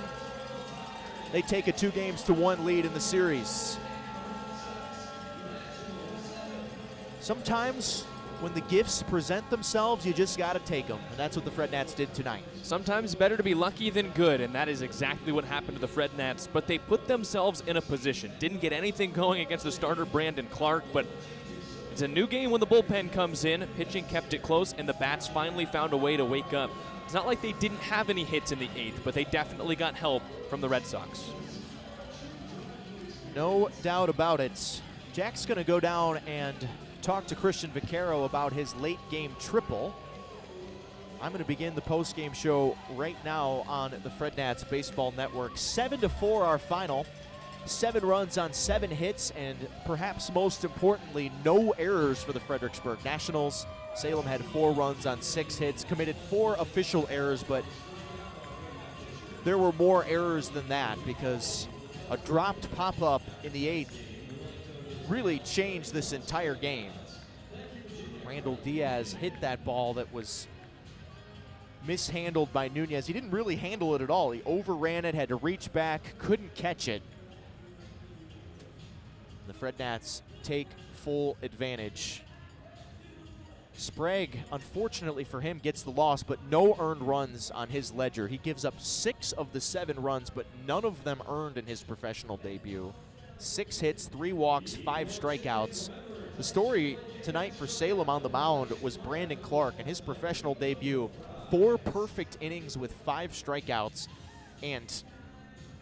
Speaker 1: They take a 2-1 lead in the series. Sometimes when the gifts present themselves, you just got to take them, and that's what the Fred Nats did tonight.
Speaker 2: Sometimes better to be lucky than good, and that is exactly what happened to the Fred Nats, but they put themselves in a position. Didn't get anything going against the starter Brandon Clarke, but it's a new game when the bullpen comes in. Pitching kept it close, and the bats finally found a way to wake up. It's not like they didn't have any hits in the 8th, but they definitely got help from the Red Sox.
Speaker 1: No doubt about it. Jack's going to go down and talk to Christian Vaquero about his late game triple. I'm going to begin the post-game show right now on the Fred Nats Baseball Network. 7-4 our final. 7 runs on 7 hits, and perhaps most importantly, no errors for the Fredericksburg Nationals. Salem had 4 runs on 6 hits, committed 4 official errors, but there were more errors than that because a dropped pop-up in the 8th really changed this entire game. Randall Diaz hit that ball that was mishandled by Nunez. He didn't really handle it at all. He overran it, had to reach back, couldn't catch it. The Fred Nats take full advantage. Sprague, unfortunately for him, gets the loss, but no earned runs on his ledger. He gives up 6 of the 7 runs, but none of them earned in his professional debut. 6 hits, 3 walks, 5 strikeouts. The story tonight for Salem on the mound was Brandon Clarke in his professional debut. 4 perfect innings with 5 strikeouts, and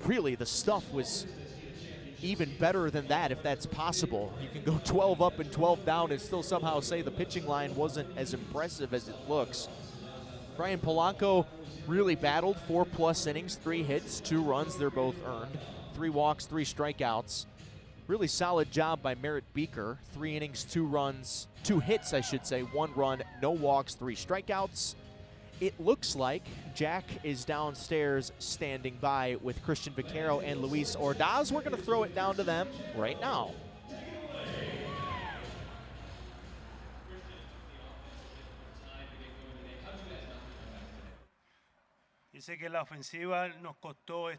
Speaker 1: really the stuff was even better than that, if that's possible. You can go 12 up and 12 down and still somehow say the pitching line wasn't as impressive as it looks. Brian Polanco really battled 4+ innings, 3 hits, 2 runs. They're both earned. 3 walks, 3 strikeouts. Really solid job by Merritt Beaker. 3 innings, 2 runs, 2 hits, I should say, 1 run, no walks, 3 strikeouts. It looks like Jack is downstairs standing by with Christian Vaquero and Luis Ordaz. We're going to throw it down to them right now.
Speaker 4: Dice que la ofensiva nos costó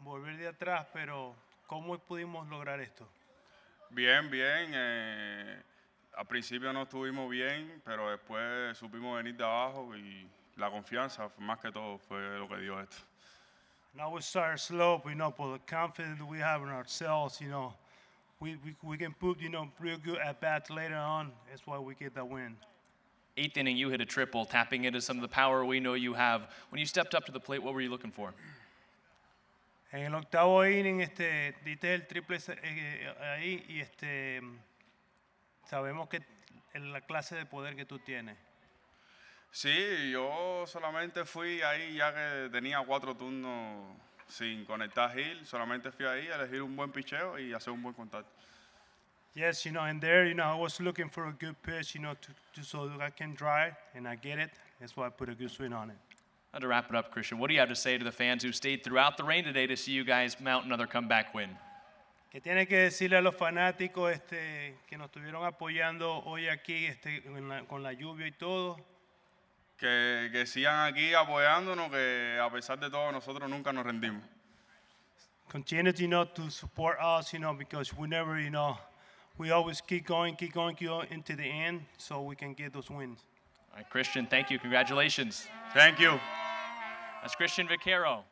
Speaker 4: volver de atrás, pero ¿cómo pudimos lograr esto?
Speaker 5: Bien, bien. Al principio no estuvimos bien, pero después supimos venir de abajo y la confianza, más que todo, fue lo que dio esto.
Speaker 4: Now we start slow, but the confidence we have in ourselves, we can put, real good at bats later on. That's why we get that win.
Speaker 6: 8th inning, you hit a triple, tapping into some of the power we know you have. When you stepped up to the plate, what were you looking for?
Speaker 4: En el 8º inning, diste el triple ahí y sabemos que la clase de poder que tú tienes.
Speaker 5: Sí, yo solamente fui ahí ya que tenía 4 turnos sin conectar Gil. Solamente fui ahí a elegir un buen picheo y hacer un buen contacto.
Speaker 4: Yes, and there, I was looking for a good pitch, so I can drive, and I get it. That's why I put a good swing on it.
Speaker 6: Now to wrap it up, Christian, what do you have to say to the fans who stayed throughout the rain today to see you guys mount another comeback win?
Speaker 4: Que tiene que decirle a los fanáticos que nos estuvieron apoyando hoy aquí con la lluvia y todo.
Speaker 5: Que sigan aquí apoyándonos, que a pesar de todo nosotros nunca nos rendimos.
Speaker 4: Continue, to support us, because we never, we always keep going into the end so we can get those wins.
Speaker 6: All right, Christian, thank you. Congratulations.
Speaker 5: Thank you.
Speaker 6: That's Christian Vaquero.